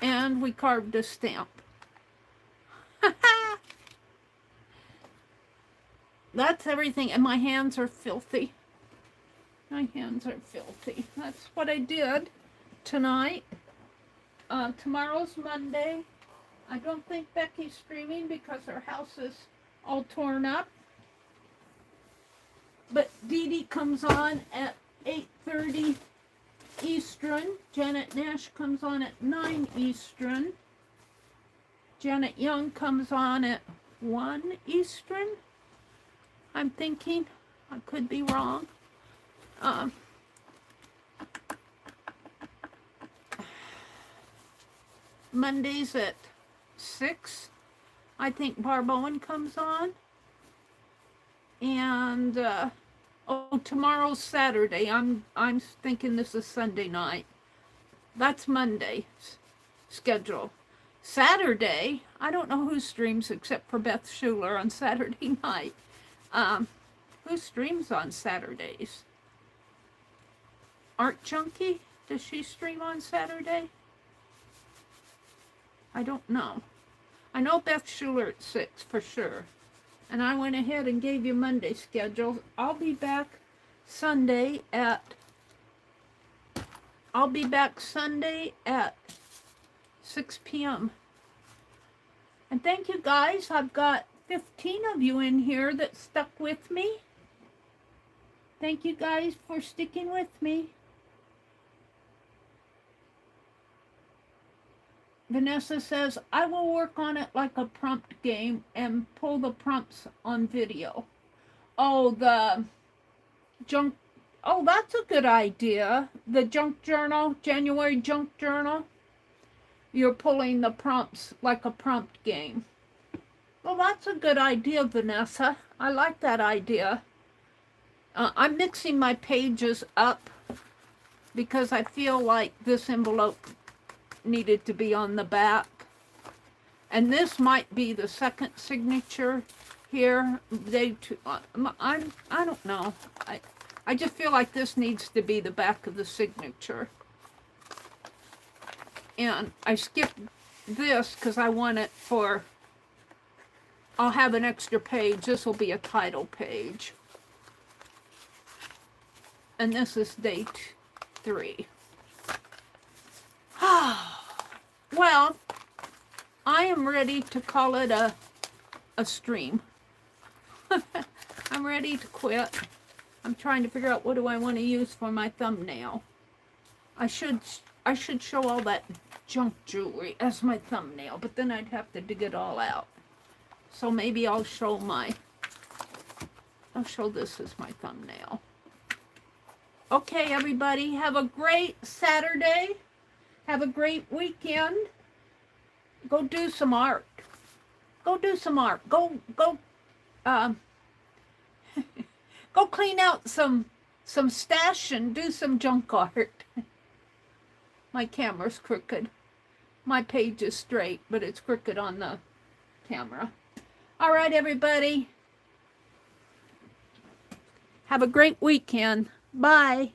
And we carved a stamp. That's everything, and my hands are filthy. My hands are filthy. That's what I did tonight. Tomorrow's Monday. I don't think Becky's streaming because her house is all torn up. But Dee Dee comes on at 8:30 Eastern. Janet Nash comes on at 9 Eastern. Janet Young comes on at 1 Eastern. I'm thinking. I could be wrong. Mondays at 6. I think Barb Owen comes on. And tomorrow's Saturday. I'm thinking this is Sunday night. That's Monday's schedule. Saturday, I don't know who streams except for Beth Schuler on Saturday night. Who streams on Saturdays? Art Junkie? Does she stream on Saturday? I don't know. I know Beth Schuler at 6 for sure. And I went ahead and gave you Monday schedule. I'll be back Sunday at 6 p.m. And thank you guys. I've got 15 of you in here that stuck with me. Thank you guys for sticking with me. Vanessa says, I will work on it like a prompt game and pull the prompts on video. Oh, the junk. Oh, that's a good idea. The junk journal, January junk journal. You're pulling the prompts like a prompt game. Well, that's a good idea, Vanessa. I like that idea. I'm mixing my pages up because I feel like this envelope needed to be on the back. And this might be the second signature here. I don't know. I just feel like this needs to be the back of the signature. And I skipped this because I want it for, I'll have an extra page. This will be a title page. And this is day 3. Well, I am ready to call it a stream. I'm ready to quit. I'm trying to figure out what do I want to use for my thumbnail. I should show all that junk jewelry as my thumbnail, but then I'd have to dig it all out. So maybe I'll show this as my thumbnail. Okay, everybody, have a great Saturday. Have a great weekend. Go do some art. Go do some art. Go clean out some stash and do some junk art. My camera's crooked. My page is straight, but it's crooked on the camera. All right, everybody. Have a great weekend. Bye.